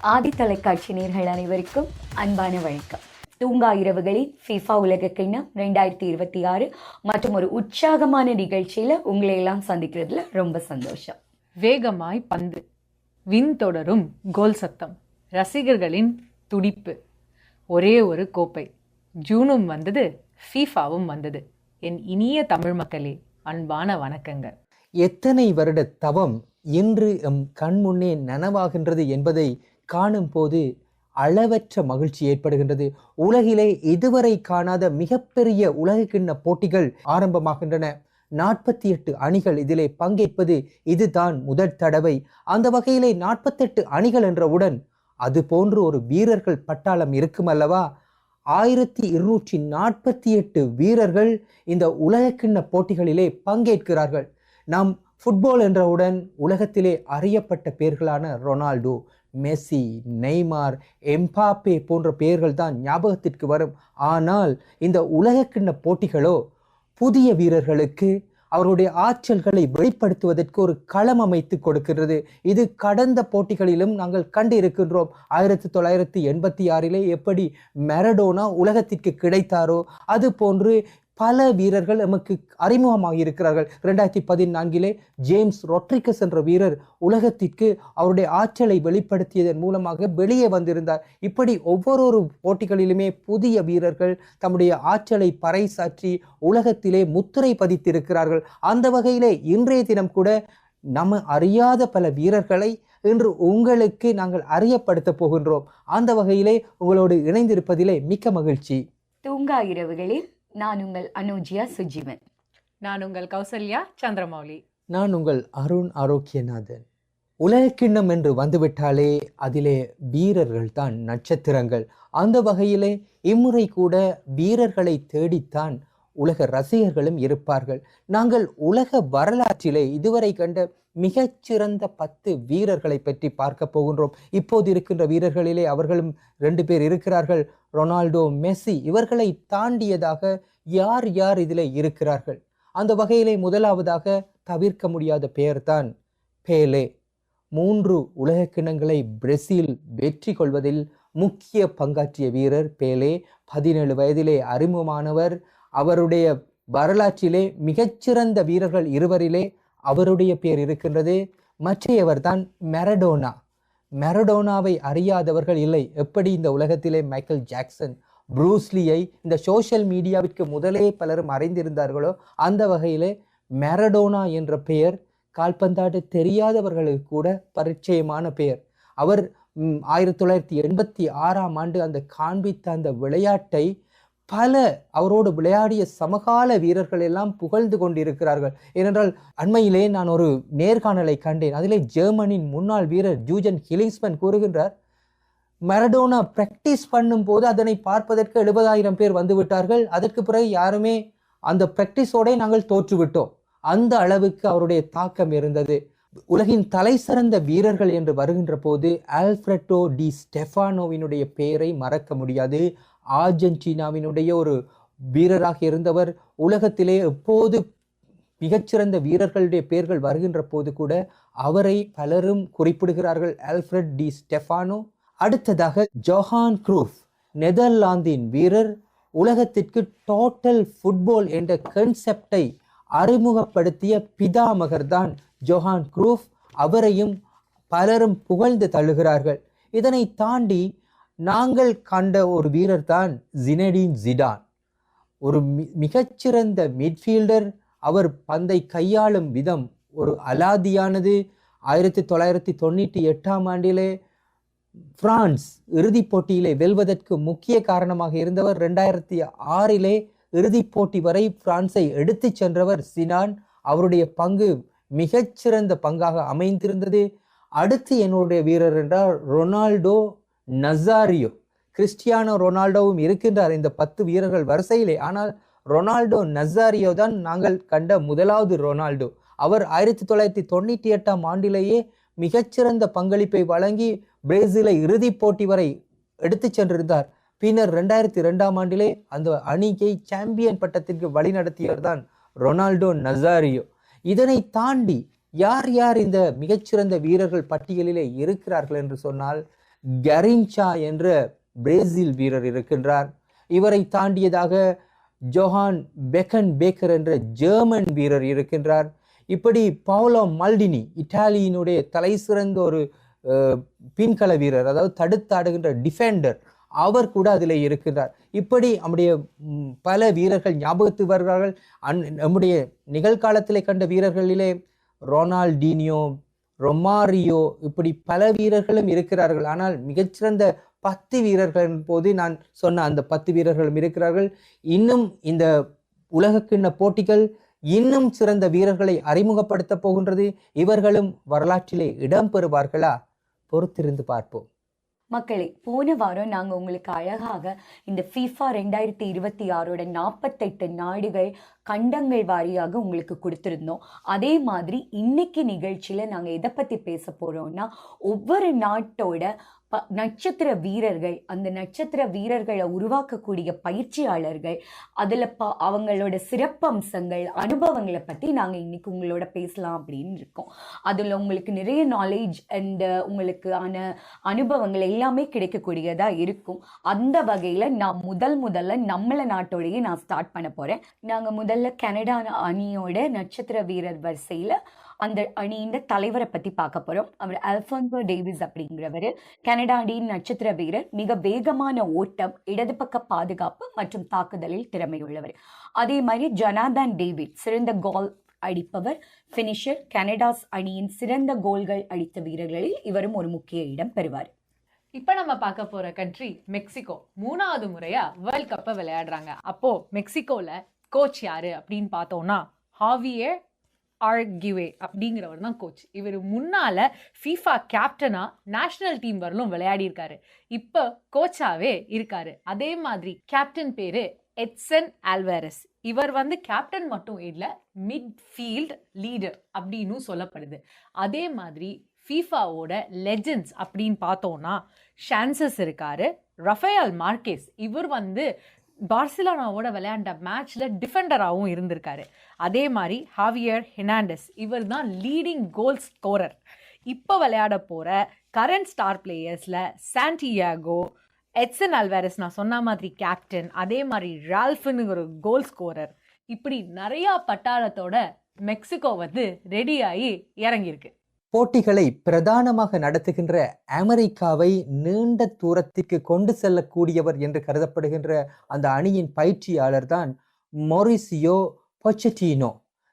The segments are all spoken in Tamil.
ஆதி தொலைக்காட்சி நேயர்கள் அனைவருக்கும் அன்பான வணக்கம். தூங்கா இரவுகளில் FIFA உலக கிண்ணம் 2026 மற்றும் ஒரு உற்சாகமான நிகழ்ச்சியில உங்களை எல்லாம் சந்திக்கிறதுல ரொம்ப சந்தோஷம். வேகமாய் பந்து, வின் தொடரும் கோல் சத்தம், ரசிகர்களின் துடிப்பு, ஒரே ஒரு கோப்பை, ஜூனும் வந்தது, ஃபீஃபாவும் வந்தது. என் இனிய தமிழ் மக்களே, அன்பான வணக்கங்கள். எத்தனை வருட தவம் இன்று எம் கண்முன்னே நனவாகின்றது என்பதை காணும் போது அளவற்ற மகிழ்ச்சி ஏற்படுகின்றது. உலகிலே இதுவரை காணாத மிகப்பெரிய உலகக்கிண்ண போட்டிகள் ஆரம்பமாகின்றன. 48 அணிகள் இதிலே பங்கேற்பது இதுதான் முதல் தடவை. அந்த வகையிலே 48 அணிகள் என்றவுடன் அது போன்று ஒரு வீரர்கள் பட்டாளம் இருக்கும் அல்லவா? 1248 வீரர்கள் இந்த உலகக்கிண்ண போட்டிகளிலே பங்கேற்கிறார்கள். நாம் ஃபுட்பால் என்றவுடன் உலகத்திலே அறியப்பட்ட பெயர்களான ரொனால்டோ, மெஸ்ஸி, நெய்மார், எம்பாப்பே போன்ற பெயர்கள் தான் ஞாபகத்திற்கு வரும். ஆனால் இந்த உலகக்கிண்ண போட்டிகளோ புதிய வீரர்களுக்கு அவருடைய ஆற்றல்களை வெளிப்படுத்துவதற்கு ஒரு களம் அமைத்து கொடுக்கிறது. இது கடந்த போட்டிகளிலும் நாங்கள் கண்டு இருக்கின்றோம். 1986 எப்படி மெரடோனா உலகத்திற்கு கிடைத்தாரோ அது போன்று பல வீரர்கள் நமக்கு அறிமுகமாக இருக்கிறார்கள். 2014 ஜேம்ஸ் ரொட்ரிகஸ் என்ற வீரர் உலகத்திற்கு அவருடைய ஆற்றலை வெளிப்படுத்தியதன் மூலமாக வெளியே வந்திருந்தார். இப்படி ஒவ்வொரு போட்டிகளிலுமே புதிய வீரர்கள் தம்முடைய ஆற்றலை பறைசாற்றி உலகத்திலே முத்திரை பதித்திருக்கிறார்கள். அந்த வகையிலே இன்றைய தினம் கூட நம்ம அறியாத பல வீரர்களை இன்று உங்களுக்கு நாங்கள் அறியப்படுத்த போகின்றோம். அந்த வகையிலே உங்களோடு இணைந்திருப்பதிலே மிக்க மகிழ்ச்சி. தூங்கா இரவுகளில் நான் உங்கள் அனுஜியா சுஜீவன். நான் உங்கள் கௌசல்யா சந்திரமௌலி. நான் உங்கள் அருண் ஆரோக்கியநாதன். உலகக்கிண்ணம் என்று வந்துவிட்டாலே அதிலே வீரர்கள் தான் நட்சத்திரங்கள். அந்த வகையிலே இம்முறை கூட வீரர்களை தேடித்தான் உலக ரசிகர்களும் இருப்பார்கள். நாங்கள் உலக வரலாற்றிலே இதுவரை கண்ட மிகச்சிறந்த 10 வீரர்களை பற்றி பார்க்க போகின்றோம். இப்போது இருக்கின்ற வீரர்களிலே அவர்களும் 2 பேர் இருக்கிறார்கள், ரொனால்டோ, மெஸ்ஸி. இவர்களை தாண்டியதாக யார் யார் இதிலே இருக்கிறார்கள்? அந்த வகையிலே முதலாவதாக தவிர்க்க முடியாத பெயர்தான் பேலே. 3 உலக கிண்ணங்களை பிரேசில் வெற்றி கொள்வதில் முக்கிய பங்காற்றிய வீரர் பேலே. 17 வயதிலே அறிமுகமானவர். அவருடைய வரலாற்றிலே மிகச்சிறந்த வீரர்கள் 2 அவருடைய பெயர் இருக்கின்றது. மற்றையவர் தான் மெரடோனா. மெரடோனாவை அறியாதவர்கள் இல்லை. எப்படி இந்த உலகத்திலே மைக்கேல் ஜாக்சன், ப்ரூஸ்லியை இந்த சோஷியல் மீடியாவிற்கு முதலே பலரும் அறிந்திருந்தார்களோ அந்த வகையிலே மெரடோனா என்ற பெயர் கால்பந்தாட்டு தெரியாதவர்களுக்கு கூட பரிச்சயமான பெயர். அவர் 1986 அந்த காண்பித்த அந்த விளையாட்டை பல அவரோடு விளையாடிய சமகால வீரர்கள் எல்லாம் புகழ்ந்து கொண்டிருக்கிறார்கள். ஏனென்றால் அண்மையிலே நான் ஒரு நேர்காணலை கண்டேன். அதிலே ஜெர்மனியின் முன்னாள் வீரர் ஜூஜன் ஹிலிங்ஸ்மன் கூறுகின்றார், மெரடோனா பிராக்டிஸ் பண்ணும் போது அதனை பார்ப்பதற்கு 70,000 பேர் வந்து விட்டார்கள். அதற்கு பிறகு யாருமே அந்த பிராக்டிஸோட நாங்கள் தோற்றுவிட்டோம். அந்த அளவுக்கு அவருடைய தாக்கம் இருந்தது. உலகின் தலை சிறந்த வீரர்கள் என்று வருகின்ற போது ஆல்ஃபிரடோ டி ஸ்டெஃபானோவினுடைய பெயரை மறக்க முடியாது. ஆர்ஜென்டினாவினுடைய ஒரு வீரராக இருந்தவர். உலகத்திலே எப்போது மிகச்சிறந்த வீரர்களுடைய பெயர்கள் வருகின்ற போது கூட அவரை பலரும் குறிப்பிடுகிறார்கள், ஆல்ஃபிரட் டி ஸ்டெஃபானோ. அடுத்ததாக ஜோஹான் க்ரூஃப், நெதர்லாந்தின் வீரர். உலகத்திற்கு டோட்டல் ஃபுட்பால் என்ற கன்செப்டை அறிமுகப்படுத்திய பிதாமகர் தான் ஜோஹான் க்ரூஃப். அவரையும் பலரும் புகழ்ந்து தள்ளுகிறார்கள். இதனை தாண்டி நாங்கள் கண்ட ஒரு வீரர் தான் ஜினெடின் ஜிடான். ஒரு மிகச்சிறந்த மிட்ஃபீல்டர். அவர் பந்தை கையாளும் விதம் ஒரு அலாதியானது. 1998 பிரான்ஸ் இறுதிப் போட்டியிலே வெல்வதற்கு முக்கிய காரணமாக இருந்தவர். 2006 இறுதிப் போட்டி வரை பிரான்ஸை எடுத்து சென்றவர் ஜிடான். அவருடைய பங்கு மிகச்சிறந்த பங்காக அமைந்திருந்தது. அடுத்து என்னுடைய வீரர் என்றால் ரொனால்டோ நசாரியோ. கிறிஸ்டியானோ ரொனால்டோவும் இருக்கின்றார் இந்த 10 வீரர்கள் வரிசையிலே. ஆனால் ரொனால்டோ நசாரியோ தான் நாங்கள் கண்ட முதலாவது ரொனால்டோ. அவர் 1998 மிகச்சிறந்த பங்களிப்பை வழங்கி பிரேசிலை இறுதிப் போட்டி வரை எடுத்து சென்றிருந்தார். பின்னர் 2002 அந்த அணியை சாம்பியன் பட்டத்திற்கு வழிநடத்தியவர் தான் ரொனால்டோ நசாரியோ. இதனை தாண்டி யார் யார் இந்த மிகச்சிறந்த வீரர்கள் பட்டியலிலே இருக்கிறார்கள் என்று சொன்னால், கரின்சா என்ற பிரேசில் வீரர் இருக்கின்றார். இவரை தாண்டியதாக ஜோஹான் பெக்கன் பேக்கர் என்ற ஜெர்மன் வீரர் இருக்கின்றார். இப்படி பவுலோ மல்டினி இத்தாலியினுடைய தலை சிறந்த ஒரு பின்கள வீரர், அதாவது தடுத்தாடுகின்ற டிஃபெண்டர், அவர் கூட அதில் இருக்கின்றார். இப்படி நம்முடைய பல வீரர்கள் ஞாபகத்து வருகிறார்கள். நம்முடைய நிகழ்காலத்திலே கண்ட வீரர்களிலே ரொனால்டினியோ, ரொமாரியோ, இப்படி பல வீரர்களும் இருக்கிறார்கள். ஆனால் மிகச்சிறந்த 10 வீரர்கள் போது நான் சொன்ன அந்த 10 வீரர்களும் இருக்கிறார்கள். இன்னும் இந்த உலகக்கிண்ண போட்டிகள் இன்னும் சிறந்த வீரர்களை அறிமுகப்படுத்த போகின்றது. இவர்களும் வரலாற்றிலே இடம் பெறுவார்களா? பொறுத்திருந்து பார்ப்போம். மக்களே, போன வாரம் நாங்கள் உங்களுக்கு அழகாக இந்த FIFA 2026 48 நாடுகள் கண்டங்கள் வாரியாக உங்களுக்கு கொடுத்துருந்தோம். அதே மாதிரி இன்னைக்கு நிகழ்ச்சியில் நாங்கள் எதை பற்றி பேச போகிறோம்னா, ஒவ்வொரு நாட்டோட நட்சத்திர வீரர்கள், அந்த நட்சத்திர வீரர்களை உருவாக்கக்கூடிய பயிற்சியாளர்கள், அதில் அவங்களோட சிறப்பம்சங்கள், அனுபவங்களை பற்றி நாங்கள் இன்னைக்கு உங்களோட பேசலாம் அப்படின்னு இருக்கோம். அதில் உங்களுக்கு நிறைய நாலேஜ் அண்ட் உங்களுக்கு அனுபவங்கள் எல்லாமே கிடைக்கக்கூடியதாக இருக்கும். அந்த வகையில் நான் முதல்ல நம்மள நாட்டோடையே நான் ஸ்டார்ட் பண்ண போகிறேன். நாங்கள் முதல்ல கனடா அணியோட நட்சத்திர வீரர் வரிசையில் அந்த அணியின் தலைவரை பற்றி பார்க்க போகிறோம். அவர் அல்ஃபோன்சோ டேவிஸ் அப்படிங்கிறவர். கனடா அணியின் நட்சத்திர வீரர், மிக வேகமான ஓட்டம், இடது பக்க பாதுகாப்பு மற்றும் தாக்குதலில் திறமையுள்ளவர். அதே மாதிரி ஜொனாதன் டேவிட், சிறந்த கோல் அடிப்பவர், ஃபினிஷர். கனடாஸ் அணியின் சிறந்த கோல்கள் அடித்த வீரர்களில் இவரும் ஒரு முக்கிய இடம் பெறுவார். இப்போ நம்ம பார்க்க போற கண்ட்ரி மெக்சிகோ. 3வது முறையா வேர்ல்ட் கப்பை விளையாடுறாங்க. அப்போ மெக்சிகோல கோச் யாரு அப்படின்னு பார்த்தோம்னா ஹாவியர் ஆர்கிவே அப்படிங்கிறவர் தான் கோச். இவர் முன்னால FIFA கேப்டனா நேஷனல் டீம் வரலும் விளையாடி இருக்காரு. இப்போ கோச்சாவே இருக்காரு. அதே மாதிரி கேப்டன் பேரு எட்சன் ஆல்வாரஸ். இவர் கேப்டன் மட்டும் இல்லை, மிட்ஃபீல்ட் லீடர் அப்படின்னு சொல்லப்படுது. அதே மாதிரி FIFAவோட லெஜெண்ட்ஸ் அப்படின்னு பார்த்தோம்னா ஷான்சஸ் இருக்காரு, ரஃபேல் மார்க்கேஸ். இவர் பார்சிலோனாவோட விளையாண்ட மேட்ச்ல டிஃபெண்டராகவும் இருந்திருக்காரு. அதே மாதிரி ஹாவியர் ஹெர்னாண்டஸ், இவர் தான் லீடிங் கோல் ஸ்கோரர். இப்போ விளையாட போற கரண்ட் ஸ்டார் பிளேயர்ஸ்ல சாண்டியாகோ, எட்சன் ஆல்வாரஸ் நான் சொன்ன மாதிரி கேப்டன், அதே மாதிரி ரால்ஃப்னு ஒரு கோல் ஸ்கோரர், இப்படி நிறைய பட்டாளத்தோட மெக்சிகோ ரெடியாகி இறங்கியிருக்கு. போட்டிகளை பிரதானமாக நடத்துகின்ற அமெரிக்காவை நீண்ட தூரத்திற்கு கொண்டு செல்லக்கூடியவர் என்று கருதப்படுகின்ற அந்த அணியின் பயிற்சியாளர் தான் மொரிசியோ பொச்செட்டினோ.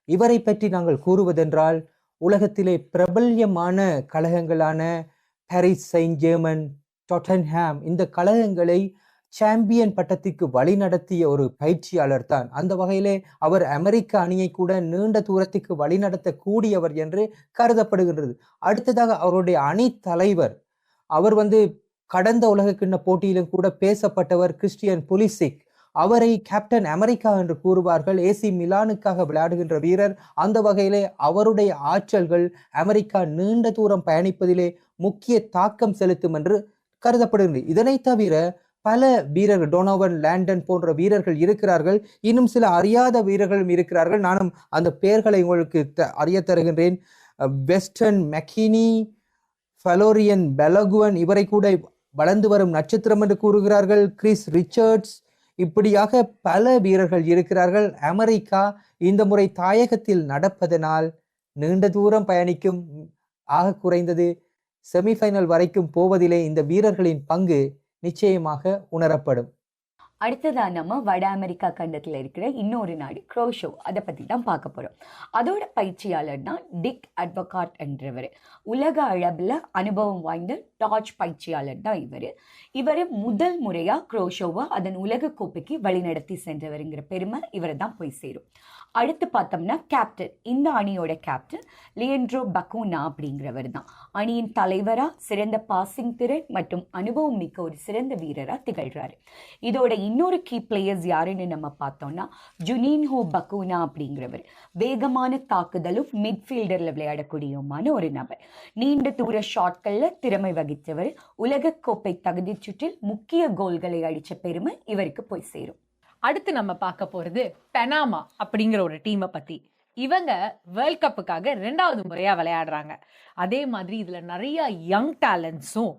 இவரை பற்றி நாங்கள் கூறுவதென்றால், உலகத்திலே பிரபல்யமான கழகங்களான பாரிஸ் செயின்ட் ஜெர்மன், டாட்டன்ஹாம், இந்த கழகங்களை சாம்பியன் பட்டத்திற்கு வழி நடத்திய ஒரு பயிற்சியாளர் தான். அந்த வகையிலே அவர் அமெரிக்க அணியை கூட நீண்ட தூரத்துக்கு வழி நடத்தக்கூடியவர் என்று கருதப்படுகின்றது. அடுத்ததாக அவருடைய அணி தலைவர், அவர் கடந்த உலகக்கிண்ண போட்டியிலும் கூட பேசப்பட்டவர், கிறிஸ்டியன் புலிசிக். அவரை கேப்டன் அமெரிக்கா என்று கூறுவார்கள். ஏசி மிலானுக்காக விளையாடுகின்ற வீரர். அந்த வகையிலே அவருடைய ஆற்றல்கள் அமெரிக்கா நீண்ட தூரம் பயணிப்பதிலே முக்கிய தாக்கம் செலுத்தும் என்று கருதப்படுகின்றது. இதனை தவிர பல வீரர்கள், டொனோவன், லேண்டன் போன்ற வீரர்கள் இருக்கிறார்கள். இன்னும் சில அறியாத வீரர்களும் இருக்கிறார்கள். நானும் அந்த பெயர்களை உங்களுக்கு அறிய தருகின்றேன். வெஸ்டர்ன் மெக்கினி, ஃபலோரியன் பெலகுவன், இவரை கூட வளர்ந்து வரும் நட்சத்திரம் என்று கூறுகிறார்கள். கிறிஸ் ரிச்சர்ட்ஸ், இப்படியாக பல வீரர்கள் இருக்கிறார்கள். அமெரிக்கா இந்த முறை தாயகத்தில் நடப்பதனால் நீண்ட தூரம் பயணிக்கும், ஆக குறைந்தது செமிஃபைனல் வரைக்கும் போவதிலே இந்த வீரர்களின் பங்கு நிச்சயமாக உணரப்படும். அடுத்ததா நம்ம வட அமெரிக்கா கண்டத்தில் இருக்கிற இன்னொரு நாடு குரோஷோ, அதை பற்றி தான் பார்க்க போகிறோம். அதோட பயிற்சியாளர் தான் டிக் அட்வகாட் என்றவர். உலக அளவில் அனுபவம் வாய்ந்த டாச் பயிற்சியாளர் தான் இவர் முதல் முறையாக குரோஷோவை அதன் உலக கோப்பைக்கு வழிநடத்தி சென்றவருங்கிற பெருமை இவரை தான் போய் சேரும். அடுத்து பார்த்தோம்னா கேப்டன், இந்த அணியோட கேப்டன் லியண்ட்ரோ பக்கூனா அப்படிங்கிறவர் தான். அணியின் தலைவராக சிறந்த பாசிங் திறன் மற்றும் அனுபவம் மிக்க ஒரு சிறந்த வீரராக திகழ்கிறாரு. இதோட இன்னொரு கீ பிளேயர்ஸ் யாருன்னு நம்ம பார்த்தோம்னா ஜுனின்ஹோ பக்கூனா அப்படிங்கிறவர். வேகமான தாக்குதலும் மிட்ஃபீல்டரில் விளையாடக்கூடியமான ஒரு நபர். நீண்ட தூர ஷாட்களில் திறமை வகித்தவர். உலக கோப்பை தகுதி சுற்றில் முக்கிய கோல்களை அடித்த பெருமை இவருக்கு போய் சேரும். அடுத்து நம்ம பார்க்க போறது பெனாமா அப்படிங்கிற ஒரு டீமை பத்தி. இவங்க வேர்ல்ட் கப்புக்காக 2வது முறையா விளையாடுறாங்க. அதே மாதிரி இதுல நிறைய யங் டேலண்ட்ஸும்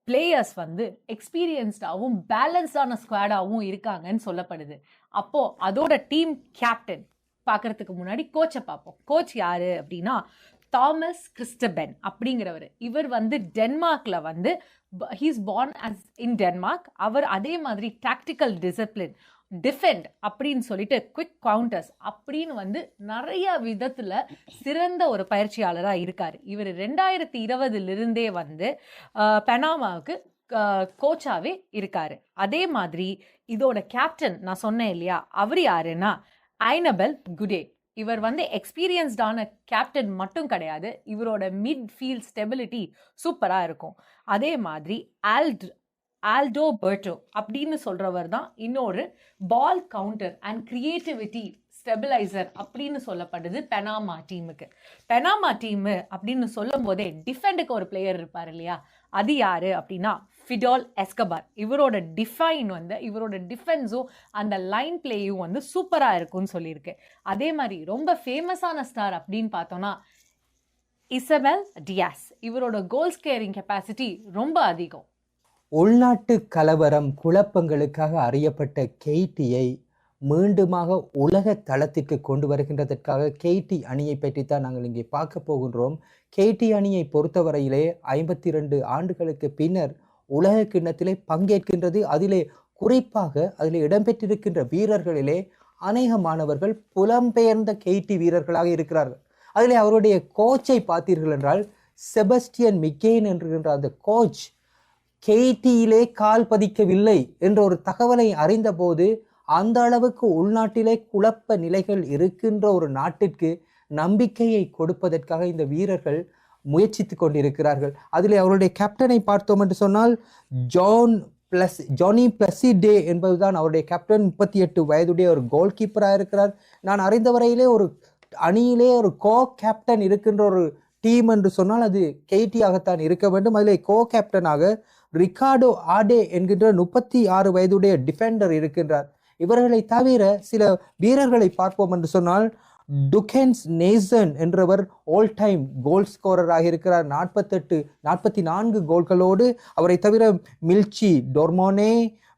பிளேயர்ஸ் வந்து எக்ஸ்பீரியன்ஸ்டாகவும் பேலன்ஸ்டான ஸ்குவாடாகவும் இருக்காங்கன்னு சொல்லப்படுது. அப்போ அதோட டீம் கேப்டன் பார்க்கறதுக்கு முன்னாடி கோச்சை பார்ப்போம். கோச் யாரு அப்படின்னா தாமஸ் கிறிஸ்டபென் அப்படிங்கிறவர். இவர் வந்து டென்மார்க்ல வந்து ஹீஸ் பார்ன் அஸ் இன் டென்மார்க். அவர் அதே மாதிரி டாக்டிக்கல் டிசிப்ளின், டிஃபெண்ட் அப்படின்னு சொல்லிட்டு குவிக் கவுண்டர்ஸ் அப்படின்னு வந்து நிறைய விதத்துல சிறந்த ஒரு பயிற்சியாளராக இருக்காரு. இவர் 2020 வந்து பனாமாவுக்கு கோச்சாவே இருக்காரு. அதே மாதிரி இதோட கேப்டன் நான் சொன்னேன் இல்லையா, அவர் யாருன்னா ஐனபெல் குடே. இவர் வந்து எக்ஸ்பீரியன்ஸ்டான கேப்டன் மட்டும் கிடையாது, இவரோட மிட் ஃபீல்ட் ஸ்டெபிலிட்டி சூப்பராக இருக்கும். அதே மாதிரி ஆல்டோ பெர்டோ அப்படின்னு சொல்றவர் தான் இன்னொரு பால் கவுண்டர் அண்ட் கிரியேட்டிவிட்டி ஸ்டெபிலைசர் அப்படின்னு சொல்லப்படுது பெனாமா டீமுக்கு. பெனாமா டீமு அப்படின்னு சொல்லும் போதே டிஃபெண்டுக்கு ஒரு பிளேயர் இருப்பார் இல்லையா, அது யாரு அப்படின்னா ஃபிடோல் எஸ்கபார். இவரோட இவரோட டிஃபென்ஸும் அந்த லைன் பிளேயும் வந்து சூப்பராக இருக்கும்னு சொல்லியிருக்கு. அதே மாதிரி ரொம்ப ஃபேமஸான ஸ்டார் அப்படின்னு பார்த்தோம்னா இசபெல் டியாஸ். இவரோட கோல் ஸ்கேரிங் கெப்பாசிட்டி ரொம்ப அதிகம். உள்நாட்டு கலவரம் குழப்பங்களுக்காக அறியப்பட்ட கெய்டியை மீண்டுமாக உலக தளத்திற்கு கொண்டு வருகின்றதற்காக கெய்டி அணியை பற்றித்தான் நாங்கள் இங்கே பார்க்க போகின்றோம். கெய்டி அணியை பொறுத்தவரையிலே 52 ஆண்டுகளுக்கு பின்னர் உலக கிண்ணத்திலே பங்கேற்கின்றது. அதிலே குறிப்பாக அதில் இடம்பெற்றிருக்கின்ற வீரர்களிலே அநேகமானவர்கள் புலம்பெயர்ந்த கெய்டி வீரர்களாக இருக்கிறார்கள். அதிலே அவருடைய கோச்சை பார்த்தீர்கள் என்றால் செபஸ்டியன் மிக்கேன் என்கின்ற அந்த கோச் கெய்டியிலே கால் பதிக்கவில்லை என்ற ஒரு தகவலை அறிந்தபோது அந்த அளவுக்கு உள்நாட்டிலே குழப்ப நிலைகள் இருக்கின்ற ஒரு நாட்டிற்கு நம்பிக்கையை கொடுப்பதற்காக இந்த வீரர்கள் முயற்சித்து கொண்டிருக்கிறார்கள். அதிலே அவருடைய கேப்டனை பார்த்தோம் என்று சொன்னால் ஜானி பிளசிடே என்பதுதான் அவருடைய கேப்டன். 38 வயதுடைய ஒரு கோல் கீப்பராக இருக்கிறார். நான் அறிந்தவரையிலே ஒரு அணியிலே ஒரு கோ கேப்டன் இருக்கின்ற ஒரு டீம் என்று சொன்னால் அது கெய்டியாகத்தான் இருக்க வேண்டும். அதிலே கோ கேப்டனாக ரிகார்டோ ஆடே என்கின்ற 36 வயதுடைய டிஃபெண்டர் இருக்கின்றார். இவர்களை தவிர சில வீரர்களை பார்ப்போம் என்று சொன்னால் டுகென்ஸ் நேசன் என்றவர் ஆல் டைம் கோல் ஸ்கோரராக இருக்கிறார். 44 கோல்களோடு. அவரை தவிர மில்ச்சி டொர்மோனே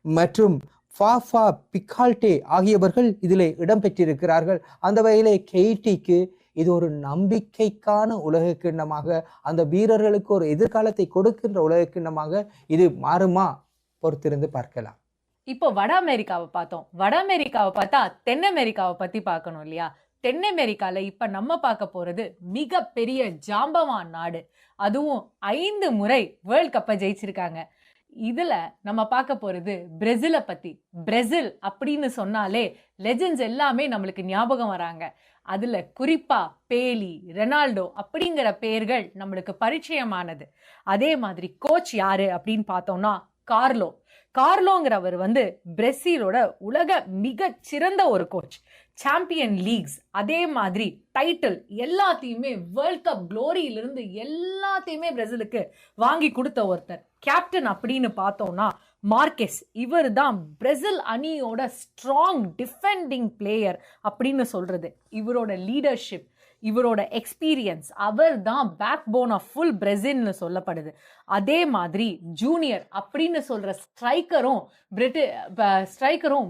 மற்றும் ஃபாஃபா பிகால்டே ஆகியவர்கள் இதிலே இடம்பெற்றிருக்கிறார்கள். அந்த வகையிலே கெய்டிக்கு இது ஒரு நம்பிக்கைக்கான உலக கிண்ணமாக, அந்த வீரர்களுக்கு ஒரு எதிர்காலத்தை கொடுக்கின்ற உலக கிண்ணமாக இது மாறுமா? பொறுத்திருந்து பார்க்கலாம். இப்போ வட அமெரிக்காவை பார்த்தோம். வட அமெரிக்காவை பார்த்தா தென் அமெரிக்காவை பத்தி பார்க்கணும் இல்லையா. தென் அமெரிக்கால இப்ப நம்ம பார்க்க போறது மிக பெரிய ஜாம்பவான் நாடு. அதுவும் 5 முறை வேர்ல்ட் கப்பை ஜெயிச்சிருக்காங்க. இதுல நம்ம பார்க்க போறது பிரேசிலை பத்தி. பிரேசில் அப்படின்னு சொன்னாலே லெஜெண்ட்ஸ் எல்லாமே நம்மளுக்கு ஞாபகம் வராங்க. அதுல குறிப்பா பேலி, ரெனால்டோ அப்படிங்கிற பெயர்கள் நம்மளுக்கு பரிச்சயமானது. அதே மாதிரி கோச் யாரு அப்படின்னு பார்த்தோம்னா கார்லோங்கிறவர் வந்து பிரேசிலோட உலக மிக சிறந்த ஒரு கோச். சாம்பியன் லீக்ஸ், அதே மாதிரி டைட்டில் எல்லாத்தையுமே, வேர்ல்ட் கப் குளோரியிலிருந்து எல்லாத்தையுமே பிரேசிலுக்கு வாங்கி கொடுத்த ஒருத்தர். கேப்டன் அப்படின்னு பார்த்தோம்னா மார்க்கெஸ். இவர் தான் பிரேசில் அணியோட ஸ்ட்ராங் டிஃபெண்டிங் பிளேயர் அப்படின்னு சொல்றது. இவரோட லீடர்ஷிப், இவரோட எக்ஸ்பீரியன்ஸ், அவர் தான் பேக் போன் ஆஃப் ஃபுல் பிரேசில்னு சொல்லப்படுது. அதே மாதிரி ஜூனியர் அப்படின்னு சொல்ற ஸ்ட்ரைக்கரும்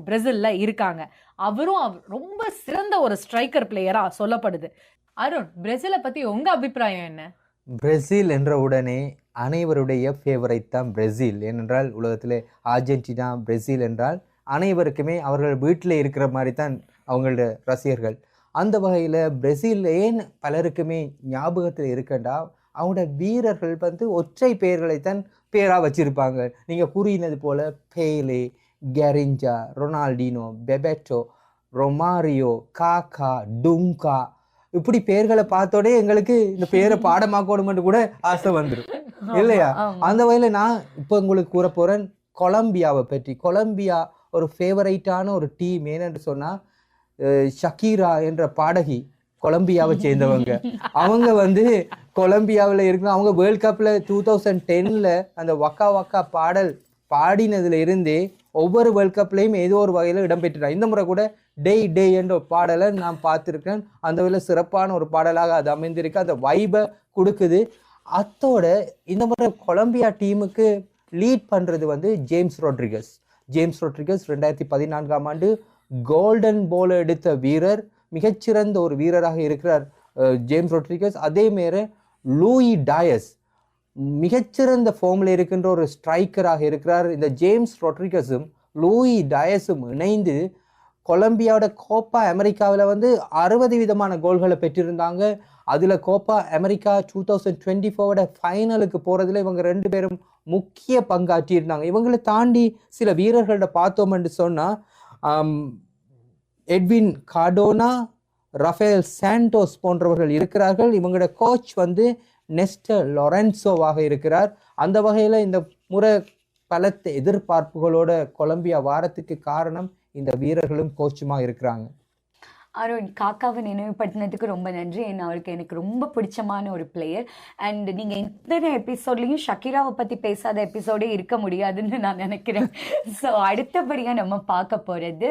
பிரேசில்ல இருக்காங்க. அவரும் ரொம்ப சிறந்த ஒரு ஸ்ட்ரைக்கர் பிளேயரா சொல்லப்படுது. அருண், பிரேசிலை பத்தி உங்க அபிப்பிராயம் என்ன? பிரேசில் என்ற உடனே அனைவருடைய ஃபேவரைட் தான் பிரேசில். ஏனென்றால் உலகத்திலே அர்ஜென்டினா, பிரேசில் என்றால் அனைவருக்குமே அவர்கள் வீட்டில் இருக்கிற மாதிரி தான் அவங்களோட ரசிகர்கள். அந்த வகையில் பிரேசில் ஏன் பலருக்குமே ஞாபகத்தில் இருக்கண்டா, அவங்களோட வீரர்கள் வந்து ஒற்றை பெயர்களைத்தான் பேராக வச்சிருப்பாங்க. நீங்கள் கூறினது போல பேலே, கெரிஞ்சா, ரொனால்டினோ, பெபெட்டோ, ரொமாரியோ, காக்கா, டுங்கா, இப்படி பெயர்களை பார்த்தோடே எங்களுக்கு இந்த பேரை பாடமாக்கணும்னு கூட ஆசை வந்துடும் இல்லையா? அந்த வகையில் நான் இப்போ உங்களுக்கு கூற போகிறேன் கொலம்பியாவை பற்றி. கொலம்பியா ஒரு ஃபேவரைட்டான ஒரு டீம். ஏனென்று சொன்னால் ஷக்கீரா என்ற பாடகி கொலம்பியாவை சேர்ந்தவங்க. அவங்க வந்து கொலம்பியாவில் இருக்கணும். அவங்க வேர்ல்ட் கப்பில் 2010 அந்த வக்கா வக்கா பாடல் பாடினதுல இருந்தே ஒவ்வொரு வேர்ல்ட் கப்லையும் ஏதோ ஒரு வகையில் இடம்பெற்றுட்டாங்க. இந்த முறை கூட டெய் டெய் என்ற பாடலை நான் பார்த்துருக்கேன். அந்த வகையில் சிறப்பான ஒரு பாடலாக அது அமைந்திருக்கு. அந்த வைபை கொடுக்குது. அத்தோட இந்த முறை கொலம்பியா டீமுக்கு லீட் பண்ணுறது வந்து ஜேம்ஸ் ரொட்ரிகஸ். 2014ஆம் ஆண்டு கோல்டன் போல எடுத்த வீரர், மிகச்சிறந்த ஒரு வீரராக இருக்கிறார் ஜேம்ஸ் ரொட்ரிகஸ். அதே மாரி லூயி டயஸ் மிகச்சிறந்த ஃபார்மில் இருக்கின்ற ஒரு ஸ்ட்ரைக்கராக இருக்கிறார். இந்த ஜேம்ஸ் ரொட்ரிகஸும் லூயி டயஸும் இணைந்து கொலம்பியாவோட கோப்பா அமெரிக்காவில் வந்து 60 விதமான கோல்களை பெற்றிருந்தாங்க. அதில் கோப்பா அமெரிக்கா 2024 ஃபைனலுக்கு போகிறதுல இவங்க 2 பேரும் முக்கிய பங்காற்றியிருந்தாங்க. இவங்களை தாண்டி சில வீரர்களோட பார்த்தோம் என்று சொன்னால் எட்வின் கார்டோனா, ரஃபேல் சாண்டோஸ் போன்றவர்கள் இருக்கிறார்கள். இவங்களோட கோச் வந்து நெஸ்டர் லொரென்சோவாக இருக்கிறார். அந்த வகையில் இந்த முறை பலத்த எதிர்பார்ப்புகளோட கொலம்பியா வாரத்துக்கு காரணம் இந்த வீரர்களும் கோச்சுமா இருக்கிறாங்க. அருண், காக்காவை நினைவுபடுத்தினதுக்கு ரொம்ப நன்றி. ஏன்னா அவருக்கு எனக்கு ரொம்ப பிடிச்சமான ஒரு பிளேயர். அண்ட் நீங்கள் எத்தனை எபிசோட்லையும் ஷக்கீராவை பற்றி பேசாத எபிசோடே இருக்க முடியாதுன்னு நான் நினைக்கிறேன். ஸோ அடுத்தபடியாக நம்ம பார்க்க போகிறது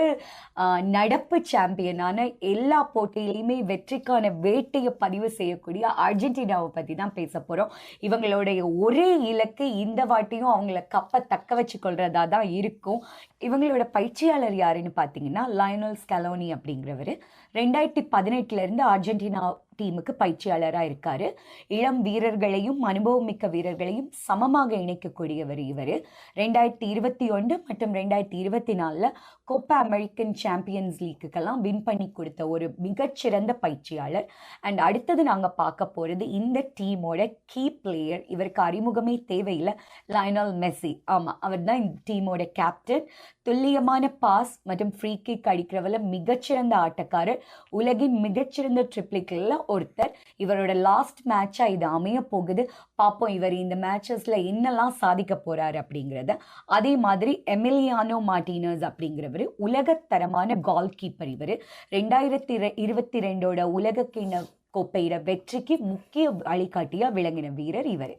நடப்பு சாம்பியனான எல்லா போட்டியிலையுமே வெற்றிக்கான வேட்டையை பதிவு செய்யக்கூடிய அர்ஜென்டினாவை பற்றி தான் பேச போகிறோம். இவங்களுடைய ஒரே இலக்கு இந்த வாட்டியும் அவங்கள கப்பை தக்க வச்சு கொள்றதா தான் இருக்கும். இவங்களோட பயிற்சியாளர் யாருன்னு பார்த்தீங்கன்னா லயனல் ஸ்கலோனி அப்படிங்கிறவர். 2018 அர்ஜென்டினா டீமுக்கு பயிற்சியாளராக இருக்காரு. இளம் வீரர்களையும் அனுபவமிக்க வீரர்களையும் சமமாக இணைக்கக்கூடியவர் இவர். 2021 மற்றும் 2024 கோப்பா அமெரிக்கன் சாம்பியன்ஸ் லீக்குக்கெல்லாம் வின் பண்ணி கொடுத்த ஒரு மிகச்சிறந்த பயிற்சியாளர். அண்ட் அடுத்தது நாங்கள் பார்க்க போகிறது இந்த டீமோட கீ பிளேயர். இவருக்கு அறிமுகமே தேவையில்லை, லயனல் மெஸ்ஸி. ஆமாம், அவர் தான் இந்த டீமோட கேப்டன். துல்லியமான பாஸ் மற்றும் ஃப்ரீ கிக் அடிக்கிறவரில் மிகச்சிறந்த ஆட்டக்காரர், உலகின் மிகச்சிறந்த ட்ரிப்ளிக்கில் ஒருத்தர். இவரோட லாஸ்ட் மேட்சா இது அமைய போகுது. பார்ப்போம் இவர் இந்த மேட்சஸ்ல என்னெல்லாம் சாதிக்க போறாரு அப்படிங்கிறத. அதே மாதிரி எமிலியானோ மார்டினஸ் அப்படிங்கிறவர் உலகத்தரமான கோல் கீப்பர். இவர் 2022 உலக கிண்ண கோப்பையிட வெற்றிக்கு முக்கிய வழிகாட்டியா விளங்கின வீரர் இவர்.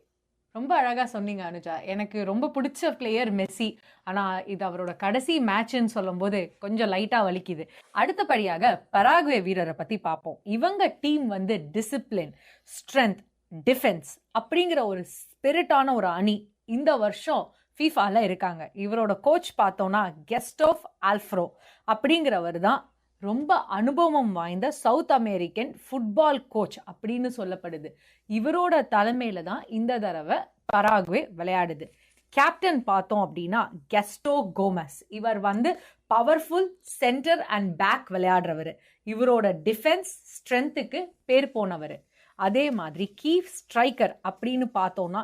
ரொம்ப அழகா சொன்னீங்க அனுஜா. எனக்கு ரொம்ப பிடிச்ச பிளேயர் மெஸ்ஸி. ஆனா இது அவரோட கடைசி மேட்ச்ன்னு சொல்லும் போது கொஞ்சம் லைட்டா வலிக்குது. அடுத்தபடியாக பராகுவே வீரரை பத்தி பார்ப்போம். இவங்க டீம் வந்து டிசிப்ளின், ஸ்ட்ரென்த், டிஃபென்ஸ் அப்படிங்கிற ஒரு ஸ்பிரிட்டான ஒரு அணி இந்த வருஷம் ஃபீஃபால இருக்காங்க. இவரோட கோச் பார்த்தோம்னா கெஸ்டோஃப் ஆல்ஃப்ரோ அப்படிங்கிறவர் தான் ரொம்ப அனுபவம் வாய்ந்த சவுத் அமெரிக்கன் ஃபுட்பால் கோச் அப்படின்னு சொல்லப்படுது. இவரோட தலைமையில தான் இந்த தடவை பராகுவே விளையாடுது. கேப்டன் பார்த்தோம் அப்படின்னா கெஸ்டோ கோமஸ். இவர் வந்து பவர்ஃபுல் சென்டர் அண்ட் பேக் விளையாடுறவர். இவரோட டிஃபென்ஸ் ஸ்ட்ரென்த்துக்கு பேர் போனவர். அதே மாதிரி கீ ஸ்ட்ரைக்கர் அப்படின்னு பார்த்தோம்னா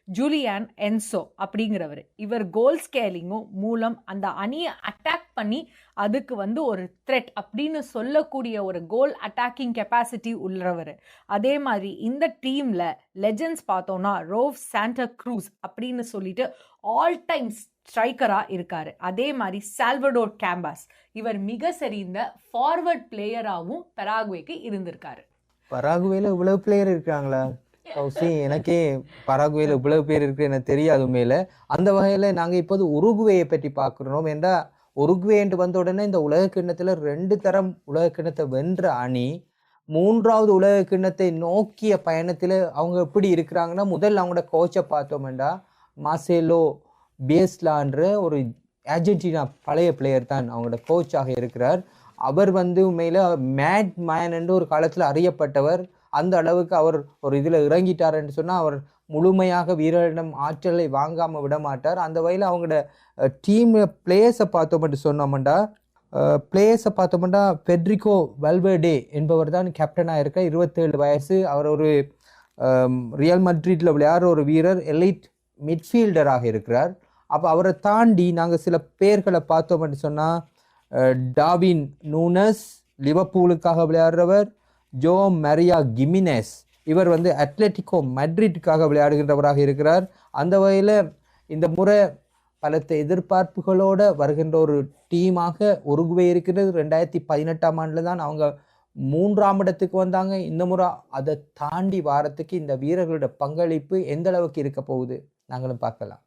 ஜூலியான் என்சோ அப்படிங்கிறவர். இவர் கோல் ஸ்கேலிங்கும் மூலம் அந்த அணியை அட்டாக் பண்ணி அதுக்கு வந்து ஒரு த்ரெட் அப்படின்னு சொல்லக்கூடிய ஒரு கோல் அட்டாக்கிங் கெப்பாசிட்டி உள்ளவர். அதே மாதிரி இந்த டீம்ல லெஜெண்ட்ஸ் பார்த்தோம்னா ரோவ் சாண்டா க்ரூஸ் அப்படின்னு சொல்லிட்டு ஆல் டைம் ஸ்ட்ரைக்கரா இருக்காரு. அதே மாதிரி சால்வடோர் கேம்பாஸ், இவர் மிக சரிந்த ஃபார்வர்ட் பிளேயராகவும் பராகுவேக்கு இருந்திருக்காரு. பராகுவேல இவ்வளவு பிளேயர் இருக்காங்களா? எனக்கே பராகுவேல இவ்வளவு பேர் இருக்கு எனக்கு தெரியாது மேல. அந்த வகையில நாங்க இப்போது உருகுவேயை பற்றி பார்க்கிறோம். ஏண்டா உருகுவே என்று வந்த உடனே இந்த உலக கிண்ணத்துல 2 தரம் உலக கிண்ணத்தை வென்ற அணி 3வது உலக கிண்ணத்தை நோக்கிய பயணத்துல அவங்க எப்படி இருக்கிறாங்கன்னா, முதல்ல அவங்களோட கோச்சை பார்த்தோம்டா மார்செலோ பியெஸ்லான்ற ஒரு அர்ஜென்டினா பழைய பிளேயர் தான் அவங்களோட கோச்சாக இருக்கிறார். அவர் வந்து உண்மையில மேட் மேன் என்று ஒரு காலத்தில் அறியப்பட்டவர். அந்த அளவுக்கு அவர் ஒரு இதில் இறங்கிட்டார் என்று சொன்னால் அவர் முழுமையாக வீரரிடம் ஆற்றலை வாங்காமல் விட மாட்டார். அந்த வகையில் அவங்களோட டீம் பிளேயர்ஸை பார்த்தோம்னா ஃபெட்ரிகோ வல்வெர்டே என்பவர் தான் கேப்டனாக இருக்க. 27 வயசு. அவர் ஒரு ரியல் மட்ரிட்டில் விளையாடுற ஒரு வீரர், எலைட் மிட்ஃபீல்டராக இருக்கிறார். அப்போ அவரை தாண்டி நாங்கள் சில பேர்களை பார்த்தோம்னு சொன்னால் டாவின் நூனஸ் லிவர்பூலுக்காக விளையாடுறவர், ஜோ மரியா கிமினஸ் இவர் வந்து அத்லெட்டிகோ மட்ரிட்டுக்காக விளையாடுகின்றவராக இருக்கிறார். அந்த வகையில் இந்த முறை பலத்த எதிர்பார்ப்புகளோடு வருகின்ற ஒரு டீமாக உருகுவே இருக்கிறது. 2018ஆம் ஆண்டில் தான் அவங்க 3ஆம் இடத்துக்கு வந்தாங்க. இந்த முறை அதை தாண்டி வாரத்துக்கு இந்த வீரர்களோட பங்களிப்பு எந்த அளவுக்கு இருக்க போகுது நாங்களும் பார்க்கலாம்.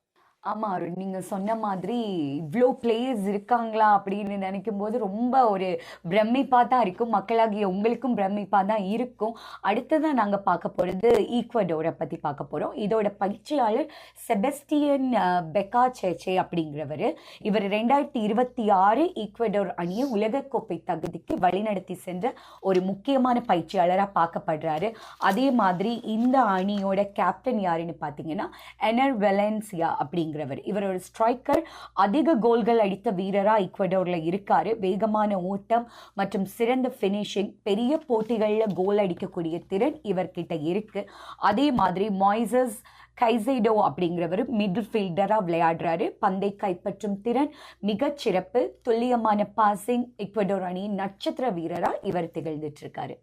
ஆமா அருண், நீங்க சொன்ன மாதிரி இவ்வளோ பிளேயர்ஸ் இருக்காங்களா அப்படின்னு நினைக்கும் போது ரொம்ப ஒரு பிரமிப்பா தான் இருக்கும். மக்களாகிய உங்களுக்கும் பிரமிப்பா தான் இருக்கும். அடுத்ததான் நாங்க பார்க்க போறது ஈக்வடோரை பத்தி பார்க்க போறோம். இதோட பயிற்சியாளர் செபஸ்டியன் பெக்கா சேச்சே அப்படிங்கிறவர். இவர் 2026 ஈக்வடோர் அணியை உலகக்கோப்பை தகுதிக்கு வழிநடத்தி சென்ற ஒரு முக்கியமான பயிற்சியாளராக பார்க்கப்படுறாரு. அதே மாதிரி இந்த அணியோட கேப்டன் யாருன்னு பார்த்தீங்கன்னா எனர் வெலன்சியா அப்படிங்கிறவர். இவர் ஒரு ஸ்ட்ரைக்கர், அதிக கோல்கள் அடித்த வீரரா ஈக்வடோர்ல இருக்காரு. வேகமான ஓட்டம் மற்றும் சிறந்த பினிஷிங், பெரிய போட்டிகள்ல கோல் அடிக்கக்கூடிய திறன் இவர்கிட்ட இருக்கு. அதே மாதிரி மாய்சஸ் கைசைடோ அப்படிங்கிறவர் மிடில் ஃபீல்டரா விளையாடுறாரு. பந்தை கைப்பற்றும் திறன் மிகச் சிறப்பு, துல்லியமான பாசிங், ஈக்வடோர் அணியின் நட்சத்திர வீரரா இவர் திகழ்ந்துட்டு இருக்காரு.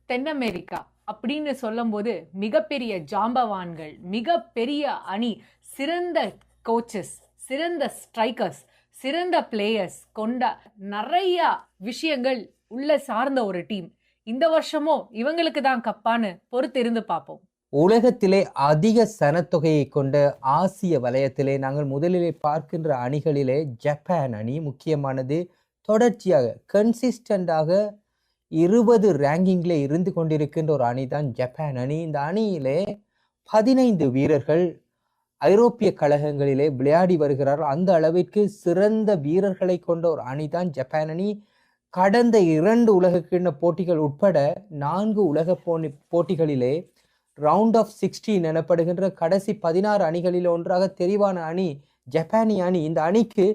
தென் அமெரிக்கா அப்படின்னு சொல்லும்போது மிகப்பெரிய ஜாம்பவான்கள், மிகப்பெரிய அணி, சிறந்த கோச்சஸ், சிறந்த ஸ்ட்ரைக்கர்ஸ், சிறந்த பிளேயர்ஸ் கொண்ட நிறைய விஷயங்கள் உள்ள சார்ந்த ஒரு டீம். இந்த வருஷமும் இவங்களுக்கு தான் கப்பான்னு பொறுத்திருந்து பார்ப்போம். உலகத்திலே அதிக சனத்தொகையை கொண்ட ஆசிய வலயத்திலே நாங்கள் முதலிலே பார்க்கின்ற அணிகளிலே ஜப்பான் அணி முக்கியமானது. தொடர்ச்சியாக கன்சிஸ்டண்டாக 20 ரேங்கிங்ல இருந்து கொண்டிருக்கின்ற ஒரு அணி தான் ஜப்பான் அணி. இந்த அணியிலே 15 வீரர்கள் ஐரோப்பிய கழகங்களிலே விளையாடி வருகிறார்கள். அந்த அளவிற்கு சிறந்த வீரர்களை கொண்ட ஒரு அணி தான் ஜப்பான் அணி. கடந்த 2 உலகக்கிண்ண போட்டிகள் உட்பட 4 உலக போட்டிகளிலே ரவுண்ட் ஆஃப் 16 எனப்படுகின்ற கடைசி 16 அணிகளில் ஒன்றாக தெரிவான அணி ஜப்பானிய அணி. இந்த அணிக்கு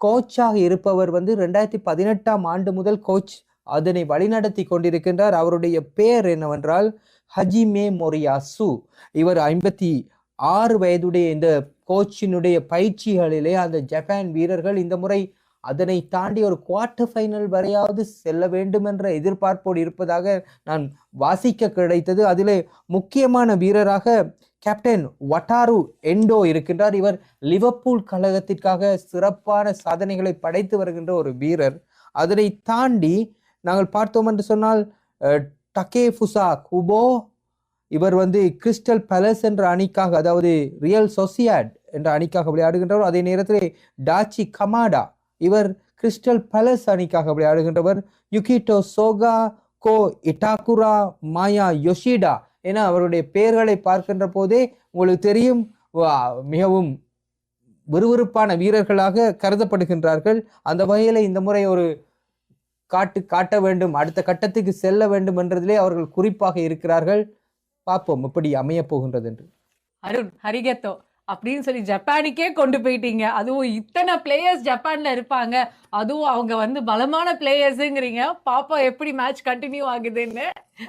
கோச்சாக இருப்பவர் 2018ஆம் ஆண்டு முதல் கோச் அதனை வழிநடத்தி கொண்டிருக்கின்றார். அவருடைய பெயர் என்னவென்றால் ஹஜிமே மொரியாசு. இவர் 56 வயதுடைய இந்த கோச்சினுடைய பயிற்சிகளிலே அந்த ஜப்பான் வீரர்கள் இந்த முறை அதனை தாண்டி ஒரு குவார்டர் ஃபைனல் வரையாவது செல்ல வேண்டும் என்ற எதிர்பார்ப்போடு இருப்பதாக நான் வாசிக்க கிடைத்தது. அதிலே முக்கியமான வீரராக கேப்டன் வட்டாரு எண்டோ இருக்கின்றார். இவர் லிவர்பூல் கழகத்திற்காக சிறப்பான சாதனைகளை படைத்து வருகின்ற ஒரு வீரர். அதனை தாண்டி நாங்கள் பார்த்தோம் என்று சொன்னால் டகேஃபுசா குபோ, இவர் கிறிஸ்டல் பேலஸ் என்ற அணிக்காக, அதாவது ரியல் சொசியாட் என்ற அணிக்காக விளையாடுகின்றவர். அதே நேரத்தில் டாச்சி கமாடா, இவர் கிறிஸ்டல் பேலஸ் அணிக்காக விளையாடுகின்றவர். யுகிட்டோ சோகா, கோ இட்டாகுரா, மாயா யோஷிடா என அவருடைய பெயர்களை பார்க்கின்ற போதே உங்களுக்கு தெரியும் மிகவும் விறுவிறுப்பான வீரர்களாக கருதப்படுகின்றார்கள். அந்த வகையில் இந்த முறை ஒரு காட்ட வேண்டும், அடுத்த கட்டத்துக்கு செல்ல வேண்டும் என்றதிலே அவர்கள் குறிப்பாக இருக்கிறார்கள். பார்ப்போம் எப்படி அமைய போகின்றது என்று. அருண், ஹரிகத்தோ அப்படின்னு சொல்லி ஜப்பானுக்கே கொண்டு போயிட்டீங்க. அதுவும் இத்தனை பிளேயர்ஸ் ஜப்பான்ல இருப்பாங்க, அதுவும் அவங்க பலமான பிளேயர்ஸுங்கிறீங்க. பாப்போம் எப்படி மேட்ச் கண்டினியூ ஆகுதுன்னு.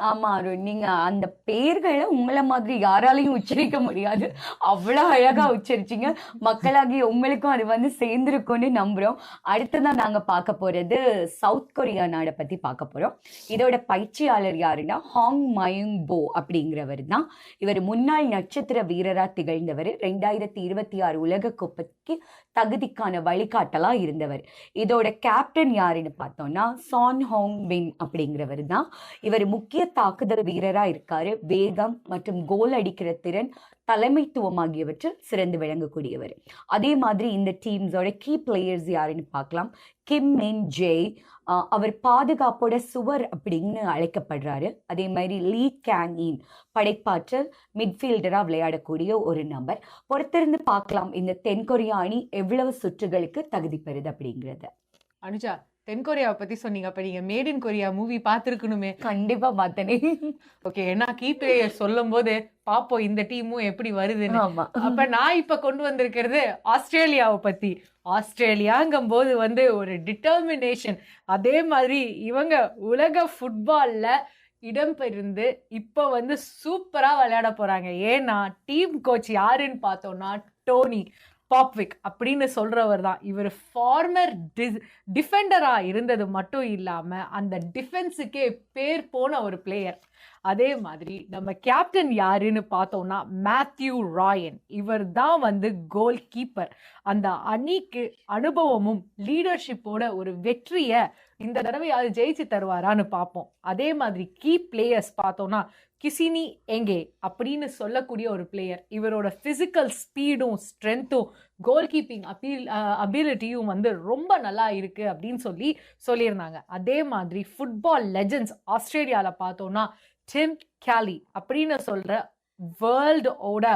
ஆமா அருண், நீங்க அந்த பெயர்களை உங்களை மாதிரி யாராலையும் உச்சரிக்க முடியாது, அவ்வளோ அழகா உச்சரிச்சிங்க. மக்களாகிய உங்களுக்கும் அது சேர்ந்திருக்கும்னு நம்புறோம். அடுத்ததான் நாங்க பார்க்க போறது சவுத் கொரியா நாடை பத்தி பார்க்க போறோம். இதோட பயிற்சியாளர் யாருன்னா ஹாங் மயுங் போ அப்படிங்கிறவர் தான். இவர் முன்னாள் நட்சத்திர வீரரா திகழ்ந்தவர். 2026 உலகக்கோப்பைக்கு தகுதிக்கான வழிகாட்டலா இருந்தவர். இதோட கேப்டன் யாருன்னு பார்த்தோம்னா சான் ஹோங் பின் அப்படிங்கிறவர் தான். இவர் முக்கிய தாக்குதல் வீரரா இருக்காரு. வேகம் மற்றும் கோல் அடிக்கிற திறன், தலைமைத்துவம் ஆகியவற்றில் சிறந்து விளங்கக்கூடியவர். அதே மாதிரி இந்த டீம்ஸோட கீ பிளேயர்ஸ் யாருன்னு பார்க்கலாம். கிம் மின் ஜே, அவர் பாதுகாப்போட சுவர் அப்படின்னு அழைக்கப்படுறாரு. அதே மாதிரி லீ கேங் இன், படைப்பாற்றல் மிட்ஃபீல்டரா விளையாடக்கூடிய ஒரு நபர். பொறுத்திருந்து பார்க்கலாம் இந்த தென்கொரியா அணி எவ்வளவு சுற்றுகளுக்கு தகுதி பெறுது அப்படிங்கிறத. அனுஜா, தென்கொரியாவை பத்தி சொன்னீங்க, அப்ப நீங்க மேட் இன் கொரியா மூவி பார்த்திருக்கணுமே. கண்டிப்பா பார்த்தனே. ஓகே, ஏன்னா கீ பிளேயர் சொல்லும் போது பாப்போம் இந்த டீமும் எப்படி வருதுன்னு. அப்ப நான் இப்ப கொண்டு வந்திருக்கிறது ஆஸ்திரேலியாவை பத்தி. ஆஸ்திரேலியாங்கும் போது ஒரு டிட்டர்மினேஷன். அதே மாதிரி இவங்க உலக ஃபுட்பால்ல இடம்பெயர்ந்து இப்ப சூப்பரா விளையாட போறாங்க. ஏன்னா டீம் கோச் யாருன்னு பார்த்தோம்னா டோனி பாப்விக் அப்படின்னு சொல்றவர் தான். இவர் ஃபார்மர் டிஃபெண்டரா இருந்தது மட்டும் இல்லாம அந்த டிஃபென்ஸுக்கே பேர் போன ஒரு பிளேயர். அதே மாதிரி நம்ம கேப்டன் யாருன்னு பார்த்தோம்னா மேத்யூ ராயன். இவர் தான் கோல் கீப்பர். அந்த அணிக்கு அனுபவமும் லீடர்ஷிப்போட ஒரு வெற்றியை இந்த தடவை அது ஜெயிச்சு தருவாரான்னு பார்ப்போம். அதே மாதிரி கீ பிளேயர்ஸ் பார்த்தோம்னா கிசினி எங்கே அப்படின்னு சொல்லக்கூடிய ஒரு பிளேயர். இவரோட பிசிக்கல் ஸ்பீடும் ஸ்ட்ரென்த்தும் கோல் கீப்பிங் அபிலிட்டியும் வந்து ரொம்ப நல்லா இருக்கு அப்படின்னு சொல்லியிருந்தாங்க. அதே மாதிரி ஃபுட்பால் லெஜெண்ட்ஸ் ஆஸ்திரேலியாவில் பார்த்தோம்னா டிம் கேலி அப்படின்னு சொல்ற வேர்ல்டோட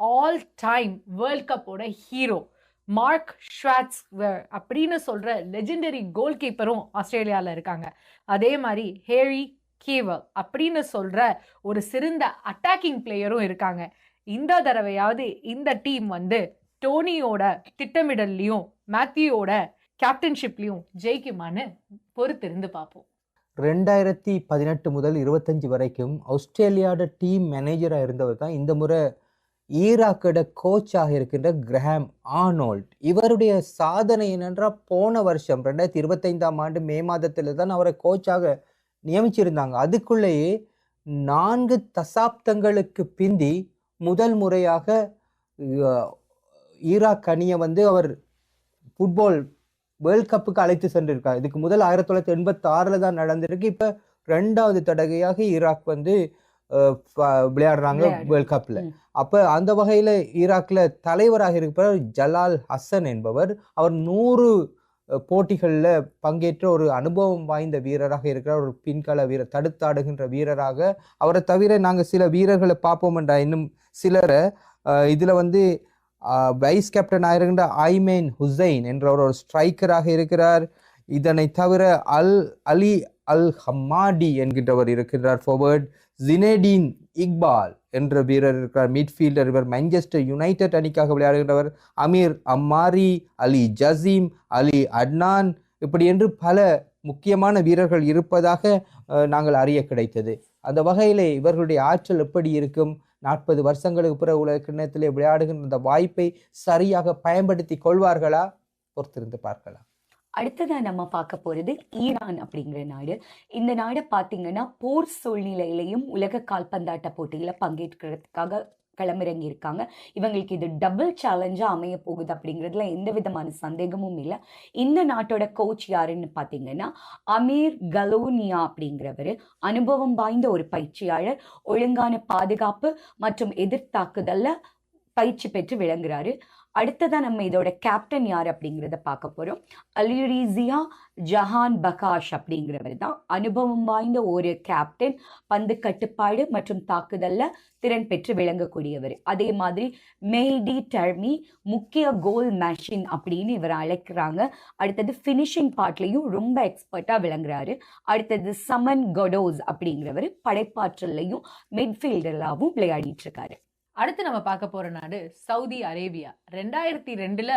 ஆல் டைம் வேர்ல்ட் கப்போட ஹீரோ மார்க் ஷ்வாட்ஸ்வர் அப்படின்னு சொல்ற லெஜெண்டரி கோல் கீப்பரும் ஆஸ்திரேலியாவில் இருக்காங்க. அதே மாதிரி ஹேரி கேவல் அப்படின்னு சொல்ற ஒரு சிறந்த அட்டாக்கிங் பிளேயரும் இருக்காங்க. இந்த தடவையாவது இந்த டீம் வந்து டோனியோட திட்டமிடல்லையும் மேத்யூவோட கேப்டன்ஷிப்லையும் ஜெயிக்குமான்னு பொறுத்திருந்து பார்ப்போம். 2018 முதல் 25 வரைக்கும் ஆஸ்திரேலியாவோட டீம் மேனேஜராக இருந்தவர் தான் இந்த முறை ஈராக்கோட கோச்சாக இருக்கின்ற கிரஹாம் ஆர்னால்ட். இவருடைய சாதனை என்னென்றால் போன வருஷம் 2025ஆம் ஆண்டு மே மாதத்தில் தான் அவரை கோச்சாக நியமிச்சிருந்தாங்க. அதுக்குள்ளேயே 4 தசாப்தங்களுக்கு பிந்தி முதல் முறையாக ஈராக் அணியை வந்து அவர் ஃபுட்பால் வேர்ல்ட் கப்புக்கு அழைத்து சென்றிருக்கார். இதுக்கு முதல் 1986 தான் நடந்திருக்கு. இப்போ 2வது தடவையாக ஈராக் வந்து விளையாடுறாங்க வேர்ல்ட் கப்ல. அப்ப அந்த வகையில ஈராக்ல தலைவராக இருக்கிறவர் ஜலால் ஹசன் என்பவர். அவர் 100 போட்டிகளில் பங்கேற்ற ஒரு அனுபவம் வாய்ந்த வீரராக இருக்கிறார். ஒரு பின்கள வீரர், தடுத்தாடுகின்ற வீரராக. அவரை தவிர நாங்கள் சில வீரர்களை பார்ப்போம் என்றா இன்னும் சிலரை இதுல வந்து வைஸ் கேப்டன் ஆயிருக்கின்ற ஐமேன் ஹுசைன் என்ற ஒரு ஸ்ட்ரைக்கராக இருக்கிறார். இதனை தவிர அலி அல் ஹம்மாடி என்கின்றவர் இருக்கின்றார் ஃபார்வர்ட். ஜினேடின் இக்பால் என்ற வீரர் இருக்கிறார் மிட்ஃபீல்டர். இவர் மான்செஸ்டர் யுனைடெட் அணிக்காக விளையாடுகின்றவர். அமீர் அம்மாரி, அலி ஜசீம், அலி அட்னான், இப்படி என்று பல முக்கியமான வீரர்கள் இருப்பதாக நாங்கள் அறிய கிடைத்தது. அந்த வகையிலே இவர்களுடைய ஆற்றல் எப்படி இருக்கும்? 40 வருஷங்களுக்கு பிறகு உலக கிண்ணத்திலே விளையாடுகின்ற அந்த வாய்ப்பை சரியாக பயன்படுத்தி கொள்வார்களா? பொறுத்திருந்து பார்க்கலாம். அடுத்ததா நம்ம பார்க்க போறது ஈரான் அப்படிங்கிற நாடு. இந்த நாடை பார்த்தீங்கன்னா போர் சூழ்நிலையிலையும் உலக கால்பந்தாட்ட போட்டியில பங்கேற்கிறதுக்காக களமிறங்கி இருக்காங்க. இவங்களுக்கு இது டபுள் சேலஞ்சா அமைய போகுது அப்படிங்கிறதுல எந்த விதமான சந்தேகமும் இல்லை. இந்த நாட்டோட கோச் யாருன்னு பார்த்தீங்கன்னா அமீர் கலோனியா அப்படிங்கிறவர். அனுபவம் வாய்ந்த ஒரு பயிற்சியாளர். ஒழுங்கான பாதுகாப்பு மற்றும் எதிர்த்தாக்குதல்ல பயிற்சி பெற்று விளங்குறாரு. அடுத்ததான் நம்ம இதோட கேப்டன் யார் அப்படிங்கிறத பார்க்க போறோம். அலிரிசியா ஜஹான் பகாஷ் அப்படிங்கிறவர் தான் அனுபவம் வாய்ந்த ஒரு கேப்டன். பந்து கட்டுப்பாடு மற்றும் தாக்குதல்ல திறன் பெற்று விளங்கக்கூடியவர். அதே மாதிரி மெய்டி டர்மி முக்கிய கோல் மேஷின் அப்படின்னு இவர் அழைக்கிறாங்க. அடுத்தது ஃபினிஷிங் பார்ட்லையும் ரொம்ப எக்ஸ்பர்ட்டா விளங்குறாரு. அடுத்தது சமன் கொடோஸ் அப்படிங்கிறவர் படைப்பாற்றல்லையும் மிட்ஃபீல்டராகவும் விளையாடிட்டு இருக்காரு. அடுத்து நம்ம பார்க்க போற நாடு சவுதி அரேபியா. 2002ல்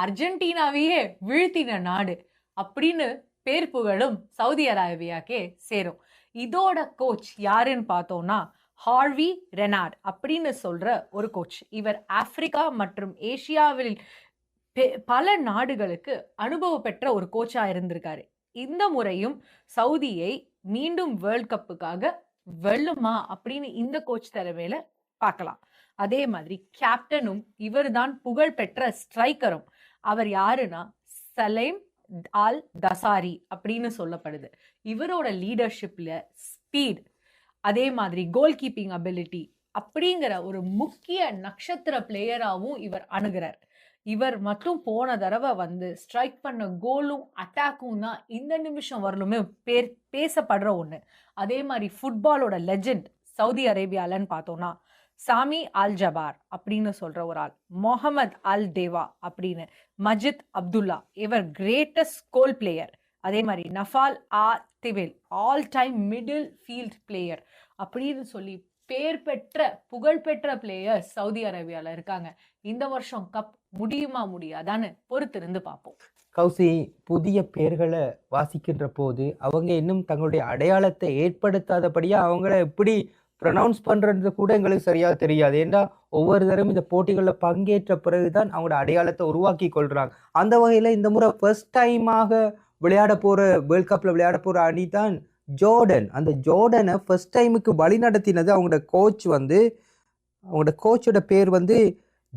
அர்ஜென்டினாவையே வீழ்த்தின நாடு அப்படின்னு பேர் புகழும் சவுதி அரேபியாக்கே சேரும். இதோட கோச் யாருன்னு பார்த்தோம்னா ஹார்வி ரெனார்ட் அப்படின்னு சொல்ற ஒரு கோச். இவர் ஆப்பிரிக்கா மற்றும் ஏசியாவில் பல நாடுகளுக்கு அனுபவம் பெற்ற ஒரு கோச்சா இருந்திருக்காரு. இந்த முறையும் சவுதியை மீண்டும் வேர்ல்ட் கப்புக்காக வெல்லுமா அப்படின்னு இந்த கோச் தலைமையில பார்க்கலாம். அதே மாதிரி கேப்டனும் இவர் தான் புகழ்பெற்ற ஸ்ட்ரைக்கரும். அவர் யாருன்னா சலேம் அல் தசாரி அப்படின்னு சொல்லப்படுது. இவரோட லீடர்ஷிப்ல ஸ்பீட், அதே மாதிரி கோல் கீப்பிங் அபிலிட்டி அப்படிங்கிற ஒரு முக்கிய நட்சத்திர பிளேயராகவும் இவர் அணுகிறார். இவர் மட்டும் போன தடவை வந்து ஸ்ட்ரைக் பண்ண கோலும் அட்டாக்கும் தான் இந்த நிமிஷம் வரலுமே பேசப்படுற ஒன்று. அதே மாதிரி ஃபுட்பாலோட லெஜெண்ட் சவுதி அரேபியாலன்னு பார்த்தோம்னா சாமி அல் ஜபார் அப்படின்னு சொல்ற ஒரு ஆள், முகமது அல் தேவா அப்படின்னு, மஜித் அப்துல்லா, இவர் கிரேட்டஸ்ட் கோல் பிளேயர். அதே மாதிரி நஃபால் ஆ திவில் all time middle field player அப்படின்னு சொல்லி பேர் பெற்ற புகழ்பெற்ற பிளேயர் சவுதி அரேபியாவில் இருக்காங்க. இந்த வருஷம் கப் முடியுமா முடியாதான்னு பொறுத்திருந்து பார்ப்போம். கௌசி, புதிய பெயர்களை வாசிக்கின்ற போது அவங்க இன்னும் தங்களுடைய அடையாளத்தை ஏற்படுத்தாதபடியா அவங்கள எப்படி ப்ரொனவுன்ஸ் பண்ணுறது கூட எங்களுக்கு சரியாக தெரியாது. ஏன்னா ஒவ்வொரு தடவையும் இந்த போட்டிகளில் பங்கேற்ற பிறகுதான் அவங்களோட அடையாளத்தை உருவாக்கி கொள்கிறாங்க. அந்த வகையில் இந்த முறை ஃபர்ஸ்ட் டைமாக விளையாட போகிற வேர்ல்ட் கப்பில் விளையாட போகிற அணி தான் ஜோர்டன். அந்த ஜோர்டனை ஃபர்ஸ்ட் டைமுக்கு வழி நடத்தினது அவங்களோட கோச் வந்து, அவங்களோட கோச்சோட பேர் வந்து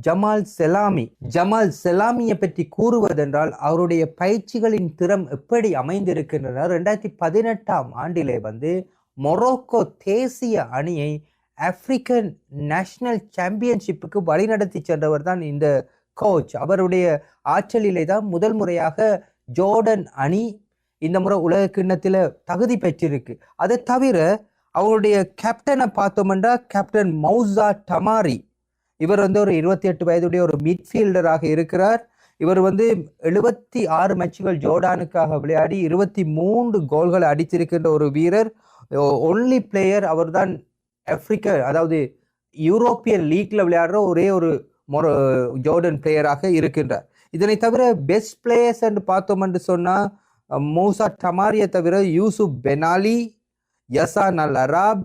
ஜமால் செலாமியை பற்றி கூறுவதென்றால் அவருடைய பயிற்சிகளின் திறம் எப்படி அமைந்திருக்கின்றன. 2018 ஆண்டிலே மொரோக்கோ தேசிய அணியை ஆப்பிரிக்கன் நேஷனல் சாம்பியன்ஷிப்புக்கு வழிநடத்தி சென்றவர் தான் இந்த கோச். அவருடைய ஆற்றலிலே தான் முதல் முறையாக ஜோர்டன் அணி இந்த முறை உலக கிண்ணத்தில் தகுதி பெற்றிருக்கு. அதை தவிர அவருடைய கேப்டனை பார்த்தோம்னா கேப்டன் மௌசா டமாரி, இவர் ஒரு 28 வயதுடைய ஒரு மிட்ஃபீல்டராக இருக்கிறார். இவர் 76 மேட்சுகள் ஜோர்டானுக்காக விளையாடி 23 கோல்களை அடித்திருக்கின்ற ஒரு வீரர். ஒன்லி பிளேயர் அவர் தான் ஆப்பிரிக்க, அதாவது யூரோப்பியன் லீக்ல விளையாடுற ஒரே ஒரு ஜோர்டன் பிளேயராக இருக்கின்றார். இதனை தவிர பெஸ்ட் பிளேயர்ஸ் என்று பார்த்தோம் என்று சொன்னா மௌசா டமாரியை தவிர யூசுப் பெனாலி, யசான் அல் அராப்,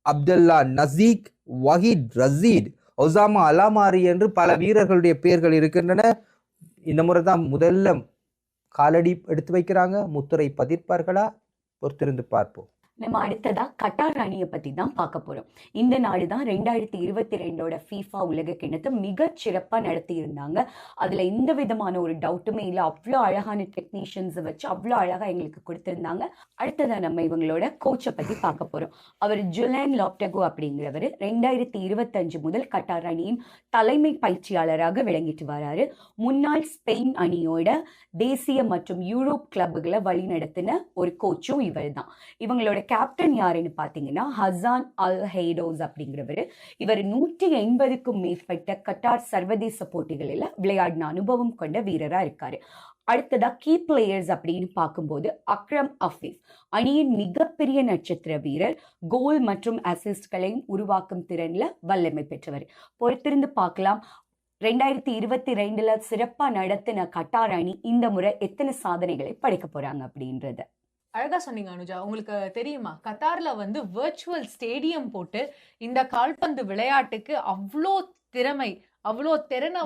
அப்துல்லா நசீக், வஹீத் ரசீத், ஒசாமா அலாமாரி என்று பல வீரர்களுடைய பெயர்கள் இருக்கின்றன. இந்த முறை தான் முதல்ல காலடி எடுத்து வைக்கிறாங்க. முத்துரை பதிர்ப்பார்களா? பொறுத்திருந்து பார்ப்போம். நம்ம அடுத்ததா கட்டார் அணியை பத்தி தான் பார்க்க போறோம். இந்த நாடு தான் 2022 ஃபீஃபா உலக கிண்ணத்தை மிக சிறப்பா நடத்தி இருந்தாங்க. அதுல எந்த விதமான ஒரு டவுட்டுமே இல்லை. அவ்வளோ அழகான டெக்னீஷியன்ஸை வச்சு அவ்வளோ அழகா எங்களுக்கு கொடுத்திருந்தாங்க. அடுத்ததா நம்ம இவங்களோட கோச்சை பத்தி பார்க்க போறோம். அவர் ஜுலைன் லாப்டகோ அப்படிங்கிறவர் 2025 முதல் கட்டார் அணியின் தலைமை பயிற்சியாளராக விளங்கிட்டு வராரு. முன்னாள் ஸ்பெயின் அணியோட தேசிய மற்றும் யூரோப் கிளப்புகளை வழி நடத்தின ஒரு கோச்சும் இவர் தான். இவங்களோட கேப்டன் யாருன்னு பார்த்தீங்கன்னா ஹசான் அல் ஹெய்டோஸ் அப்படிங்கிறவர். இவர் 180க்கும் மேற்பட்ட கட்டார் சர்வதேச போட்டிகளில் விளையாடின அனுபவம் கொண்ட வீரராக இருக்காரு. அடுத்ததா கீ பிளேயர்ஸ் அப்படின்னு பார்க்கும்போது அக்ரம் அஃபீஃப் அணியின் மிகப்பெரிய நட்சத்திர வீரர், கோல் மற்றும் அசிஸ்ட்களையும் உருவாக்கும் திறன்ல வல்லமை பெற்றவர். பொறுத்திருந்து பார்க்கலாம் 2022 சிறப்பா நடத்தின கட்டார் அணி இந்த முறை எத்தனை சாதனைகளை படைக்க போறாங்க அப்படின்றத. அழகா சொன்னீங்க அனுஜா. உங்களுக்கு தெரியுமா, கத்தார்ல வெர்ச்சுவல் ஸ்டேடியம் போட்டு இந்த கால்பந்து விளையாட்டுக்கு அவ்வளோ திறமை, அவ்வளோ திறனை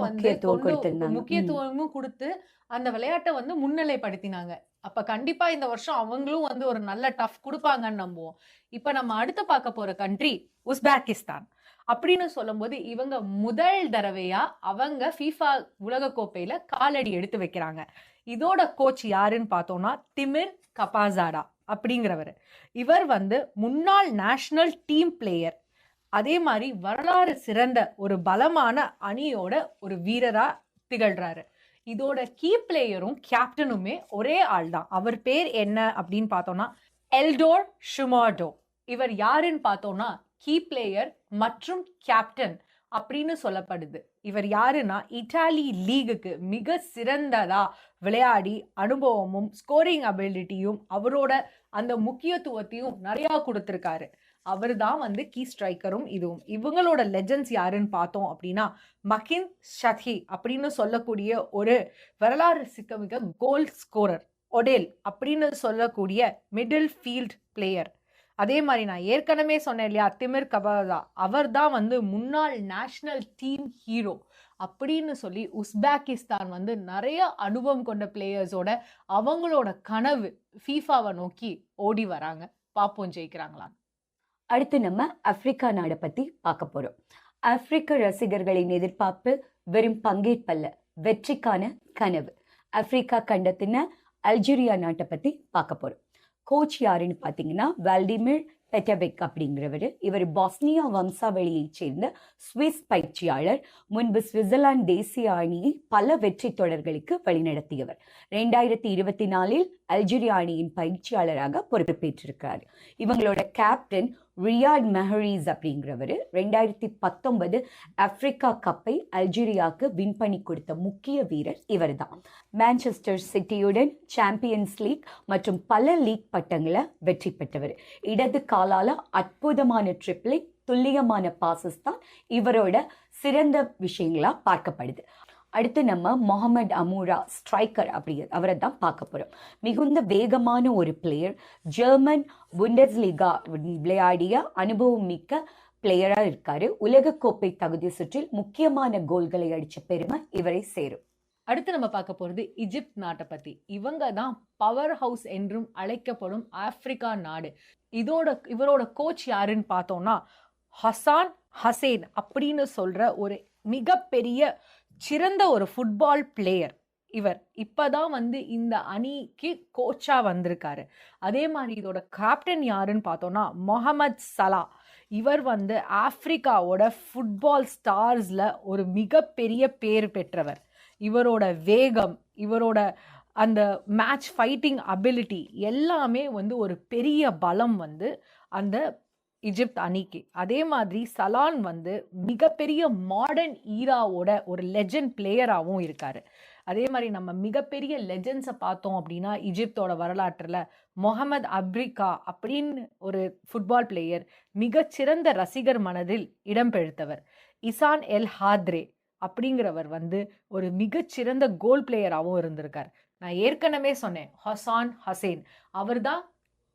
முக்கியத்துவமும் கொடுத்து அந்த விளையாட்டை முன்னிலைப்படுத்தினாங்க. அப்ப கண்டிப்பா இந்த வருஷம் அவங்களும் ஒரு நல்ல டஃப் கொடுப்பாங்கன்னு நம்புவோம். இப்ப நம்ம அடுத்து பார்க்க போற கண்ட்ரி உஸ்பெகிஸ்தான். அப்படின்னு சொல்லும் போது இவங்க முதல் தடவையா அவங்க ஃபீஃபா உலக கோப்பையில காலடி எடுத்து வைக்கிறாங்க. இதோட கோச் யாருன்னு பார்த்தோம்னா திமிர் கபாசாடா அப்படிங்கிறவர். இவர் முன்னாள் நேஷனல் டீம் பிளேயர், அதே மாதிரி வரலாறு சிறந்த ஒரு பலமான அணியோட ஒரு வீரரா திகழ்றாரு. இதோட கீ பிளேயரும் கேப்டனுமே ஒரே ஆள் தான். அவர் பேர் என்ன அப்படின்னு பார்த்தோம்னா எல்டோர் ஷுமார்டோ. இவர் யாருன்னு பார்த்தோம்னா கீ பிளேயர் மற்றும் கேப்டன் அப்படின்னு சொல்லப்படுது. இவர் யாருன்னா இட்டாலி லீகுக்கு மிக சிறந்ததா விளையாடி அனுபவமும் ஸ்கோரிங் அபிலிட்டியும் அவரோட அந்த முக்கியத்துவத்தையும் நிறைய கொடுத்திருக்காரு. அவர் தான் கீ ஸ்ட்ரைக்கரும். இதுவும் இவங்களோட லெஜெண்ட்ஸ் யாருன்னு பார்த்தோம் அப்படின்னா மகின் ஷதி அப்படின்னு சொல்லக்கூடிய ஒரு வரலாறு சிக்கமிக்க கோல் ஸ்கோரர், ஒடேல் அப்படின்னு சொல்லக்கூடிய மிடில் ஃபீல்ட் பிளேயர். அதே மாதிரி நான் ஏற்கனவே சொன்னேன் இல்லையா, திமிர் கபாசா, அவர் தான் முன்னாள் நேஷனல் டீம் ஹீரோ அப்படின்னு சொல்லி உஸ்பெகிஸ்தான் நிறைய அனுபவம் கொண்ட பிளேயர்ஸோட அவங்களோட கனவு ஃபீஃபாவை நோக்கி ஓடி வராங்க. பார்ப்போம் ஜெயிக்கிறாங்களா. அடுத்து நம்ம ஆப்பிரிக்கா நாடை பத்தி பார்க்க போறோம். ஆப்பிரிக்க ரசிகர்களின் எதிர்பார்ப்பு வெறும் பங்கேற்பல்ல, வெற்றிக்கான கனவு. ஆப்பிரிக்கா கண்டத்தின அல்ஜீரியா நாட்டை பத்தி பார்க்க போறோம். கோச் யாருன்னு பார்த்தீங்கன்னா வால்டிமிர் பெட்டபெக் அப்படிங்கிறவர். இவர் பாஸ்னியா வம்சாவளியைச் சேர்ந்த சுவிஸ் பயிற்சியாளர். முன்பு சுவிட்சர்லாந்து தேசிய அணியை பல வெற்றி தொடர்களுக்கு வழிநடத்தியவர். 2024 அல்ஜீரியா அணியின் பயிற்சியாளராக பொறுப்பேற்றிருக்கிறார். இவங்களோட கேப்டன் ரியாட் மெஹரீஸ் அப்படிங்கிறவர் 2019 ஆப்பிரிக்கா கப்பை அல்ஜீரியாவுக்கு வின் பண்ணி கொடுத்த முக்கிய வீரர் இவர் தான். மான்செஸ்டர் சிட்டியுடன் சாம்பியன்ஸ் லீக் மற்றும் பல லீக் பட்டங்களை வெற்றி பெற்றவர். இடது காலால அற்புதமான ட்ரிப்ளை, துல்லியமான பாசஸ் தான் இவரோட சிறந்த விஷயங்களா பார்க்கப்படுது. அடுத்து நம்ம முகமது அமூரா ஸ்ட்ரைக்கர் அவரை தான் பார்க்க போறோம். மிகுந்த வேகமான ஒரு பிளேயர், ஜெர்மன் புண்டஸ்லீகா விளையாடிய அனுபவம் மிக்க பிளேயரா இருக்காரு. உலகக்கோப்பை தகுதி சுற்றில் முக்கியமான கோல்களை அடிச்ச பெருமை இவரை சேரும். அடுத்து நம்ம பார்க்க போறது ஈஜிப்ட் நாட்டை பத்தி. இவங்க தான் பவர் ஹவுஸ் என்றும் அழைக்கப்படும் ஆப்பிரிக்கா நாடு. இவரோட கோச் யாருன்னு பார்த்தோம்னா ஹசான் ஹசேன் அப்படின்னு சொல்ற ஒரு மிகப்பெரிய சிறந்த ஒரு ஃபுட்பால் பிளேயர். இவர் இப்பதான் வந்து இந்த அணிக்கு கோச்சா வந்திருக்காரு. அதே மாதிரி இதோட கேப்டன் யாருன்னு பார்த்தோம்னா முகமது சலா. இவர் வந்து ஆப்பிரிக்காவோட ஃபுட்பால் ஸ்டார்ஸ்ல ஒரு மிகப்பெரிய பேர் பெற்றவர். இவரோட வேகம், இவரோட அந்த மேட்ச் ஃபைட்டிங் அபிலிட்டி எல்லாமே வந்து ஒரு பெரிய பலம் வந்து அந்த எகிப்து அணிக்கு. அதே மாதிரி சலான் வந்து மிகப்பெரிய மாடர்ன் ஈராவோட ஒரு லெஜண்ட் பிளேயராகவும் இருக்காரு. அதே மாதிரி நம்ம மிகப்பெரிய லெஜண்ட்ஸை பார்த்தோம் அப்படின்னா எகிப்தோட வரலாற்றில் முகமது அப்ரிகா அப்படின்னு ஒரு ஃபுட்பால் பிளேயர் மிகச்சிறந்த ரசிகர் மனதில் இடம்பெடுத்தவர். இசான் எல் ஹாத்ரே அப்படிங்கிறவர் வந்து ஒரு மிகச்சிறந்த கோல் பிளேயராகவும் இருந்திருக்கார். நான் ஏற்கனவே சொன்னேன் ஹசான் ஹசேன், அவர் தான்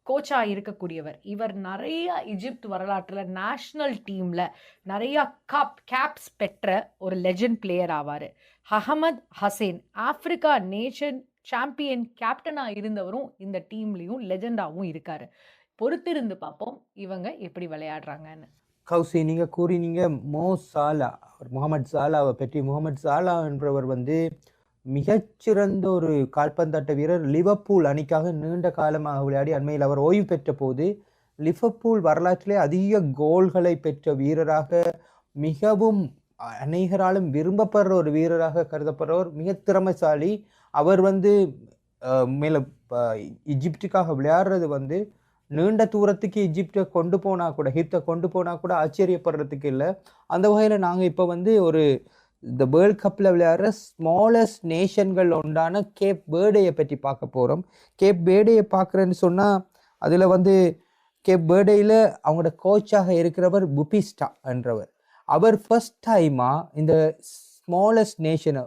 கோச்சா இருக்கக்கூடியவர். இவர் நிறைய எகிப்து வரலாற்றில் நேஷனல் டீம்ல நிறைய கேப்ஸ் பெற்ற ஒரு லெஜண்ட் பிளேயர் ஆவார். Ahmed Hassan Africa nation champion கேப்டனா இருந்தவரும் இந்த டீம்லயும் லெஜெண்டாவும் இருக்காரு. பொறுத்திருந்து பார்ப்போம் இவங்க எப்படி விளையாடுறாங்கன்னு. கௌசி, நீங்க கூறினீங்க முகமது சாலாவை பற்றி. முகமது சாலா என்றவர் வந்து மிகச்சிறந்த ஒரு கால்பந்தாட்ட வீரர். லிவர்பூல் அணிக்காக நீண்ட காலமாக விளையாடி அண்மையில் அவர் ஓய்வு பெற்ற போது லிவர்பூல் வரலாற்றிலே அதிக கோல்களை பெற்ற வீரராக, மிகவும் அநேகராலும் விரும்பப்படுற ஒரு வீரராக கருதப்படுறவர், மிக திறமைசாலி. அவர் வந்து மேலே எகிப்துக்காக விளையாடுறது வந்து நீண்ட தூரத்துக்கு எகிப்தை கொண்டு போனால் கூட, எகிப்தை கொண்டு போனால் கூட ஆச்சரியப்படுறதுக்கு இல்லை. அந்த வகையில் நாங்கள் இப்போ வந்து ஒரு இந்த வேர்ல்ட் கப்பில் விளையாடுற ஸ்மாலஸ்ட் நேஷன்கள் ஒன்றான கேப் வேர்டேயை பற்றி பார்க்க போகிறோம். கேப் வேர்டேயை பார்க்குறேன்னு சொன்னால் அதில் வந்து கேப் வேர்டேயில் அவங்களோட கோச்சாக இருக்கிறவர் புபிஸ்டா என்றவர். அவர் ஃபர்ஸ்ட் டைமாக இந்த ஸ்மாலஸ்ட் நேஷன்,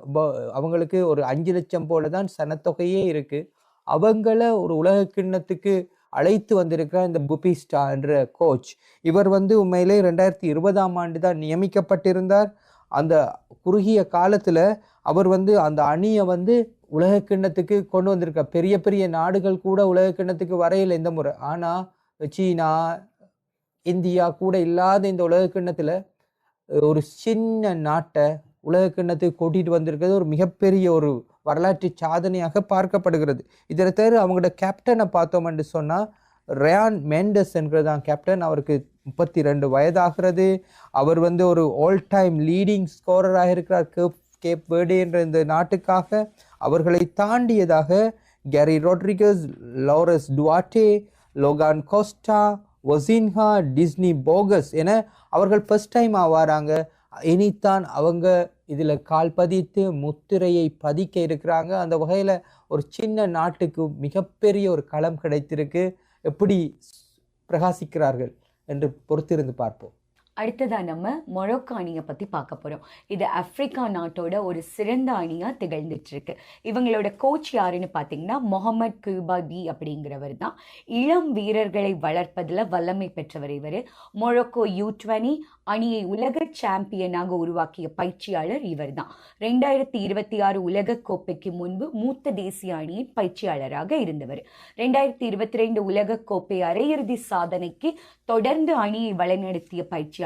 அவங்களுக்கு ஒரு 5 லட்சம் போல தான் சனத்தொகையே இருக்குது, அவங்கள ஒரு உலக கிண்ணத்துக்கு அழைத்து வந்திருக்கிறார் இந்த புபிஸ்டா என்ற கோச். இவர் வந்து உண்மையிலே 2020ஆம் ஆண்டு தான் நியமிக்கப்பட்டிருந்தார். அந்த குறுகிய காலத்தில் அவர் வந்து அந்த அணியை வந்து உலக கிண்ணத்துக்கு கொண்டு வந்திருக்கார். பெரிய பெரிய நாடுகள் கூட உலக கிண்ணத்துக்கு வரையில் இந்த முறை. ஆனால் சீனா, இந்தியா கூட இல்லாத இந்த உலக கிண்ணத்தில் ஒரு சின்ன நாட்டை உலக கிண்ணத்துக்கு கூட்டிகிட்டு வந்திருக்கிறது ஒரு மிகப்பெரிய ஒரு வரலாற்று சாதனையாக பார்க்கப்படுகிறது. இதில் தவிர அவங்களோட கேப்டனை பார்த்தோம்னு சொன்னால் ரயான் மெண்டஸ் என்கிறதான் கேப்டன். அவருக்கு 32 வயதாகிறது. அவர் வந்து ஒரு ஆல் டைம் லீடிங் ஸ்கோரராக இருக்கிறார் கேப் வேர்டே என்ற இந்த நாட்டுக்காக. அவர்களை தாண்டியதாக கேரி ரோட்ரிகஸ், லாரஸ் டுவாட்டே, லோகான் கோஸ்டா, ஒசின்ஹா, டிஸ்னி போகஸ் என அவர்கள் ஃபர்ஸ்ட் டைம் ஆவாராங்க. இனித்தான் அவங்க இதில் கால் பதித்து முத்திரையை பதிக்க இருக்கிறாங்க. அந்த வகையில் ஒரு சின்ன நாட்டுக்கு மிகப்பெரிய ஒரு களம் கிடைத்திருக்கு. எப்படி பிரகாசிக்கிறார்கள் என்று பொறுத்திருந்து பார்ப்போம். அடுத்ததா நம்ம மொரோக்கோ அணியை பற்றி பார்க்க போகிறோம். இது ஆப்பிரிக்கா நாட்டோட ஒரு சிறந்த அணியாக திகழ்ந்துட்டு இருக்கு. இவங்களோட கோச் யாருன்னு பார்த்தீங்கன்னா முகமது குபாதி அப்படிங்கிறவர் தான். இளம் வீரர்களை வளர்ப்பதில் வல்லமை பெற்றவர் இவர். மொரோக்கோ U20 அணியை உலக சாம்பியனாக உருவாக்கிய பயிற்சியாளர் இவர் தான். 2026 உலக கோப்பைக்கு முன்பு மூத்த தேசிய அணியின் பயிற்சியாளராக இருந்தவர். 2022 உலக கோப்பை அரையிறுதி சாதனைக்கு தொடர்ந்து அணியை வழிநடத்திய பயிற்சியாளராக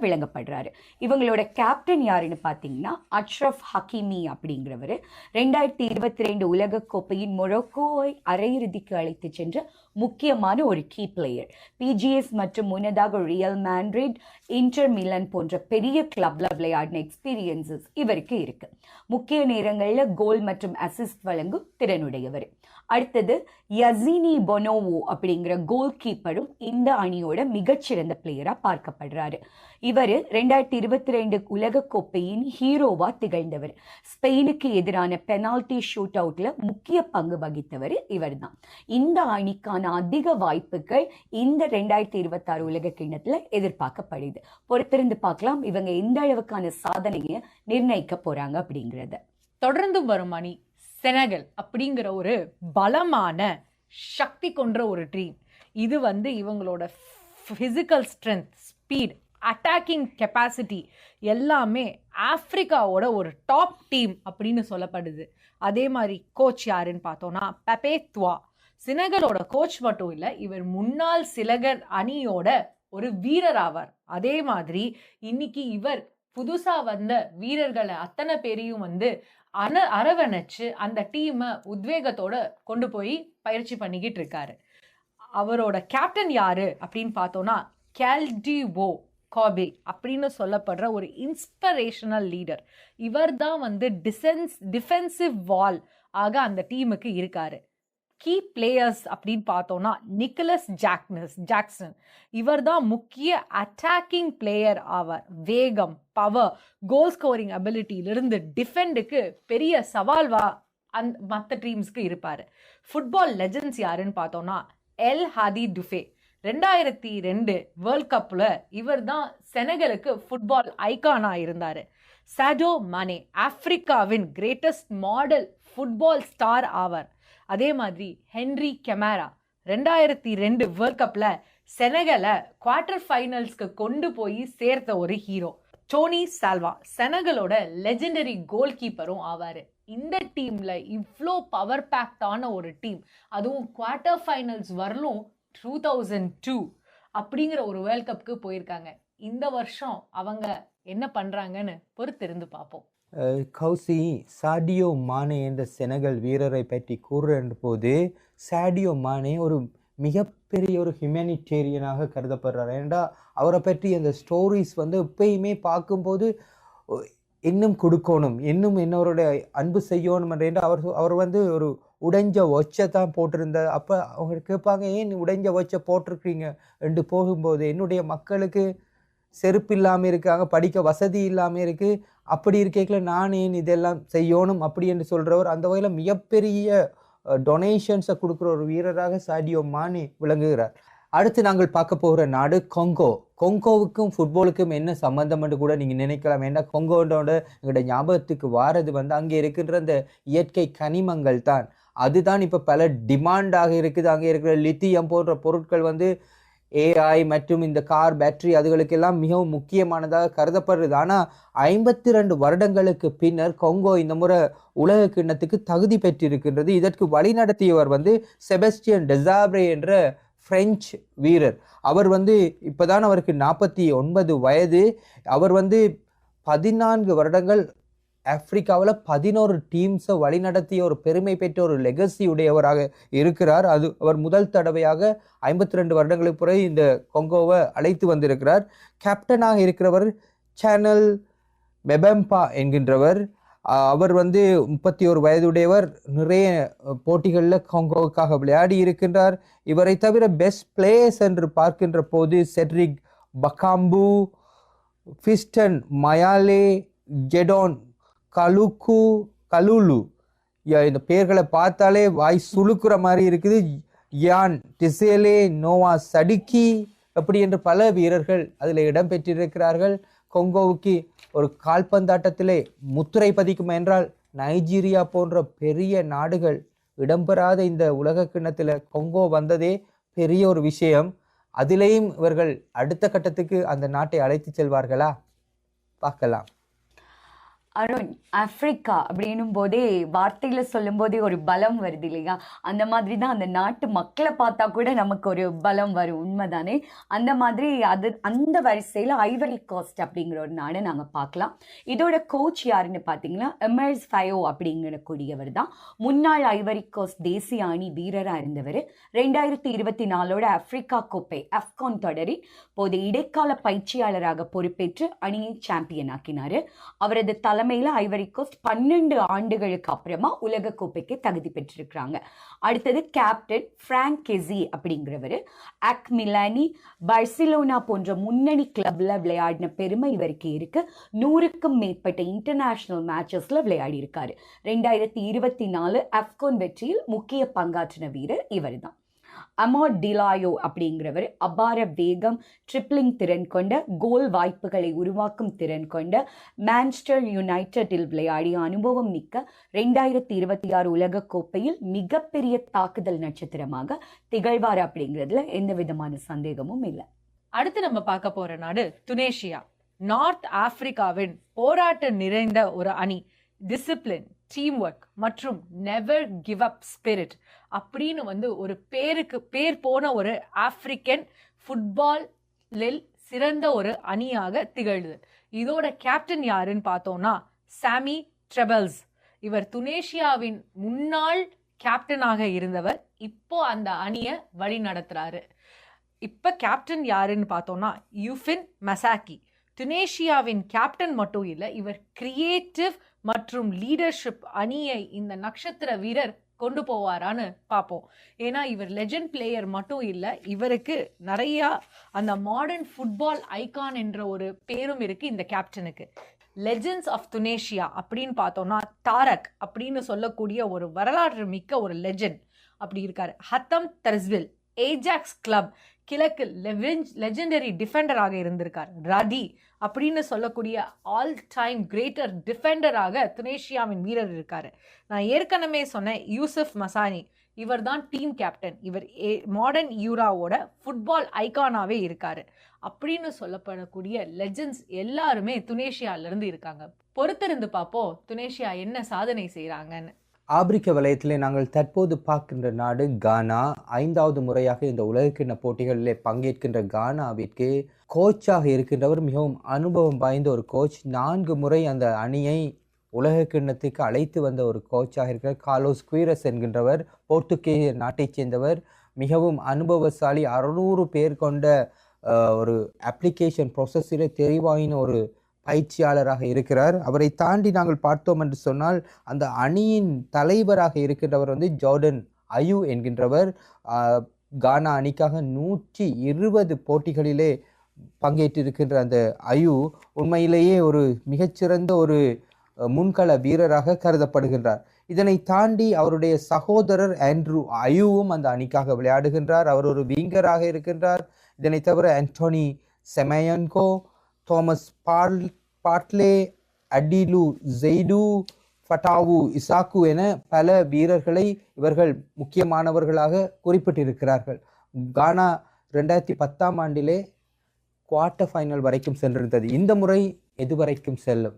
விளங்கப்படுறாரு. இவங்களோட கேப்டன் யாருன்னு பார்த்தீங்கன்னா அஷ்ரஃப் ஹக்கீமி அப்படிங்கிறவர். 2022 உலக கோப்பையின் மொரோக்கோவை அரையிறுதிக்கு அழைத்து சென்ற முக்கியமான ஒரு கீ பிளேயர். பிஜிஎஸ் மற்றும் முன்னதாக ரியல் மேட்ரிட், இன்டர் மிலன் போன்ற பெரிய கிளப்ல விளையாடின எக்ஸ்பீரியன்சஸ் இவருக்கு இருக்கு. முக்கிய நேரங்களில் கோல் மற்றும் அசிஸ்ட் வழங்கும் திறனுடையவர். அடுத்தது யசினி பொனோவோ அப்படிங்கிற கோல் கீப்பரும் இந்த அணியோட மிகச்சிறந்த பிளேயரா பார்க்கப்படுறாரு. இவர் 2022 உலக கோப்பையின் ஹீரோவா திகழ்ந்தவர். ஸ்பெயினுக்கு எதிரான பெனால்டி ஷூட் அவுட்ல முக்கிய பங்கு வகித்தவர் இவர் தான். இந்த அணிக்கான அதிக வாய்ப்புகள் இந்த 2026 உலக கிண்ணத்துல எதிர்பார்க்கப்படுது. பொறுத்திருந்து பார்க்கலாம் இவங்க எந்த அளவுக்கான சாதனையை நிர்ணயிக்க போறாங்க அப்படிங்கறத. தொடர்ந்து வரும் அணி செனகல் அப்படிங்கிற ஒரு பலமான சக்தி கொன்ற ஒரு டீம். இது வந்து இவங்களோட physical strength, speed, attacking capacity எல்லாமே ஆப்பிரிக்காவோட ஒரு டாப் டீம் அப்படின்னு சொல்லப்படுது. அதே மாதிரி கோச் யாருன்னு பார்த்தோம்னா பெபே துவா. செனகலோட கோச் மட்டும் இல்லை, இவர் முன்னாள் செனகல் அணியோட ஒரு வீரர் ஆவார். அதே மாதிரி இன்னைக்கு இவர் புதுசா வந்த வீரர்களை அத்தனை பேரையும் வந்து அரவணைச்சு அந்த டீமை உத்வேகத்தோட கொண்டு போய் பயிற்சி பண்ணிக்கிட்டு இருக்காரு. அவரோட கேப்டன் யாரு அப்படின்னு பார்த்தோம்னா கேல்டிவோ காபே அப்படின்னு சொல்லப்படுற ஒரு இன்ஸ்பிரேஷனல் லீடர். இவர் தான் வந்து டிஃபென்சிவ் வால் ஆக அந்த டீமுக்கு இருக்காரு. கீ பிளேயர்ஸ் அப்படின்னு பார்த்தோம்னா நிக்கலஸ் ஜாக்சன் இவர் தான் முக்கிய அட்டாக்கிங் பிளேயர் ஆவார். வேகம், பவர், கோல் ஸ்கோரிங் அபிலிட்டியிலிருந்து டிஃபெண்டுக்கு பெரிய சவால்வா மற்ற டீம்ஸ்க்கு இருப்பாரு. ஃபுட்பால் லெஜெண்ட்ஸ் யாருன்னு பார்த்தோம்னா எல் ஹாதி டுஃபே. 2002 வேர்ல்ட் கப்ல இவர் தான் செனகலுக்கு ஃபுட்பால் ஐகானா இருந்தாரு. சாடோ மானே ஆப்பிரிக்காவின் கிரேட்டஸ்ட் மாடல் ஃபுட்பால் ஸ்டார் ஆவார். அதே மாதிரி ஹென்ரி கெமரா 2002 வேர்ல்ட் கப்ல செனகலை குவார்டர் ஃபைனல்ஸ்க்கு கொண்டு போய் சேர்த்த ஒரு ஹீரோ. டோனி சால்வா செனகலோட லெஜெண்டரி கோல் கீப்பரும் ஆவாரு. இந்த டீம்ல இவ்வளோ பவர் பேக்டான ஒரு டீம், அதுவும் குவார்டர் ஃபைனல்ஸ் வரலும் 2002 அப்படிங்கிற ஒரு வேர்ல்ட் கப்புக்கு போயிருக்காங்க. இந்த வருஷம் அவங்க என்ன பண்றாங்கன்னு பொறுத்திருந்து பார்ப்போம். கௌசி, சாடியோ மானே என்ற செனகல் வீரரை பற்றி கூறுற போது சாடியோ மானே ஒரு மிகப்பெரிய ஒரு ஹியூமனிடேரியனாக கருதப்படுறார். ஏன்டா அவரை பற்றி அந்த ஸ்டோரிஸ் வந்து எப்பயுமே பார்க்கும்போது இன்னும் கொடுக்கணும், இன்னும் என்னவருடைய அன்பு செய்யணும் என்று அவர் வந்து ஒரு உடைஞ்ச ஒச்சை தான் போட்டிருந்த. அப்போ அவங்க கேட்பாங்க, ஏன் உடைஞ்ச ஒச்சை போட்டிருக்கீங்க என்று போகும்போது, என்னுடைய மக்களுக்கு செருப்பு இல்லாமல் இருக்காங்க, படிக்க வசதி இல்லாமல் இருக்குது, அப்படி இருக்கேக்கில் நான் ஏன் இதெல்லாம் செய்யணும் அப்படி என்று சொல்கிறவர். அந்த வகையில் மிகப்பெரிய டொனேஷன்ஸை கொடுக்குற ஒரு வீரராக சாடியோ மானே விளங்குகிறார். அடுத்து நாங்கள் பார்க்க போகிற நாடு கொங்கோ. கொங்கோவுக்கும் ஃபுட்பாலுக்கும் என்ன சம்மந்தம் என்று கூட நீங்கள் நினைக்கலாம். ஏன்னா கொங்கோன்றோட எங்களோட ஞாபகத்துக்கு வாரது வந்து அங்கே இருக்கின்ற அந்த இயற்கை கனிமங்கள் தான். அதுதான் இப்போ பல டிமாண்டாக இருக்குது. அங்கே இருக்கிற லித்தியம் போன்ற பொருட்கள் வந்து ஏஐ மற்றும் இந்த கார் பேட்டரி அதுகளுக்கெல்லாம் மிகவும் முக்கியமானதாக கருதப்படுறது. ஆனால் 52 வருடங்களுக்கு பின்னர் கொங்கோ இந்த முறை உலக கிண்ணத்துக்கு தகுதி பெற்றிருக்கின்றது. இதற்கு வழிநடத்தியவர் வந்து செபஸ்டியன் டெசாப்ரே என்ற பிரெஞ்சு வீரர். அவர் வந்து இப்போதான் அவருக்கு 49 வயது. அவர் வந்து 14 வருடங்கள் ஆப்பிரிக்காவில் 11 டீம்ஸை வழிநடத்திய ஒரு பெருமை பெற்ற ஒரு லெகசி உடையவராக இருக்கிறார். அவர் முதல் தடவையாக 52 வருடங்களுக்கு பிறகு இந்த கொங்கோவை அழைத்து வந்திருக்கிறார். கேப்டனாக இருக்கிறவர் சேனல் மெபம்பா என்கின்றவர். அவர் வந்து 31 வயதுடையவர். நிறைய போட்டிகளில் கொங்கோவுக்காக விளையாடி இருக்கின்றார். இவரை தவிர பெஸ்ட் பிளேயர்ஸ் என்று பார்க்கின்ற போது செட்ரிக் பகாம்பு, ஃபிஸ்டன் மயாலே, ஜெடோன் கலுலு, இந்த பேர்களை பார்த்தாலே வாய் சுழுக்கிற மாதிரி இருக்குது. யான் டிசேலே, நோவா சடிக்கி அப்படி என்று பல வீரர்கள் அதில் இடம்பெற்றிருக்கிறார்கள். கொங்கோவுக்கு ஒரு கால்பந்தாட்டத்திலே முத்திரை பதிக்கும் என்றால் நைஜீரியா போன்ற பெரிய நாடுகள் இடம்பெறாத இந்த உலக கிண்ணத்தில் கொங்கோ வந்ததே பெரிய ஒரு விஷயம். அதிலேயும் இவர்கள் அடுத்த கட்டத்துக்கு அந்த நாட்டை அழைத்து செல்வார்களா? பார்க்கலாம். அருண், ஆப்பிரிக்கா அப்படின்னும் போதே வார்த்தையில் சொல்லும் போதே ஒரு பலம் வருது இல்லையா? அந்த மாதிரி தான் அந்த நாட்டு மக்களை பார்த்தா கூட நமக்கு ஒரு பலம் வரும். உண்மைதானே? அந்த மாதிரி அந்த வரிசையில் ஐவரி கோஸ்ட் அப்படிங்கிற ஒரு நாடை நாங்கள் பார்க்கலாம். இதோட கோச் யாருன்னு பார்த்தீங்கன்னா எமர்ஸ் ஃபயோ அப்படிங்கிற கூடியவர் தான். முன்னாள் ஐவரி கோஸ்ட் தேசிய அணி வீரராக இருந்தவர். 2024 ஆப்பிரிக்கா கோப்பை அஃப்கான் தொடரில் போது இடைக்கால பயிற்சியாளராக பொறுப்பேற்று அணியை சாம்பியன் ஆக்கினார். அவரது தலைமையில் ஐவரி கோஸ்ட் 12 ஆண்டுகளுக்கு அப்புறமா உலக கோப்பைக்கு தகுதி பெற்றிருக்கிறாங்க. அடுத்தது கேப்டன் பிராங்க் கெசி அப்படிங்கிறவர். அக் மிலானி, பார்சிலோனா போன்ற முன்னணி கிளப்ல விளையாடின பெருமை இவருக்கு இருக்கு. 100க்கும் மேற்பட்ட இன்டர்நேஷனல் மேட்சஸ்ல விளையாடி இருக்காரு. 2024 அஃப்கான் வெற்றியில் முக்கிய பங்காற்றின வீரர் இவர் தான். அமோர் டிலாயோ அப்படிங்கிறவர் அபார வேகம், ட்ரிப்ளிங் திறன் கொண்ட, கோல் வாய்ப்புகளை உருவாக்கும் திறன் கொண்ட, மான்செஸ்டர் யுனைடெட்டில் விளையாடிய அனுபவம் மிக்க 2026 உலக கோப்பையில் மிகப்பெரிய தாக்குதல் நட்சத்திரமாக திகழ்வார் அப்படிங்கிறதுல எந்த விதமான சந்தேகமும் இல்லை. அடுத்து நம்ம பார்க்க போற நாடு துனேஷியா. நார்த் ஆப்பிரிக்காவின் போராட்டம் நிறைந்த ஒரு அணி. டிசிப்ளின், டீம் ஒர்க் மற்றும் நெவர் கிவ் அப் ஸ்பிரிட் அப்படின்னு வந்து ஒரு பேர் போன ஒரு ஆப்பிரிக்கன் ஃபுட்பாலில் சிறந்த ஒரு அணியாக திகழ்து. இதோட கேப்டன் யாருன்னு பார்த்தோம்னா சாமி ட்ரெபல்ஸ். இவர் துனேஷியாவின் முன்னாள் கேப்டனாக இருந்தவர். இப்போ அந்த அணியை வழி நடத்துறாரு. இப்போ கேப்டன் யாருன்னு பார்த்தோம்னா யூஃபின் மசாக்கி. துனேஷியாவின் கேப்டன் மட்டும் இல்லை, இவர் கிரியேட்டிவ் மற்றும் லீடர்ஷிப் அணியை இந்த நட்சத்திர வீரர் கொண்டு போவாரான்னு பார்ப்போம். ஏன்னா இவர் லெஜண்ட் பிளேயர் மட்டும் இல்லை, இவருக்கு நிறையா அந்த மாடர்ன் ஃபுட்பால் ஐகான் என்ற ஒரு பேரும் இருக்கு இந்த கேப்டனுக்கு. லெஜெண்ட்ஸ் ஆஃப் துனேஷியா அப்படின்னு பார்த்தோம்னா தாரக் அப்படின்னு சொல்லக்கூடிய ஒரு வரலாற்று மிக்க ஒரு லெஜெண்ட் அப்படி இருக்காரு. ஹத்தம் தர்ஸ்வில் ஏஜாக்ஸ் கிளப் கிழக்கு லெஜெண்டரி டிஃபெண்டராக இருந்திருக்கார். ரதி அப்படின்னு சொல்லக்கூடிய ஆல் டைம் கிரேட்டர் டிஃபெண்டராக துனேஷியாவின் வீரர் இருக்காரு. நான் ஏற்கனவே சொன்னேன் யூசுப் மசானி, இவர் தான் டீம் கேப்டன். இவர் மாடர்ன் யூராவோட ஃபுட்பால் ஐகானாவே இருக்காரு. அப்படின்னு சொல்லப்படக்கூடிய லெஜெண்ட்ஸ் எல்லாருமே துனேஷியாவிலிருந்து இருக்காங்க. பொறுத்திருந்து பார்ப்போம் துனேஷியா என்ன சாதனை செய்கிறாங்கன்னு. ஆப்பிரிக்க வலயத்திலே நாங்கள் தற்போது பார்க்கின்ற நாடு கானா. 5வது முறையாக இந்த உலகக்கிண்ண போட்டிகளிலே பங்கேற்கின்ற கானாவிற்கு கோச்சாக இருக்கின்றவர் மிகவும் அனுபவம் வாய்ந்த ஒரு கோச். 4 முறை அந்த அணியை உலகக்கிண்ணத்துக்கு அழைத்து வந்த ஒரு கோச்சாக இருக்கிறார். கார்லோஸ் குயிரஸ் என்கின்றவர் போர்த்துகேய நாட்டைச் சேர்ந்தவர். மிகவும் அனுபவசாலி. 600 பேர் கொண்ட ஒரு அப்ளிகேஷன் ப்ரொசஸில் தெரிவாயின ஒரு பயிற்சியாளராக இருக்கிறார். அவரை தாண்டி நாங்கள் பார்த்தோம் என்று சொன்னால் அந்த அணியின் தலைவராக இருக்கின்றவர் ஜோர்டன் அயூ என்கின்றவர். கானா அணிக்காக 120 போட்டிகளிலே பங்கேற்றிருக்கின்ற அந்த அயூ உண்மையிலேயே ஒரு மிகச்சிறந்த ஒரு முன்கள வீரராக கருதப்படுகின்றார். இதனை தாண்டி அவருடைய சகோதரர் ஆண்ட்ரூ அயூவும் அந்த அணிக்காக விளையாடுகின்றார். அவர் ஒரு விங்கராக இருக்கின்றார். இதனை தவிர ஆண்டோனி செமயன்கோ, தோமஸ் பாட்லே, அடிலு ஜெய்டு, ஃபட்டாவு இசாக்கு என பல வீரர்களை இவர்கள் முக்கியமானவர்களாக குறிப்பிட்டிருக்கிறார்கள். கானா 2010ஆம் ஆண்டிலே குவார்ட்டர் ஃபைனல் வரைக்கும் சென்றிருந்தது. இந்த முறை எது வரைக்கும் செல்லும்?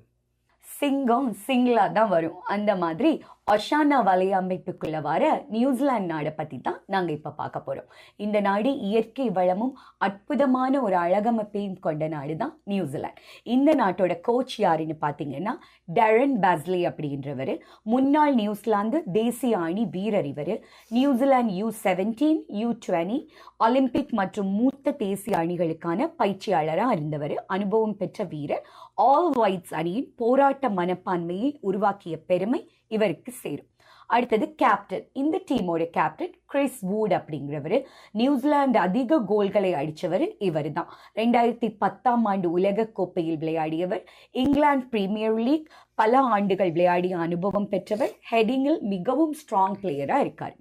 சிங்கம் சிங்களா தான் வரும். அந்த மாதிரி ஒஷானா வலையமைப்புக்குள்ள வர நியூசிலாந்து நாடை பற்றி தான் நாங்கள் இப்போ பார்க்க போகிறோம். இந்த நாடு இயற்கை வளமும் அற்புதமான ஒரு அழகமைப்பையும் கொண்ட நாடு தான் நியூசிலாந்து. இந்த நாட்டோட கோச் யாருன்னு பார்த்தீங்கன்னா டரன் பாஸ்லி அப்படின்றவர். முன்னாள் நியூசிலாந்து தேசிய அணி வீரர் இவர். நியூசிலாந்து U17, U20 ஒலிம்பிக் மற்றும் மூத்த தேசிய அணிகளுக்கான பயிற்சியாளராக இருந்தவர். அனுபவம் பெற்ற வீரர். ஆல் ஒயிட்ஸ் அணியின் போராட்ட மனப்பான்மையை உருவாக்கிய பெருமை இவருக்கு சேரும். அடுத்தது கேப்டன். இந்த டீமோட கேப்டன் கிறிஸ் வூட் அப்படிங்கிறவர். நியூசிலாந்து அதிக கோல்களை அடித்தவர் இவர் தான். 2010ஆம் ஆண்டு உலக கோப்பையில் விளையாடியவர். இங்கிலாந்து பிரீமியர் லீக் பல ஆண்டுகள் விளையாடிய அனுபவம் பெற்றவர். ஹெடிங்கில் மிகவும் ஸ்ட்ராங் பிளேயராக இருக்கார்.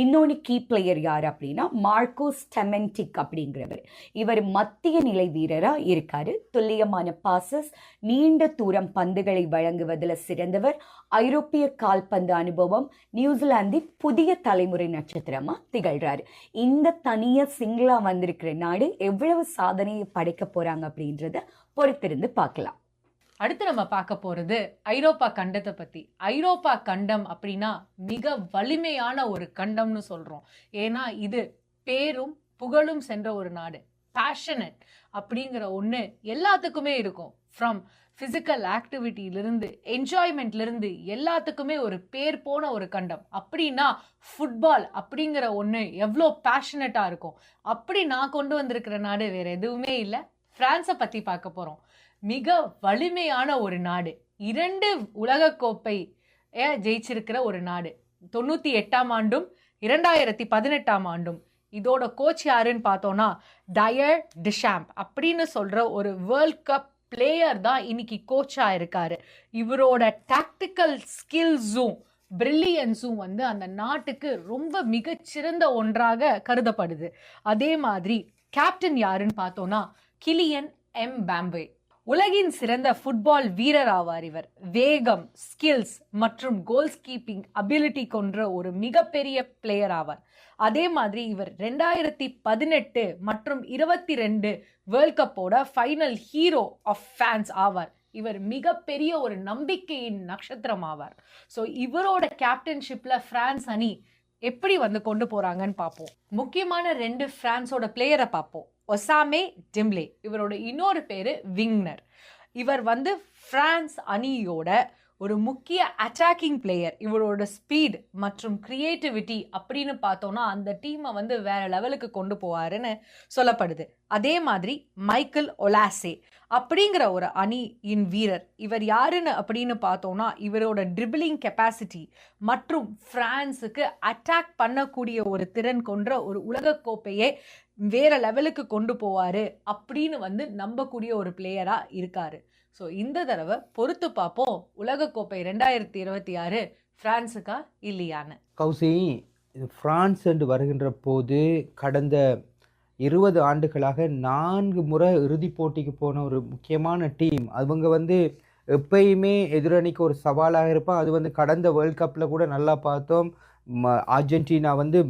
இன்னொன்று கீ பிளேயர் யார் அப்படின்னா மார்க்கோஸ் டெமென்டிக் அப்படிங்கிறவர். இவர் மத்திய நிலை வீரராக இருக்காரு. துல்லியமான பாசஸ், நீண்ட தூரம் பந்துகளை வழங்குவதில் சிறந்தவர். ஐரோப்பிய கால்பந்து அனுபவம். நியூசிலாந்தின் புதிய தலைமுறை நட்சத்திரமா திகழ்றாரு. இந்த தனியா சிங்கிளா வந்திருக்கிற நாடு எவ்வளவு சாதனையை படைக்க போறாங்க அப்படின்றத பொறுத்திருந்து பார்க்கலாம். அடுத்து நம்ம பார்க்க போறது ஐரோப்பா கண்டத்தை பத்தி. ஐரோப்பா கண்டம் அப்படின்னா மிக வலிமையான ஒரு கண்டம்னு சொல்றோம். ஏன்னா இது பேரும் புகழும் சென்ற ஒரு நாடு. பேஷனட் அப்படிங்கிற ஒன்று எல்லாத்துக்குமே இருக்கும். ஃப்ரம் ஃபிசிக்கல் ஆக்டிவிட்டியிலிருந்து என்ஜாய்மெண்ட்லேருந்து எல்லாத்துக்குமே ஒரு பேர் போன ஒரு கண்டம். அப்படின்னா ஃபுட்பால் அப்படிங்கிற ஒன்று எவ்வளோ பேஷனட்டாக இருக்கும். அப்படி நான் கொண்டு வந்திருக்கிற நாடு வேறு எதுவுமே இல்லை, ஃப்ரான்ஸை பற்றி பார்க்க போகிறோம். மிக வலிமையான ஒரு நாடு. 2 உலகக்கோப்பை ஜெயிச்சிருக்கிற ஒரு நாடு. 98ஆம் ஆண்டும் 2018ஆம் ஆண்டும். இதோட கோச் யாருன்னு பார்த்தோன்னா டயர் டிஷாம்ப் அப்படின்னு சொல்கிற ஒரு வேர்ல்ட் கப் பிளேயர் தான் இன்னைக்கு கோச்சாக இருக்காரு. இவரோட டாக்டிக்கல் ஸ்கில்ஸும் பிரில்லியன்ஸும் அந்த நாட்டுக்கு ரொம்ப மிகச்சிறந்த ஒன்றாக கருதப்படுது. அதே மாதிரி கேப்டன் யாருன்னு பார்த்தோன்னா கிலியன் எம்பாப்பே. உலகின் சிறந்த ஃபுட்பால் வீரர் ஆவார் இவர். வேகம், ஸ்கில்ஸ் மற்றும் கோல்ஸ் கீப்பிங் அபிலிட்டி கொன்ற ஒரு மிகப்பெரிய பிளேயர் ஆவார். அதே மாதிரி இவர் 2018 மற்றும் 22 வேர்ல்ட் கப்போட ஃபைனல் ஹீரோ ஆஃப் ஃபேன்ஸ் ஆவார். இவர் மிகப்பெரிய ஒரு நம்பிக்கையின் நட்சத்திரம் ஆவார். ஸோ இவரோட கேப்டன்ஷிப்ல பிரான்ஸ் அணி எப்படி கொண்டு போறாங்கன்னு பார்ப்போம். முக்கியமான 2 பிரான்ஸோட பிளேயரை பார்ப்போம். ஒசாமே டிம்ப்ளே. இவரோட இன்னொரு பேரு விங்னர். இவர் வந்து பிரான்ஸ் அணியோட ஒரு முக்கிய அட்டாக்கிங் பிளேயர். இவரோட ஸ்பீட் மற்றும் கிரியேட்டிவிட்டி அப்படின்னு பார்த்தோம்னா அந்த டீமை வந்து வேற லெவலுக்கு கொண்டு போவாருன்னு சொல்லப்படுது. அதே மாதிரி மைக்கேல் ஒலாசே அப்படிங்கிற ஒரு அணியின் வீரர். இவர் யாருன்னு அப்படின்னு பார்த்தோம்னா இவரோட ட்ரிபிளிங் கெப்பாசிட்டி மற்றும் பிரான்ஸுக்கு அட்டாக் பண்ணக்கூடிய ஒரு திறன் கொண்ட ஒரு உலகக்கோப்பையே வேற லெவலுக்கு கொண்டு போவாரு அப்படின்னு வந்து நம்பக்கூடிய ஒரு பிளேயரா இருக்காரு. ஸோ இந்த தடவை பொறுத்து பார்ப்போம் உலகக்கோப்பை 2026 பிரான்ஸுக்கா இல்லையான்னு. கௌசி, இது பிரான்ஸ் என்று வருகின்ற போது கடந்த 20 ஆண்டுகளாக 4 முறை இறுதிப் போட்டிக்கு போன ஒரு முக்கியமான டீம். அவங்க வந்து எப்பயுமே எதிரணிக்கு ஒரு சவாலாக இருப்பான். அது வந்து கடந்த வேர்ல்ட் கப்பில் கூட நல்லா பார்த்தோம். அர்ஜென்டினா வந்து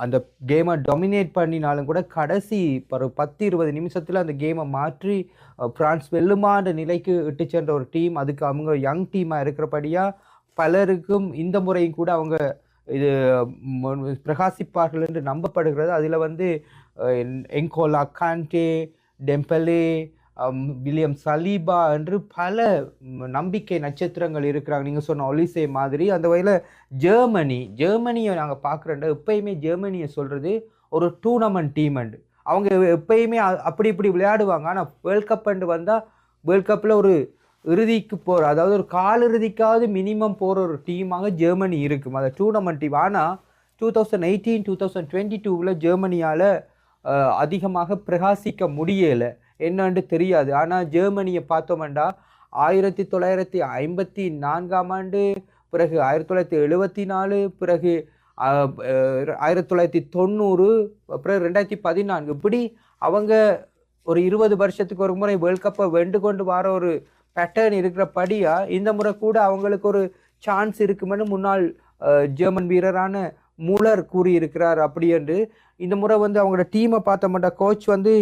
அந்த கேமை டொமினேட் பண்ணினாலும் கூட கடைசி ஒரு 10-20 நிமிஷத்தில் அந்த கேமை மாற்றி பிரான்ஸ் வெல்லுமான்ற நிலைக்கு இட்டு சென்ற ஒரு டீம். அதுக்கு அவங்க யங் டீமாக இருக்கிறபடியாக பலருக்கும் இந்த முறையும் கூட அவங்க இது பிரகாசிப்பார்கள் என்று நம்பப்படுகிறது. அதில் வந்து எங்கோலா கான்டே, டெம்பலே, வில்லியம் சலீபா என்று பல நம்பிக்கை நட்சத்திரங்கள் இருக்கிறாங்க. நீங்கள் சொன்ன ஒலிசே மாதிரி. அந்த வகையில் ஜெர்மனியை நாங்கள் பார்க்குறோம். எப்பயுமே ஜெர்மனியை சொல்கிறது ஒரு டூர்னமெண்ட் டீம்ண்டு. அவங்க எப்பயுமே அப்படி இப்படி விளையாடுவாங்க. ஆனால் வேர்ல்ட் கப்புண்டு வந்தால் வேர்ல்ட் கப்பில் ஒரு இறுதிக்கு போகிற, அதாவது ஒரு காலிறுதிக்காவது மினிமம் போகிற ஒரு டீமாக ஜெர்மனி இருக்கும். அது டூர்னமெண்ட் டீம். ஆனால் 2018, 2022 ஜெர்மனியால் அதிகமாக பிரகாசிக்க முடியலை. என்னன்னு தெரியாது. ஆனால் ஜெர்மனியை பார்த்தோம்னா 1954ஆம் ஆண்டு, பிறகு 1974, பிறகு 1990, பிறகு 2014, இப்படி அவங்க ஒரு 20 வருஷத்துக்கு ஒரு முறை வேர்ல்ட் கப்பை வென்று கொண்டு வர ஒரு பேட்டர்ன் இருக்கிறபடியா இந்த முறை கூட அவங்களுக்கு ஒரு சான்ஸ் இருக்குமென்னு முன்னாள் ஜெர்மன் வீரரான மூலர் கூறியிருக்கிறார். அப்படி என்று இந்த முறை வந்து அவங்களோட டீமை பார்த்தோம்னா கோச் வந்து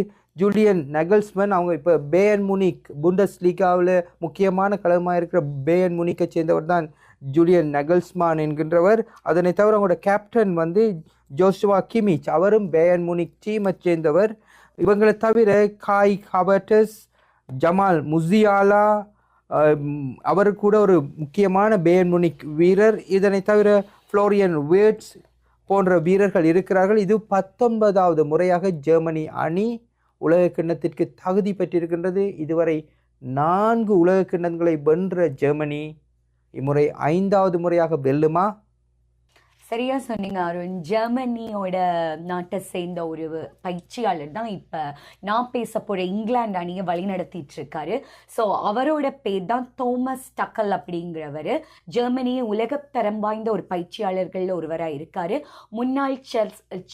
ஜூலியன் நெகல்ஸ்மன். அவங்க இப்போ பேயர்ன் முனிக் புண்டஸ் லீகாவில் முக்கியமான களமாக இருக்கிற பேயர்ன் முனிக்கை சேர்ந்தவர் தான் ஜூலியன் நெகல்ஸ்மான் என்கின்றவர். அதனை தவிர அவங்களோட கேப்டன் வந்து ஜோஷுவா கிமிச், அவரும் பேயர்ன் முனிக் டீமை சேர்ந்தவர். இவங்களை தவிர காய் ஹவர்டஸ், ஜமால் முசியாலா, அவர் கூட ஒரு முக்கியமான பேயர்ன் முனிக் வீரர். இதனை தவிர ஃப்ளோரியன் வேர்ட்ஸ் போன்ற வீரர்கள் இருக்கிறார்கள். இது 19வது முறையாக ஜெர்மனி அணி உலக கிண்ணத்திற்கு தகுதி பெற்றிருக்கின்றது. இதுவரை 4 உலக கிண்ணங்களை வென்ற ஜெர்மனி இம்முறை 5வது முறையாக வெல்லுமா? சரியா சொன்னீங்க அருண். ஜெர்மனியோட நாட்டை சேர்ந்த ஒரு பயிற்சியாளர் தான் இப்போ நான் பேச போகிற இங்கிலாந்து அணியை வழிநடத்திட்டு இருக்காரு. ஸோ அவரோட பேர் தான் தோமஸ் டக்கல் அப்படிங்கிறவர். ஜெர்மனியை உலகத்தரம் வாய்ந்த ஒரு பயிற்சியாளர்கள் ஒருவராக இருக்காரு. முன்னாள்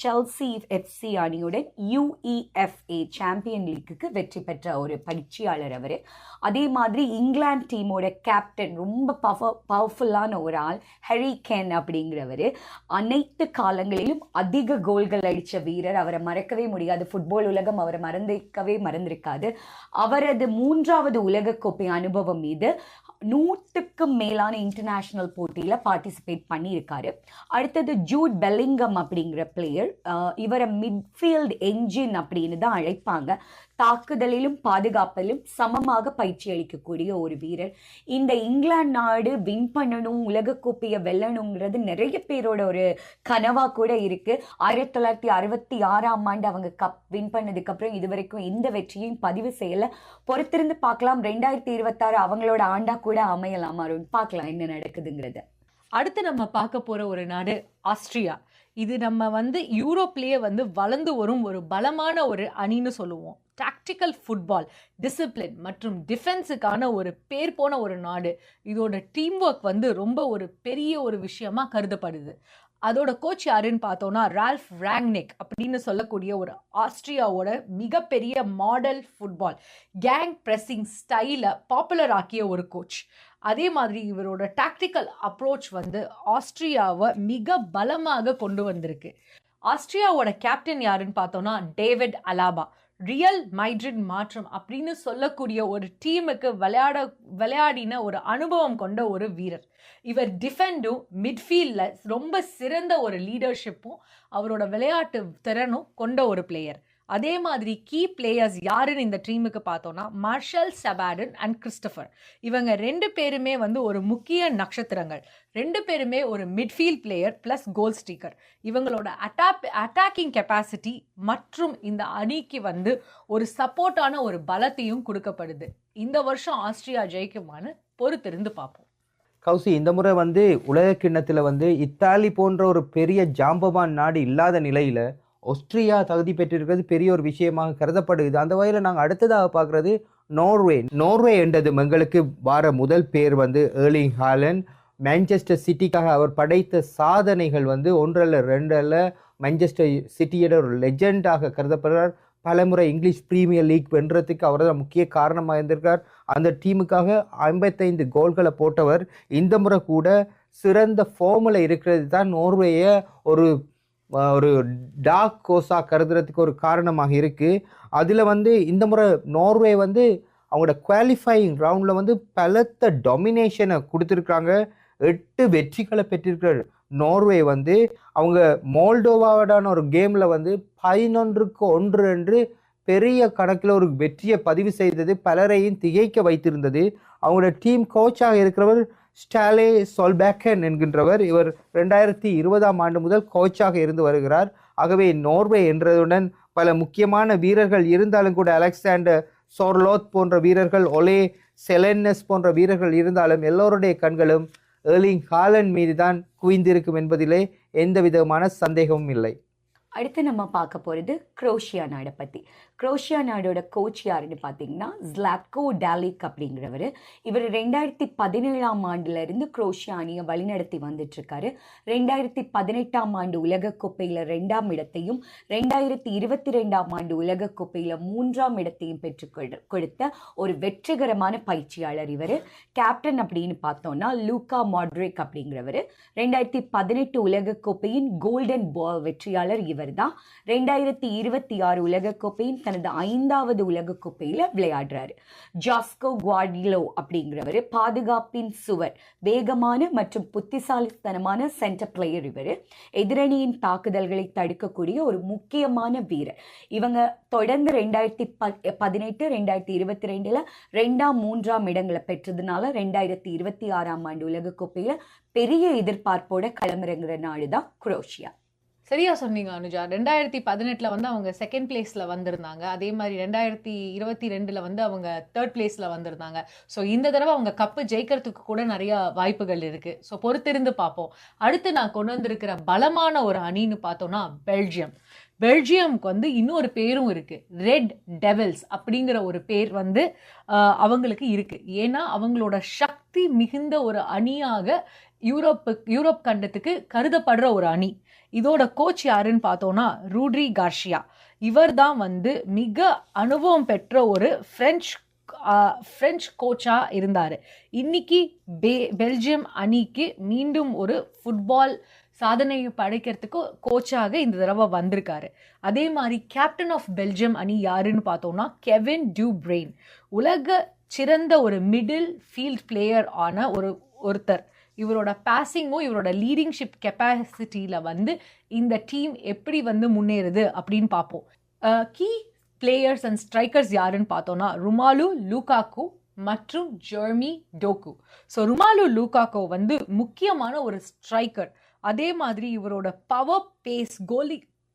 செல்சி எஃப்சி அணியுடன் UEFA சாம்பியன் லீக்குக்கு வெற்றி பெற்ற ஒரு பயிற்சியாளர் அவர். அதே மாதிரி இங்கிலாந்து டீமோட கேப்டன், ரொம்ப பவர்ஃபுல்லான ஒரு ஆள், ஹாரி கேன் அப்படிங்கிறவர். அனைத்து காலங்களிலும் அதிக கோல்கள் அடித்த வீரர். அவரை மறக்கவே முடியாது. ஃபுட்பால் உலகம் அவரை மறந்திருக்காது. அவரது 3வது உலகக்கோப்பை அனுபவம் மீது 100க்கும் மேலான இன்டர்நேஷனல் போட்டியில் பார்ட்டிசிபேட் பண்ணியிருக்காரு. அடுத்தது ஜூட் பெல்லிங்கம் அப்படிங்கிற பிளேயர். இவரை மிட்ஃபீல்ட் என்ஜின் அப்படின்னு தான் அழைப்பாங்க. தாக்குதலிலும் பாதுகாப்பிலும் சமமாக பயிற்சி அளிக்கக்கூடிய ஒரு வீரர். இந்த இங்கிலாந்து நாடு வின் பண்ணணும், உலகக்கோப்பையை வெல்லணுங்கிறது நிறைய பேரோட ஒரு கனவா கூட இருக்கு. 1966ஆம் ஆண்டு அவங்க கப் வின் பண்ணதுக்கு அப்புறம் இதுவரைக்கும் எந்த வெற்றியும் பதிவு செய்யல. பொறுத்திருந்து பார்க்கலாம். 2026 அவங்களோட ஆண்டா கூட அமையலாம். பார்க்கலாம் என்ன நடக்குதுங்கிறது. அடுத்து நம்ம பார்க்க போற ஒரு நாடு ஆஸ்திரியா. இது நம்ம வந்து யூரோப்லேயே வந்து வளர்ந்து வரும் ஒரு பலமான ஒரு அணின்னு சொல்லுவோம். டாக்டிக்கல் ஃபுட்பால், டிசிப்ளின் மற்றும் டிஃபென்ஸுக்கான ஒரு பேர் போன ஒரு நாடு. இதோட டீம் ஒர்க் வந்து ரொம்ப ஒரு பெரிய ஒரு விஷயமா கருதப்படுது. அதோட கோச் யாருன்னு பார்த்தோம்னா ரால்ஃப் ராங்னிக் அப்படின்னு சொல்லக்கூடிய ஒரு ஆஸ்திரியாவோட மிகப்பெரிய மாடல் ஃபுட்பால் கேங் ப்ரெஸ்ஸிங் ஸ்டைலை பாப்புலர் ஆக்கிய ஒரு கோச். அதே மாதிரி இவரோட டாக்டிக்கல் அப்ரோச் வந்து ஆஸ்திரியாவை மிக பலமாக கொண்டு வந்திருக்கு. ஆஸ்திரியாவோட கேப்டன் யாருன்னு பார்த்தோம்னா டேவிட் அலாபா. ரியல் மைட்ரிட் மாற்றம் அப்படின்னு சொல்லக்கூடிய ஒரு டீமுக்கு விளையாடின ஒரு அனுபவம் கொண்ட ஒரு வீரர். இவர் டிஃபெண்டும் மிட்ஃபீல்டில் ரொம்ப சிறந்த ஒரு லீடர்ஷிப்பும் அவரோட விளையாட்டு திறனும் கொண்ட ஒரு பிளேயர். அதே மாதிரி கீ பிளேயர்ஸ் யாருன்னு இந்த டீமுக்கு பார்த்தோம்னா மார்ஷல் சபாடன் அண்ட் கிறிஸ்டபர். இவங்க 2 பேருமே வந்து ஒரு முக்கிய நட்சத்திரங்கள். 2 பேருமே ஒரு மிட்ஃபீல்ட் பிளேயர் பிளஸ் கோல் ஸ்ட்ரீக்கர். இவங்களோட அட்டாக்கிங் கெப்பாசிட்டி மற்றும் இந்த அணிக்கு வந்து ஒரு சப்போர்ட்டான ஒரு பலத்தையும் கொடுக்கப்படுது. இந்த வருஷம் ஆஸ்திரியா ஜெயிக்குமான்னு பொறுத்திருந்து பார்ப்போம். கௌசி, இந்த முறை வந்து உலக கிண்ணத்தில் வந்து இத்தாலி போன்ற ஒரு பெரிய ஜாம்பவான் நாடு இல்லாத நிலையில் ஆஸ்திரியா தகுதி பெற்றிருக்கிறது பெரிய ஒரு விஷயமாக கருதப்படுது. அந்த வகையில் நாங்கள் அடுத்ததாக பார்க்குறது நோர்வே என்றது எங்களுக்கு வார முதல் பேர் வந்து ஏர்லிங் ஹாலண்ட். மான்செஸ்டர் சிட்டிக்காக அவர் படைத்த சாதனைகள் வந்து 1 அல்ல 2 அல்ல. மான்செஸ்டர் சிட்டியோட ஒரு லெஜெண்டாக கருதப்படுறார். பலமுறை இங்கிலீஷ் பிரீமியர் லீக் வென்றதுக்கு அவர் தான் முக்கிய காரணமாக இருந்திருக்கார். அந்த டீமுக்காக 55 கோல்களை போட்டவர். இந்த முறை கூட சிறந்த ஃபார்மில் இருக்கிறது தான் நோர்வேயை ஒரு டார்க் கோஸாக கருதுறதுக்கு ஒரு காரணமாக இருக்குது. அதில் வந்து இந்த முறை நோர்வே வந்து அவங்களோட குவாலிஃபையிங் ரவுண்டில் வந்து பலத்த டாமினேஷனை கொடுத்துருக்குறாங்க. 8 வெற்றிகளை பெற்றிருக்கிறார் நோர்வே வந்து. அவங்க மோல்டோவாவோடான ஒரு கேமில் வந்து 11-1 என்று பெரிய கணக்கில் ஒரு வெற்றியை பதிவு செய்தது பலரையும் திகைக்க வைத்திருந்தது. அவங்களோட டீம் கோச்சாக இருக்கிறவர் ஸ்டாலே சோல்பேக்கன் என்கின்றவர். இவர் 2020ஆம் ஆண்டு முதல் கோச்சாக இருந்து வருகிறார். ஆகவே நோர்வே என்றதுடன் பல முக்கியமான வீரர்கள் இருந்தாலும் கூட அலெக்சாண்டர் சோர்லோத் போன்ற வீரர்கள், ஒலே செலென்னஸ் போன்ற வீரர்கள் இருந்தாலும் எல்லோருடைய கண்களும் ஏர்லிங் ஹாலண்ட் மீது தான் குவிந்திருக்கும் என்பதிலே எந்த விதமான சந்தேகமும் இல்லை. அடுத்து நம்ம பார்க்க போகிறது குரோஷியா நாடை பற்றி. குரோஷியா நாடோட கோச் யாருன்னு பார்த்தீங்கன்னா ஜ்லாட்கோ டாலிக் அப்படிங்கிறவர். இவர் 2017ஆம் ஆண்டுலேருந்து குரோஷியா அணியை வழிநடத்தி வந்துட்டுருக்காரு. 2018ஆம் ஆண்டு உலகக்கோப்பையில் 2ஆம் இடத்தையும் 2022ஆம் ஆண்டு உலகக்கோப்பையில் 3ஆம் இடத்தையும் பெற்றுக் கொடுத்த ஒரு வெற்றிகரமான பயிற்சியாளர் இவர். கேப்டன் அப்படின்னு பார்த்தோம்னா லூகா மாட்ரிக் அப்படிங்கிறவர். 2018 உலகக்கோப்பையின் கோல்டன் பால் வெற்றியாளர் இவர் தான். 2026 உலகக்கோப்பையின் தனது 5வது உலகக்கோப்பையில் விளையாடுறாரு. ஜாஸ்கோ குவார்டிலோ அப்படிங்கிறவர் பாதுகாப்பின் சுவர், வேகமான மற்றும் புத்திசாலித்தனமான சென்டர் பிளேயர் இவர். எதிரணியின் தாக்குதல்களை தடுக்கக்கூடிய ஒரு முக்கியமான வீரர். இவங்க தொடர்ந்து 2018 2022 2ஆம் 3ஆம் இடங்களை பெற்றதுனால 2026ஆம் ஆண்டு உலகக்கோப்பையில் பெரிய எதிர்பார்ப்போட களமிறங்குற நாடு தான் குரோஷியா. சரியா சொன்னீங்க அனுஜா. 2018 வந்து அவங்க செகண்ட் பிளேஸ்ல வந்திருந்தாங்க. அதே மாதிரி 2022 வந்து அவங்க தேர்ட் பிளேஸ்ல வந்திருந்தாங்க. ஸோ இந்த தடவை அவங்க கப்பு ஜெயிக்கிறதுக்கு கூட நிறைய வாய்ப்புகள் இருக்கு. ஸோ பொறுத்திருந்து பார்ப்போம். அடுத்து நான் கொண்டு வந்திருக்கிற பலமான ஒரு அணின்னு பார்த்தோம்னா பெல்ஜியம்க்கு வந்து இன்னொரு பேரும் இருக்கு, ரெட் டெவில்ஸ் அப்படிங்கிற ஒரு பேர் வந்து அவங்களுக்கு இருக்கு. ஏன்னா அவங்களோட சக்தி மிகுந்த ஒரு அணியாக யூரோப் கண்டத்துக்கு கருதப்படுற ஒரு அணி. இதோட கோச் யாருன்னு பார்த்தோம்னா ரூட்ரி கார்ஷியா. இவர் தான் வந்து மிக அனுபவம் பெற்ற ஒரு ஃப்ரெஞ்ச் கோச்சாக இருந்தார். இன்னைக்கு பெல்ஜியம் அணிக்கு மீண்டும் ஒரு ஃபுட்பால் சாதனையை படைக்கிறதுக்கு கோச்சாக இந்த தடவை வந்திருக்காரு. அதே மாதிரி கேப்டன் ஆஃப் பெல்ஜியம் அணி யாருன்னு பார்த்தோம்னா கெவின் டு பிரெயின். உலக சிறந்த ஒரு மிடில் ஃபீல்ட் பிளேயர் ஆன ஒருத்தர். இவரோட பாசிங்கும் இவரோட லீடிங்ஷிப் கெப்பாசிட்டியில் வந்து இந்த டீம் எப்படி வந்து முன்னேறுது அப்படின்னு பார்ப்போம். கீ பிளேயர்ஸ் அண்ட் ஸ்ட்ரைக்கர்ஸ் யாருன்னு பார்த்தோம்னா ரொமாலு லூகாக்கு மற்றும் ஜெர்மி டோக்கு. ஸோ ரொமாலு லூகாக்கோ வந்து முக்கியமான ஒரு ஸ்ட்ரைக்கர். அதே மாதிரி இவரோட பவர் பேஸ்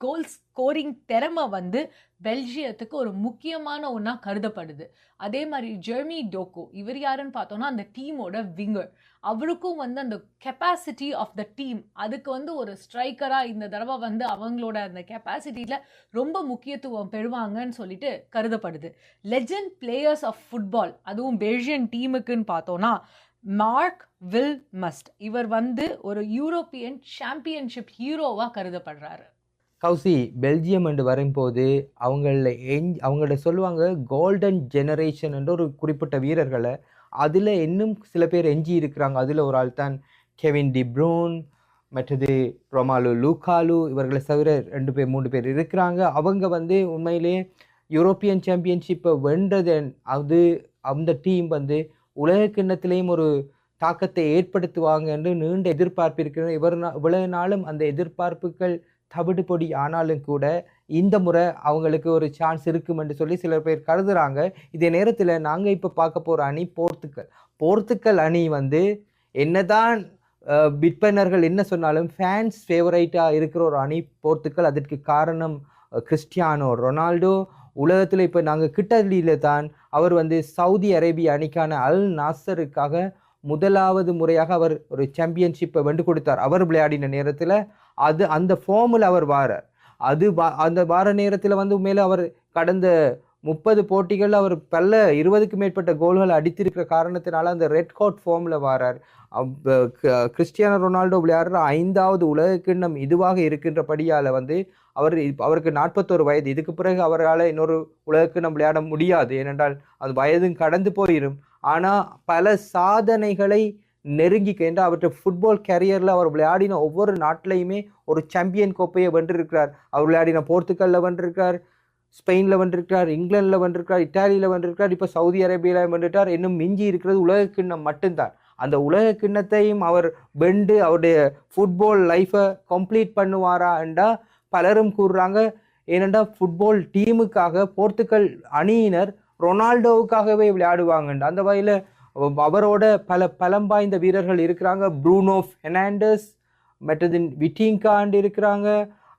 கோல் ஸ்கோரிங் திறமை வந்து பெல்ஜியத்துக்கு ஒரு முக்கியமான ஒன்றா கருதப்படுது. அதே மாதிரி ஜெர்மி டோக்கு இவர் யாருன்னு பார்த்தோம்னா அந்த டீமோட விங்கர். அவருக்கும் வந்து அந்த கெப்பாசிட்டி ஆஃப் த டீம், அதுக்கு வந்து ஒரு ஸ்ட்ரைக்கராக இந்த தடவை வந்து அவங்களோட அந்த கெப்பாசிட்டியில் ரொம்ப முக்கியத்துவம் பெறுவாங்கன்னு சொல்லிட்டு கருதப்படுது. லெஜண்ட் பிளேயர்ஸ் ஆஃப் ஃபுட்பால், அதுவும் பெல்ஜியன் டீமுக்குன்னு பார்த்தோன்னா மார்க் வில்மஸ்ட். இவர் வந்து ஒரு யூரோப்பியன் சாம்பியன்ஷிப் ஹீரோவாக கருதப்படுறாரு. கௌசி, பெல்ஜியம் என்று வரும்போது அவங்கள சொல்லுவாங்க கோல்டன் ஜெனரேஷன் என்ற ஒரு குறிப்பிட்ட வீரர்களை. அதில் இன்னும் சில பேர் எஞ்சி இருக்கிறாங்க. அதில் ஒரு ஆள் தான் கெவின் டி ப்ரூன், மற்றது ரொமாலு லூகாலு. இவர்களை தவிர 2 பேர் 3 பேர் இருக்கிறாங்க. அவங்க வந்து உண்மையிலே யூரோப்பியன் சாம்பியன்ஷிப்பை வென்றது. அந்த டீம் வந்து உலக கிண்ணத்திலையும் ஒரு தாக்கத்தை ஏற்படுத்துவாங்க என்று நீண்ட எதிர்பார்ப்பு இருக்கிறது. இவ்வளவு நாளும் அந்த எதிர்பார்ப்புகள் தவிடுபொடி ஆனாலும் கூட இந்த முறை அவங்களுக்கு ஒரு சான்ஸ் இருக்கும் என்று சொல்லி சில பேர் கருதுறாங்க. இதே நேரத்தில் நாங்கள் இப்போ பார்க்க போகிற அணி போர்த்துக்கல் அணி வந்து என்னதான் விற்பனர்கள் என்ன சொன்னாலும் ஃபேன்ஸ் ஃபேவரைட்டாக இருக்கிற ஒரு அணி போர்த்துக்கல். அதற்கு காரணம் கிறிஸ்டியானோ ரொனால்டோ. உலகத்தில் இப்போ நாங்கள் கிட்டடியில் தான் அவர் வந்து சவுதி அரேபிய அணிக்கான அல் நாசருக்காக முதலாவது முறையாக அவர் ஒரு சாம்பியன்ஷிப்பை வென்று கொடுத்தார். அவர் விளையாடின நேரத்தில் அந்த ஃபார்மில் அவர் வாரார். அந்த வார நேரத்தில் வந்து மேலே அவர் கடந்த 30 போட்டிகளில் அவர் 20க்கும் மேற்பட்ட கோல்கள் அடித்திருக்கிற காரணத்தினால அந்த ரெட் கோட் ஃபார்மில் வாரார். கிறிஸ்டியானோ ரொனால்டோ விளையாடுற 5வது உலக கிண்ணம் இதுவாக இருக்கின்றபடியால் வந்து அவருக்கு 41 வயது. இதுக்கு பிறகு அவரால் இன்னொரு உலக கிண்ணம் விளையாட முடியாது, ஏனென்றால் அது வயதும் கடந்து போயிடும். ஆனால் பல சாதனைகளை நெருங்கிக்க அவற்றை ஃபுட்பால் கேரியரில் அவர் விளையாடின ஒவ்வொரு நாட்டிலையுமே ஒரு சாம்பியன் கோப்பையை வென்றிருக்கிறார். அவர் விளையாடின போர்த்துக்கல்ல வென்றிருக்கிறார், ஸ்பெயினில் வென்றிருக்கிறார், இங்கிலாந்தில் வென்றிருக்கிறார், இட்டாலியில் வென்றிருக்கிறார், இப்போ சவுதி அரேபியாவில் வென்றுட்டார். இன்னும் மிஞ்சி இருக்கிறது உலக கிண்ணம் மட்டும்தான். அந்த உலக கிண்ணத்தையும் அவர் வென்று அவருடைய ஃபுட்பால் லைஃப்பை கம்ப்ளீட் பண்ணுவாரா என்றா பலரும் கூறுறாங்க. ஏனெண்டா ஃபுட்பால் டீமுக்காக போர்த்துக்கல் அணியினர் ரொனால்டோவுக்காகவே விளையாடுவாங்கண்டா. அந்த வகையில் அவரோட பல பலம் வாய்ந்த வீரர்கள் இருக்கிறாங்க. ப்ரூனோ ஃபெர்னாண்டஸ், மற்றது விட்டிங்காண்ட் இருக்கிறாங்க.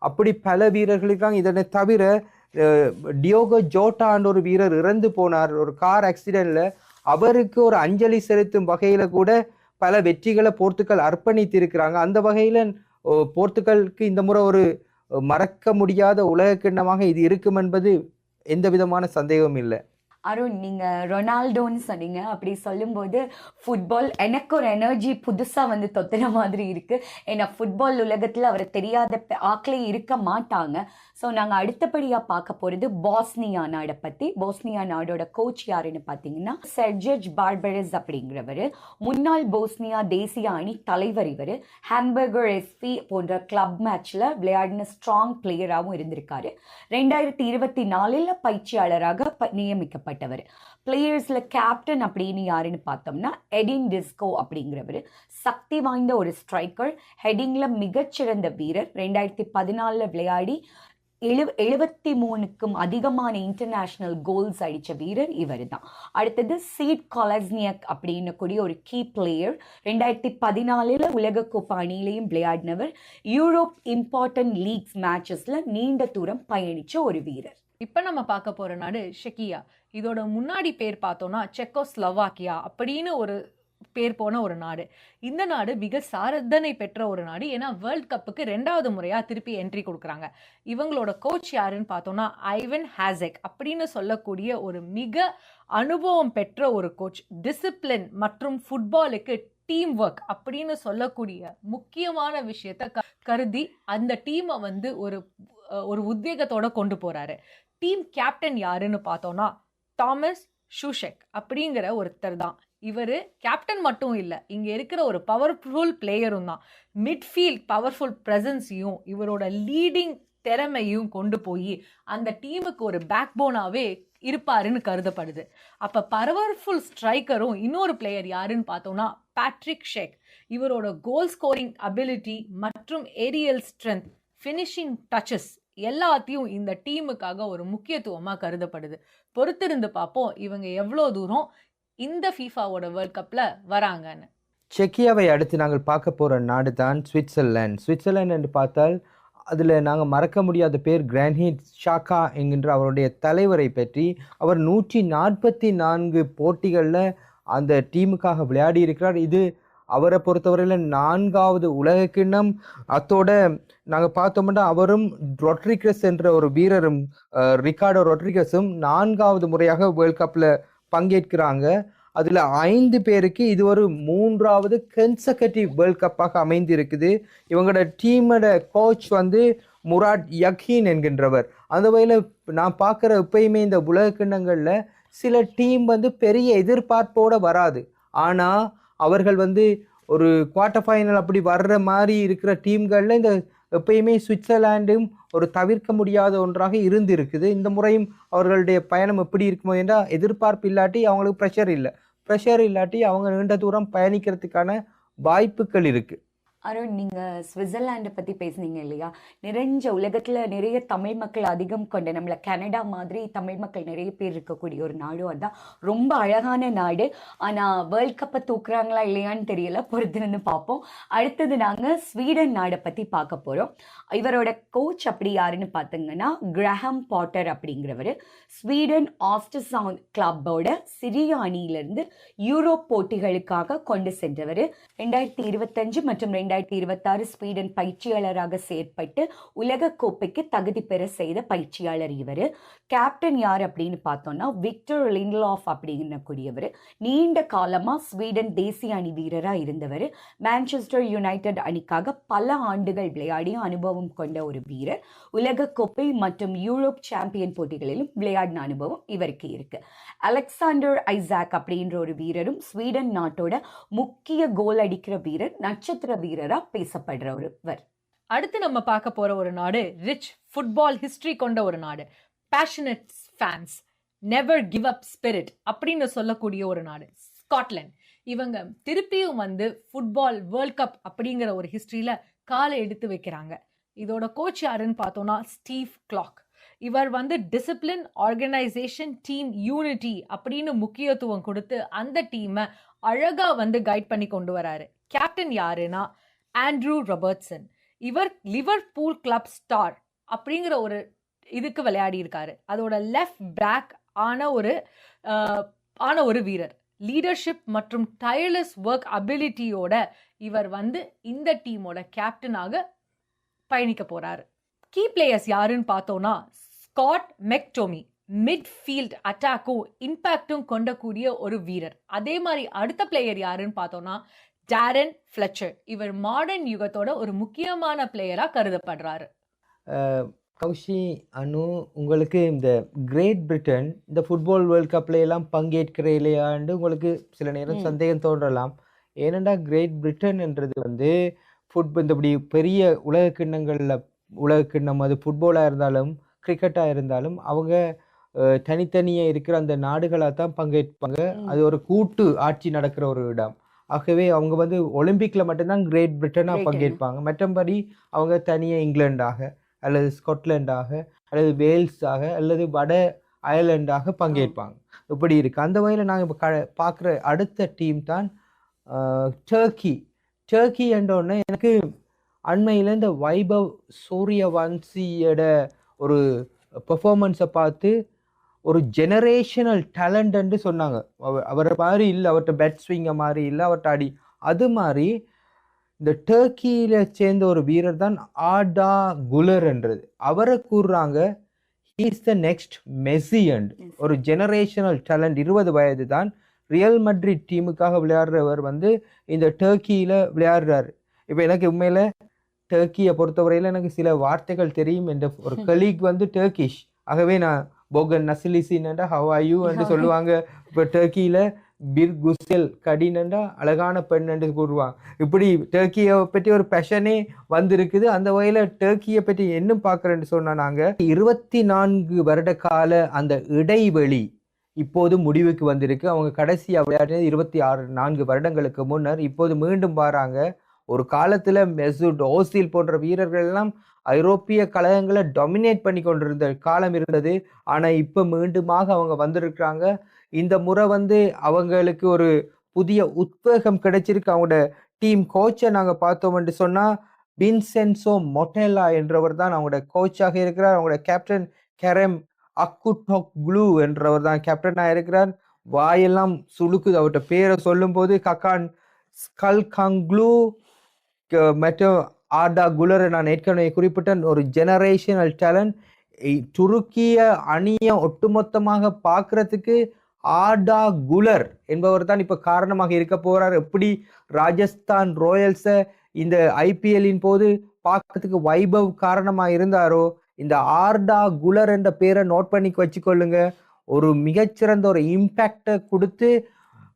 அப்படி பல வீரர்கள் இருக்காங்க. இதனை தவிர டியோகோ ஜோட்டான்ற ஒரு வீரர் இறந்து போனார் ஒரு கார் ஆக்சிடென்ட்ல. அவருக்கு ஒரு அஞ்சலி செலுத்தும் வகையில கூட பல வெற்றிகளை போர்த்துக்கல் அர்ப்பணித்து இருக்கிறாங்க. அந்த வகையில போர்த்துக்கலுக்கு இந்த முறை ஒரு மறக்க முடியாத உலக கிண்ணமாக இது இருக்கும் என்பது எந்த விதமான சந்தேகமும் இல்லை. அருண், நீங்கள் ரொனால்டோன்னு சொன்னீங்க. அப்படி சொல்லும்போது ஃபுட்பால் எனக்கு ஒரு எனர்ஜி புதுசாக வந்து தொத்துற மாதிரி இருக்குது. ஏன்னா ஃபுட்பால் உலகத்தில் அவர் தெரியாத ஆக்களே இருக்க மாட்டாங்க. ஸோ நாங்கள் அடுத்தபடியாக பார்க்க போகிறது பாஸ்னியா நாடை பற்றி. பாஸ்னியா நாடோட கோச் யாருன்னு பார்த்தீங்கன்னா செர்ஜெஜ் பார்பரஸ் அப்படிங்கிறவர். முன்னாள் போஸ்னியா தேசிய அணி தலைவர் இவர். ஹாம்பர்கர் எஸ்பி போன்ற கிளப் மேட்ச்சில் விளையாடின ஸ்ட்ராங் பிளேயராகவும் இருந்திருக்காரு. 2024 பயிற்சியாளராக நியமிக்கப்பட்டார். பிளேயர்ஸ்ல கேப்டன் அப்படின்னு யாருன்னு பார்த்தோம்னா எடின் டிஸ்கோ அப்படிங்கிறவர். சக்தி வாய்ந்த ஒரு ஸ்ட்ரைக்கர், ஹெடிங்ல மிகச்சிறந்த வீரர். 2014 விளையாடி 73க்கும் அதிகமான இன்டர்நேஷனல் கோல்ஸ் அடித்த வீரர் இவர் தான். அடுத்தது சீட் கொலஸ்னியக் அப்படின்னு கூடிய ஒரு கீ பிளேயர். 2014 உலகக்கோப்பை அணியிலையும் விளையாடினவர். யூரோப் இம்பார்ட்டன்ட் லீக்ஸ் மேட்சஸ்ல நீண்ட தூரம் பயணிச்ச ஒரு வீரர். இப்போ நம்ம பார்க்க போகிற நாடு செக்கியா. இதோட முன்னாடி பேர் பார்த்தோன்னா செக்கோஸ்லோவாக்கியா அப்படின்னு ஒரு பேர் போன ஒரு நாடு. இந்த நாடு மிக சாதனை பெற்ற ஒரு நாடு. ஏன்னா வேர்ல்ட் கப்புக்கு 2வது முறையாக திருப்பி என்ட்ரி கொடுக்குறாங்க. இவங்களோட கோச் யாருன்னு பார்த்தோன்னா ஐவன் ஹாசெக் அப்படின்னு சொல்லக்கூடிய ஒரு மிக அனுபவம் பெற்ற ஒரு கோச். டிசிப்ளின் மற்றும் ஃபுட்பாலுக்கு டீம் ஒர்க் அப்படின்னு சொல்லக்கூடிய முக்கியமான விஷயத்த கருதி அந்த டீமை வந்து ஒரு உத்வேகத்தோட கொண்டு போறாரு. டீம் கேப்டன் யாருன்னு பார்த்தோன்னா தாமஸ் ஷூஷெக் அப்படிங்கிற ஒருத்தர் தான். இவர் கேப்டன் மட்டும் இல்லை, இங்கே இருக்கிற ஒரு பவர்ஃபுல் பிளேயரும் தான். மிட்ஃபீல்ட் பவர்ஃபுல் ப்ரெசன்ஸையும் இவரோட லீடிங் திறமையும் கொண்டு போய் அந்த டீமுக்கு ஒரு பேக் போனாவே இருப்பாருன்னு கருதப்படுது. அப்போ பவர்ஃபுல் ஸ்ட்ரைக்கரும் இன்னொரு பிளேயர் யாருன்னு பார்த்தோம்னா பேட்ரிக் ஷெக். இவரோட கோல் ஸ்கோரிங் அபிலிட்டி மற்றும் ஏரியல் ஸ்ட்ரென்த், ஃபினிஷிங் டச்சஸ் எல்லாத்தையும் இந்த டீமுக்காக ஒரு முக்கியத்துவமாக கருதப்படுது. பொறுத்திருந்து பார்ப்போம் இவங்க எவ்வளோ தூரம் இந்த ஃபீஃபாவோட வேர்ல்ட் கப்பில் வராங்கன்னு. செக்கியாவை அடுத்து நாங்கள் பார்க்க போகிற நாடு தான் சுவிட்சர்லாந்து. சுவிட்சர்லாந்து என்று பார்த்தால் அதில் நாங்கள் மறக்க முடியாத பேர் கிரானிட் ஷாக்கா என்கின்ற அவருடைய தலைவரை பற்றி. அவர் 144 போட்டிகளில் அந்த டீமுக்காக விளையாடி இருக்கிறார். இது அவரை பொறுத்தவரையில் 4வது உலக கிண்ணம். அத்தோட நாங்கள் பார்த்தோம்னா அவரும் ரொட்ரிகஸ் என்ற ஒரு வீரரும் ரிகார்டோ ரொட்ரிகஸும் 4வது முறையாக வேர்ல்ட் கப்பில் பங்கேற்கிறாங்க. அதில் 5 பேருக்கு இது ஒரு 3வது கன்செகட்டிவ் வேர்ல்ட் கப்பாக அமைந்து இருக்குது. இவங்களோட டீமோட கோச் வந்து முராட் யக்கீன் என்கின்றவர். அந்த வகையில் நான் பார்க்குற எப்பயுமே இந்த உலக கிண்ணங்களில் சில டீம் வந்து பெரிய எதிர்பார்ப்போடு வராது. ஆனால் அவர்கள் வந்து ஒரு குவார்ட்டர் ஃபைனல் அப்படி வர்ற மாதிரி இருக்கிற டீம்களில் இந்த எப்பயுமே சுவிட்சர்லாண்டும் ஒரு தவிர்க்க முடியாத ஒன்றாக இருந்து இருக்குது. இந்த முறையும் அவர்களுடைய பயணம் எப்படி இருக்குமோ என்றால் எதிர்பார்ப்பு இல்லாட்டி அவங்களுக்கு ப்ரெஷர் இல்லாட்டி அவங்க நீண்ட தூரம் பயணிக்கிறதுக்கான வாய்ப்புகள் இருக்குது. அருண், நீங்க சுவிட்சர்லாண்டை பத்தி பேசுனீங்க இல்லையா? உலகத்துல நிறைய தமிழ் மக்கள் அதிகம் கொண்ட, நம்மள கனடா மாதிரி தமிழ் மக்கள் நிறைய பேர் இருக்கக்கூடிய ஒரு நாடும் அதுதான். ரொம்ப அழகான நாடு. ஆனா வேர்ல்ட் கப்பை தூக்குறாங்களா இல்லையான்னு தெரியல, பொறுத்திருந்து பார்ப்போம். அடுத்தது நாங்க ஸ்வீடன் நாடை பத்தி பார்க்க போறோம். இவரோட கோச் அப்படி யாருன்னு பார்த்தீங்கன்னா கிரஹாம் பாட்டர் அப்படிங்கிறவர். ஸ்வீடன் ஆஸ்டர்சவுண்ட் கிளப்போட சிறிய அணியிலிருந்து யூரோப் போட்டிகளுக்காக கொண்டு சென்றவர். 2025 மற்றும் 2026 ஸ்வீடன் பயிற்சியாளராக செயற்பட்டு உலக கோப்பைக்கு தகுதி பெற செய்த பயிற்சியாளர் இவர். கேப்டன் யார் அப்படின்னு பார்த்தோம்னா விக்டர் லிண்ட்லாஃப் அப்படிங்கக்கூடியவர். நீண்ட காலமா ஸ்வீடன் தேசிய அணி வீரராக இருந்தவர். மான்செஸ்டர் யுனைடெட் அணிக்காக பல ஆண்டுகள் விளையாடிய அனுபவம் கொண்ட ஒரு வீரர். உலக கோப்பை மற்றும் யூரோப் சாம்பியன் போட்டிகளிலும் விளையாடின அனுபவம் இவருக்கு இருக்கு. அலெக்சாண்டர் ஐசாக் அப்படின்ற ஒரு வீரரும் ஸ்வீடன் நாட்டோட முக்கிய கோல் அடிக்கிற வீரர், நட்சத்திர வீரரா பேசப்படுற ஒருவர். அடுத்து நம்ம பார்க்க போற ஒரு நாடு ரிச் ஃபுட்பால் ஹிஸ்டரி கொண்ட ஒரு நாடு. Passionate fans, never give up spirit அப்படின்னு சொல்லக்கூடிய ஒரு நாடு ஸ்காட்லாந்து. இவங்க திருப்பியும் ஃபுட்பால் வேர்ல்ட் கப் அப்படிங்கிற ஒரு ஹிஸ்டரியில காலை எடுத்து வைக்கிறாங்க. இதோட கோச் யாருன்னு பார்த்தோம்னா ஸ்டீவ் கிளாக். இவர் டிசிப்ளின், ஆர்கனைசேஷன், டீம் யூனிட்டி அப்படின்னு முக்கியத்துவம் கொடுத்து அந்த டீமை அழகா கைட் பண்ணி கொண்டு வராரு. கேப்டன் யாருன்னா ஆண்ட்ரூ ராபர்ட்சன். இவர் லிவர்பூல் கிளப் ஸ்டார் அப்படிங்கிற ஒரு இதுக்கு விளையாடி இருக்காரு. அதோட லெஃப்ட் பேக் ஆன ஒரு வீரர். லீடர்ஷிப் மற்றும் டயர்லெஸ் ஒர்க் அபிலிட்டியோட இவர் இந்த டீமோட கேப்டனாக பயணிக்க போறாரு. கீ பிளேயர்ஸ் யாருன்னு பார்த்தோம்னா ஸ்காட் மெக்டோமி. மிட்ஃபீல்ட் அட்டாக்கும் இம்பாக்டும் கொண்டக்கூடிய ஒரு வீரர். அதே மாதிரி அடுத்த பிளேயர் யாருன்னு பார்த்தோம்னா டாரன் ஃபிளெச்சர். இவர் மாடர்ன் யுகத்தோட ஒரு முக்கியமான பிளேயரா கருதப்படுறாரு. கௌஷி, அனு, உங்களுக்கு இந்த கிரேட் பிரிட்டன் இந்த ஃபுட்பால் வேர்ல்ட் கப்ல எல்லாம் பங்கேற்கிற இல்லையாண்டு உங்களுக்கு சில நேரம் சந்தேகம் தோன்றலாம். ஏனெண்டா கிரேட் பிரிட்டன் என்றது இந்தபடி பெரிய உலக கிண்ணம் அது ஃபுட்பாலாக இருந்தாலும் கிரிக்கெட்டாக இருந்தாலும் அவங்க தனித்தனியாக இருக்கிற அந்த நாடுகளாக தான் பங்கேற்பாங்க. அது ஒரு கூட்டு ஆட்சி நடக்கிற ஒரு இடம். ஆகவே அவங்க ஒலிம்பிக்கில் மட்டும்தான் கிரேட் பிரிட்டனாக பங்கேற்பாங்க. மற்றபடி அவங்க தனியாக இங்கிலாண்டாக அல்லது ஸ்காட்லாண்டாக அல்லது வேல்ஸாக அல்லது வட அயர்லாண்டாக பங்கேற்பாங்க. இப்படி இருக்குது. அந்த வகையில் நாங்கள் இப்போ பார்க்குற அடுத்த டீம் தான் டர்க்கி என்றோடனே எனக்கு அண்மையில் இந்த வைபவ் சூரியவன்சியோட ஒரு பெர்ஃபார்மன்ஸை பார்த்து ஒரு ஜெனரேஷனல் டேலண்ட்னு சொன்னாங்க. அவரை மாதிரி இல்லை, அவர்கிட்ட பேட் ஸ்விங்கை மாதிரி இல்லை, அவர்கிட்ட அடி அது மாதிரி. இந்த டர்க்கியில் சேர்ந்த ஒரு வீரர் தான் ஆர்டா குலர் என்றது. அவரை கூறுறாங்க he's the next Messi and ஒரு ஜெனரேஷனல் டேலண்ட். 20 வயது தான். ரியல் மட்ரிட் டீமுக்காக விளையாடுறவர் இந்த டர்க்கியில் விளையாடுறாரு. இப்போ எனக்கு உண்மையில் டர்க்கியை பொறுத்தவரையில் எனக்கு சில வார்த்தைகள் தெரியும். என்ற ஒரு கலீக் டர்க்கிஷ். ஆகவே நான் போகன் நசிலிசின்டா ஹவ் ஆர் யூ என்று சொல்லுவாங்க. இப்போ டர்க்கியில் பிர் குசெல் கடினண்டா அழகான பெண் என்று கூறுவாங்க. இப்படி டர்க்கியை பற்றி ஒரு பேஷனே இருக்குது. அந்த வகையில் டர்க்கியை பற்றி என்ன பார்க்குறேன்னு சொன்னால் நாங்கள் 24 வருட கால அந்த இடைவெளி இப்போது முடிவுக்கு வந்திருக்கு. அவங்க கடைசியாக விளையாடினது 4 வருடங்களுக்கு முன்னர். இப்போது மீண்டும் வராங்க. ஒரு காலத்தில் மெசூட் ஓசில் போன்ற வீரர்கள் எல்லாம் ஐரோப்பிய கழகங்களை டாமினேட் பண்ணி கொண்டிருந்த காலம் இருந்தது. ஆனால் இப்போ மீண்டுமாக அவங்க வந்திருக்கிறாங்க. இந்த முறை அவங்களுக்கு ஒரு புதிய உத்வேகம் கிடைச்சிருக்கு. அவங்களோட டீம் கோச்சை நாங்கள் பார்த்தோம்னு சொன்னால் வின்சென்சோ மொட்டெல்லா என்றவர் தான் அவங்களோட கோச்சாக இருக்கிறார். அவங்களோட கேப்டன் கெரெம் அக்குடோக்லு என்றவர் தான் கேப்டனாக இருக்கிறார். வாயெல்லாம் சுழுக்குது அவர்கிட்ட பேரை சொல்லும் போது. கக்கான் ஸ்கல்கங்க்ளூ மற்றும் ஆர்டா குலரை நான் ஏற்கனவே குறிப்பிட்ட ஒரு ஜெனரேஷனல் டேலண்ட். துருக்கிய அணியை ஒட்டுமொத்தமாக பார்க்கறதுக்கு ஆர்டா குலர் என்பவர் தான் இப்போ காரணமாக இருக்க போறார். எப்படி ராஜஸ்தான் ராயல்ஸை இந்த ஐபிஎல்லின் போது பார்க்கறதுக்கு வைபவ் காரணமாக இருந்தாரோ, இந்த ஆர்டா குலர் என்ற பேரை நோட் பண்ணி வச்சுக்கொள்ளுங்க. ஒரு மிகச்சிறந்த ஒரு இம்பேக்டை கொடுத்து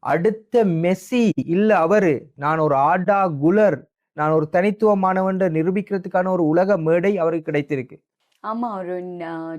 அடுத்த மெஸ்ஸி இல்லை அவரு, நான் ஒரு ஆர்டா குலர், நான் ஒரு தனித்துவமானவன் நிரூபிக்கிறதுக்கான ஒரு உலக மேடை அவருக்கு கிடைத்திருக்கு. ஆமாம் அருண்,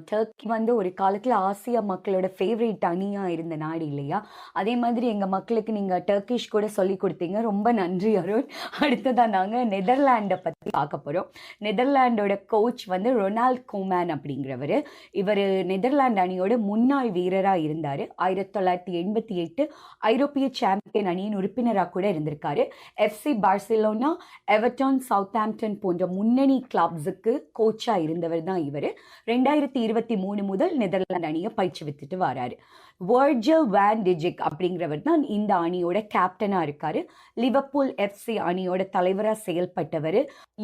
டர்க்கி வந்து ஒரு காலத்தில் ஆசியா மக்களோட ஃபேவரட் அணியாக இருந்த நாடு இல்லையா? அதே மாதிரி எங்கள் மக்களுக்கு நீங்கள் டர்க்கிஷ் கூட சொல்லி கொடுத்தீங்க, ரொம்ப நன்றி அருண். அடுத்ததாக நாங்கள் நெதர்லாண்டை பற்றி பார்க்க போகிறோம். நெதர்லாண்டோட கோச் வந்து ரொனால்ட் கோமேன் அப்படிங்கிறவர். இவர் நெதர்லாந்து அணியோட முன்னாள் வீரராக இருந்தார். 1988 ஐரோப்பிய சாம்பியன் அணியின் உறுப்பினராக கூட இருந்திருக்காரு. எஃப்சி பார்சிலோனா, எவர்டன், சவுத்தாம்ப்டன் போன்ற முன்னணி கிளப்ஸுக்கு கோச்சாக இருந்தவர் தான் இவர். 2023 முதல் நெதர்லாந்து அணியை பயிற்சிவித்துட்டு வராரு. வர்ஜில் வான் டிஜிக் அப்படிங்கிறவர் தான் இந்த அணியோட கேப்டனா இருக்காரு. லிவர்பூல் எஃப்சி அணியோட தலைவரா செயல்பட்டவர்.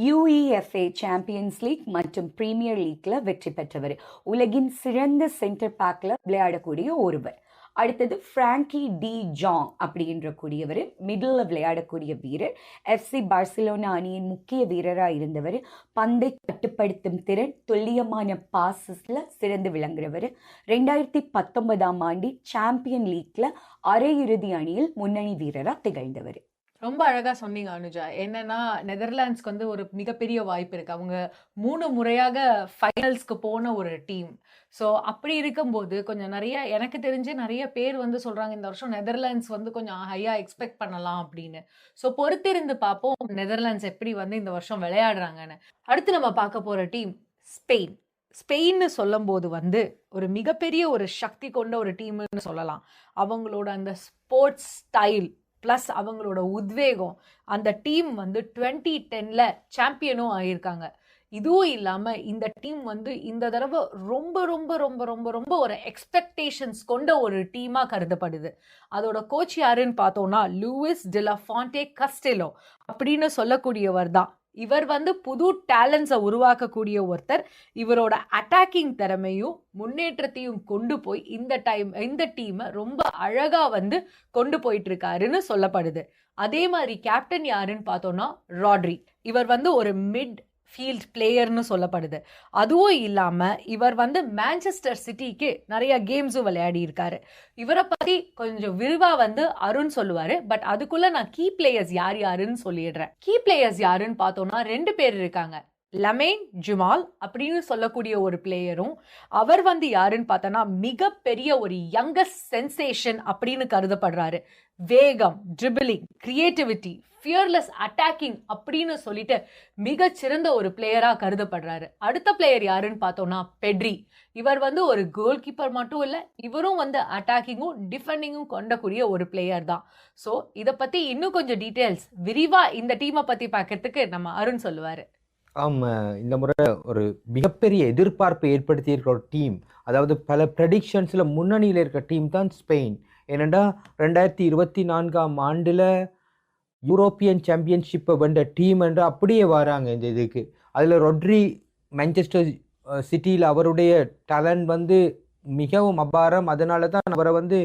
யுஇஎஃப்ஏ சாம்பியன்ஸ் லீக் மற்றும் பிரீமியர் லீக்ல வெற்றி பெற்றவர். உலகின் சிறந்த சென்டர் பேக்ல விளையாடக்கூடிய ஒருவர். அடுத்தது ஃப்ராங்கி டி ஜாங் அப்படின்ற கூடியவர், மிடில் விளையாடக்கூடிய வீரர். எஃப்சி பார்சிலோனா அணியின் முக்கிய வீரராக இருந்தவர். பந்தை கட்டுப்படுத்தும் திறன், துல்லியமான பாசஸ்ல சிறந்து விளங்குறவர். 2019 ஆண்டு சாம்பியன் லீக்ல அரையிறுதி அணியில் முன்னணி வீரராக திகழ்ந்தவர். ரொம்ப அழகா சொன்னீங்க அனுஜா. என்னன்னா நெதர்லாண்ட்ஸ்க்கு வந்து ஒரு மிகப்பெரிய வாய்ப்பு இருக்கு. அவங்க 3 முறையாக ஃபைனல்ஸ்க்கு போன ஒரு டீம். ஸோ அப்படி இருக்கும்போது கொஞ்சம் நிறைய, எனக்கு தெரிஞ்சு நிறைய பேர் வந்து சொல்றாங்க இந்த வருஷம் நெதர்லாண்ட்ஸ் வந்து கொஞ்சம் ஹையா எக்ஸ்பெக்ட் பண்ணலாம் அப்படின்னு. ஸோ பொறுத்திருந்து பார்ப்போம் நெதர்லாண்ட்ஸ் எப்படி வந்து இந்த வருஷம் விளையாடுறாங்கன்னு. அடுத்து நம்ம பார்க்க போற டீம் ஸ்பெயின். ஸ்பெயின்னு சொல்லும் போது வந்து ஒரு மிகப்பெரிய ஒரு சக்தி கொண்ட ஒரு டீம்னு சொல்லலாம். அவங்களோட அந்த ஸ்போர்ட்ஸ் ஸ்டைல் ப்ளஸ் அவங்களோட உத்வேகம், அந்த டீம் வந்து 2010 சாம்பியனும் ஆகியிருக்காங்க. இதுவும் இல்லாமல் இந்த டீம் வந்து இந்த தடவை ரொம்ப ரொம்ப ரொம்ப ரொம்ப ரொம்ப ஒரு எக்ஸ்பெக்டேஷன்ஸ் கொண்ட ஒரு டீமாக கருதப்படுது. அதோட கோச் யாருன்னு பார்த்தோம்னா லூயிஸ் டி லா ஃபான்டே கஸ்டெலோ அப்படின்னு சொல்லக்கூடியவர் தான். இவர் வந்து புது டேலண்ட்ஸை உருவாக்கக்கூடிய ஒருத்தர். இவரோட அட்டாக்கிங் திறமையும் முன்னேற்றத்தையும் கொண்டு போய் இந்த டீமை ரொம்ப அழகா வந்து கொண்டு போயிட்டு இருக்காருன்னு சொல்லப்படுது. அதே மாதிரி கேப்டன் யாருன்னு பார்த்தோம்னா ராட்ரி. இவர் வந்து ஒரு மிட் ஃபீல்ட் பிளேயர்னு சொல்லப்படுது. அதுவும் இல்லாமல் இவர் வந்து மான்செஸ்டர் சிட்டிக்கு நிறைய கேம்ஸும் விளையாடி இருக்காரு. இவரை பற்றி கொஞ்சம் விரிவாக வந்து அருண் சொல்லுவார். பட் அதுக்குள்ள நான் கீ பிளேயர்ஸ் யாருன்னு சொல்லிடுறேன். கீ பிளேயர்ஸ் யாருன்னு பார்த்தோம்னா 2 பேர் இருக்காங்க. லமைன் ஜமால் அப்படின்னு சொல்லக்கூடிய ஒரு பிளேயரும், அவர் வந்து யாருன்னு பார்த்தோன்னா மிகப்பெரிய ஒரு யங்கஸ்ட் சென்சேஷன் அப்படின்னு கருதப்படுறாரு. வேகம், ட்ரிபிளிங், கிரியேட்டிவிட்டி, ஃபியர்லெஸ் அட்டாக்கிங் அப்படின்னு சொல்லிட்டு மிகச்சிறந்த ஒரு பிளேயரா கருதப்படுறாரு. அடுத்த பிளேயர் யாருன்னு பார்த்தோம்னா பெட்ரி. இவர் வந்து ஒரு கோல் கீப்பர் மட்டும் இல்லை, இவரும் வந்து அட்டாக்கிங்கும் டிஃபெண்டிங்கும் கொண்டக்கூடிய ஒரு பிளேயர் தான். ஸோ இதை பற்றி இன்னும் கொஞ்சம் டீட்டெயில்ஸ் விரிவாக இந்த டீமை பற்றி பார்க்கறதுக்கு நம்ம அருண் சொல்லுவார். இந்த முறை ஒரு மிகப்பெரிய எதிர்பார்ப்பை ஏற்படுத்தி இருக்கிற ஒரு டீம், அதாவது பல ப்ரெடிக்ஷன்ஸில் முன்னணியில் இருக்கிற டீம் தான் ஸ்பெயின். ஏனெண்டா 2024 ஆண்டில் யூரோப்பியன் சாம்பியன்ஷிப்பை வென்ற டீம் என்று அப்படியே வராங்க இந்த இதுக்கு. அதில் ரொட்ரி மான்செஸ்டர் சிட்டியில் அவருடைய டேலண்ட் வந்து மிகவும் அபாரம். அதனால தான் அவரை வந்து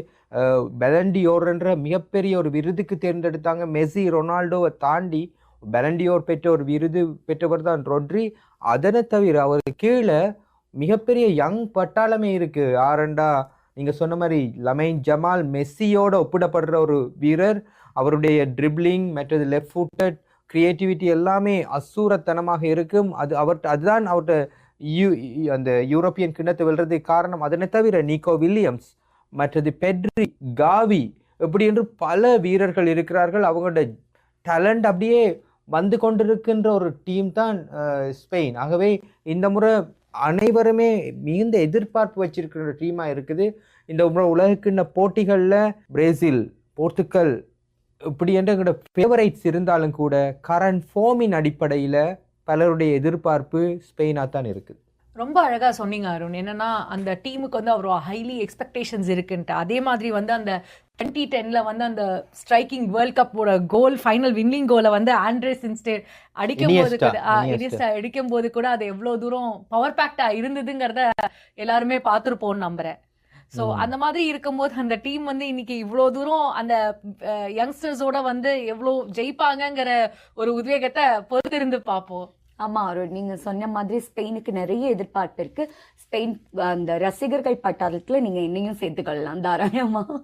பெலண்டியோர் என்ற மிகப்பெரிய ஒரு விருதுக்கு தேர்ந்தெடுத்தாங்க. மெஸ்ஸி, ரொனால்டோவை தாண்டி பெலண்டியோர் பெற்ற ஒரு விருது பெற்றவர் தான் ரொட்ரி. அதனை தவிர அவர் கீழே மிகப்பெரிய யங் பட்டாளமே இருக்கு. ஆரண்டா நீங்கள் சொன்ன மாதிரி லமைன் ஜமால் மெஸ்ஸியோட ஒப்பிடப்படுற ஒரு வீரர். அவருடைய ட்ரிப்ளிங், மற்றது லெஃப்ட் ஃபுட்டட், கிரியேட்டிவிட்டி எல்லாமே அசூரத்தனமாக இருக்கும். அதுதான் அவர்கிட்ட அந்த யூரோப்பியன் கிண்ணத்தை வெல்றதுக்கு காரணம். அதனை தவிர நிக்கோ வில்லியம்ஸ், மற்றது பெட்ரி, காவி, இப்படி என்று பல வீரர்கள் இருக்கிறார்கள். அவங்களோட டேலண்ட் அப்படியே வந்து கொண்டிருக்கின்ற ஒரு டீம் தான் ஸ்பெயின். ஆகவே இந்த முறை அனைவருமே மிகுந்த எதிர்பார்ப்பு வச்சிருக்கிற டீமாக இருக்குது. இந்த முறை உலகக்கிண்ண போட்டிகளில் பிரேசில், போர்த்துக்கல் இப்படி என்ற எங்களோட ஃபேவரைட்ஸ் இருந்தாலும் கூட கரண்ட் ஃபார்மின் அடிப்படையில் பலருடைய எதிர்பார்ப்பு ஸ்பெயினாக தான் இருக்குது. ரொம்ப அழகாக சொன்னீங்க அருண். என்னன்னா அந்த டீமுக்கு வந்து அவ்வளோ ஹைலி எக்ஸ்பெக்டேஷன்ஸ் இருக்குன்ட்டு. அதே மாதிரி வந்து அந்த 2010 வந்து அந்த ஸ்ட்ரைக்கிங் வேர்ல்ட் கப்போட கோல், ஃபைனல் வின்னிங் கோலை வந்து ஆண்ட்ரேஸ் இன்ஸ்டேட் அடிக்கும் போது கூட அது எவ்வளோ தூரம் பவர் பேக்டா இருந்ததுங்கிறத எல்லாருமே பார்த்துருப்போம்னு நம்புறேன். ஸோ அந்த மாதிரி இருக்கும்போது அந்த டீம் வந்து இன்னைக்கு இவ்வளோ தூரம் அந்த யங்ஸ்டர்ஸோட வந்து எவ்வளோ ஜெயிப்பாங்கங்கிற ஒரு உத்வேகத்தை பொறுத்திருந்து பார்ப்போம். ஆமாம் அருண், நீங்கள் சொன்ன மாதிரி ஸ்பெயினுக்கு நிறைய எதிர்பார்ப்பு இருக்குது. ஸ்பெயின் அந்த ரசிகர்கள் பட்டாளத்தில் நீங்கள் என்னையும் சேர்த்துக்கொள்ளலாம் தாராளமாக.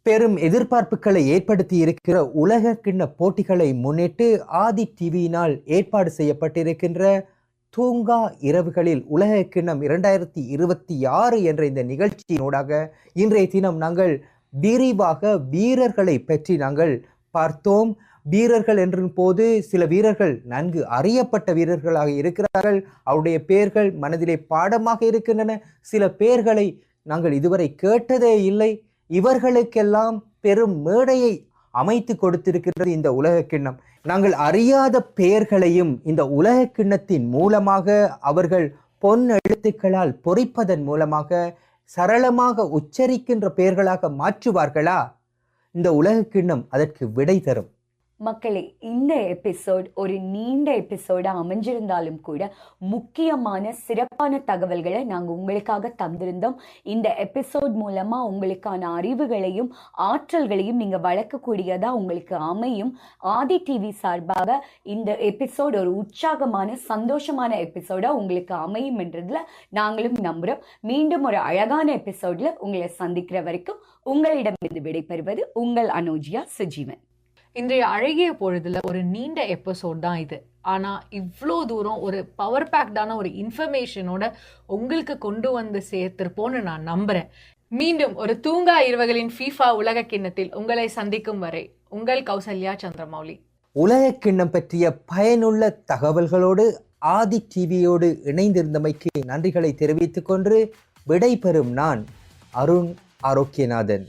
பெரும் எதிர்பார்ப்புகளை ஏற்படுத்தி இருக்கிற உலக கிண்ண போட்டிகளை முன்னிட்டு ஆதி டிவியினால் ஏற்பாடு செய்யப்பட்டிருக்கின்ற தூங்கா இரவுகளில் உலக கிண்ணம் 2026 என்ற இந்த நிகழ்ச்சியினூடாக இன்றைய தினம் நாங்கள் விரிவாக வீரர்களை பற்றி நாங்கள் பார்த்தோம். வீரர்கள் என்ற போது சில வீரர்கள் நன்கு அறியப்பட்ட வீரர்களாக இருக்கிறார்கள். அவருடைய பெயர்கள் மனதிலே பாடமாக இருக்கின்றன. சில பெயர்களை நாங்கள் இதுவரை கேட்டதே இல்லை. இவர்களுக்கெல்லாம் பெரும் மேடையை அமைத்து கொடுத்திருக்கிறது இந்த உலக கிண்ணம். நாங்கள் அறியாத பெயர்களையும் இந்த உலக கிண்ணத்தின் மூலமாக அவர்கள் பொன் எழுத்துக்களால் பொறிப்பதன் மூலமாக சரளமாக உச்சரிக்கின்ற பெயர்களாக மாற்றுவார்களா? இந்த உலக கிண்ணம் அதற்கு விடை தரும். மக்களே, இந்த எபிசோட் ஒரு நீண்ட எபிசோடா அமைஞ்சிருந்தாலும் கூட முக்கியமான சிறப்பான தகவல்களை நாங்கள் உங்களுக்காக தந்திருந்தோம். இந்த எபிசோட் மூலமா உங்களுக்கான அறிவுகளையும் ஆற்றல்களையும் நீங்க வளர்க்கக்கூடியதா உங்களுக்கு அமையும். ஆதி டிவி சார்பாக இந்த எபிசோட் ஒரு உற்சாகமான சந்தோஷமான எபிசோடா உங்களுக்கு அமையும் என்றதுல நாங்களும் நம்புறோம். மீண்டும் ஒரு அழகான எபிசோட்ல உங்களை சந்திக்கிற வரைக்கும் உங்களிடமிருந்து விடைபெறுவது உங்கள் அனோஜியா சுஜீவன். இன்றைய அழகிய பொழுதுல ஒரு நீண்ட எபிசோட் தான் இது. ஆனா இவ்வளோ தூரம் ஒரு பவர் பேக்டான ஒரு இன்ஃபர்மேஷனோட உங்களுக்கு கொண்டு வந்து சேர்த்திருப்போன்னு நான் நம்புறேன். மீண்டும் ஒரு தூங்கா இரவுகளின் FIFA உலக கிண்ணத்தில் உங்களை சந்திக்கும் வரை உங்கள் கௌசல்யா சந்திரமௌலி. உலக கிண்ணம் பற்றிய பயனுள்ள தகவல்களோடு ஆதி டிவியோடு இணைந்திருந்தமைக்கு நன்றிகளை தெரிவித்துக் கொண்டு விடை பெறும் நான் அருண் ஆரோக்கியநாதன்.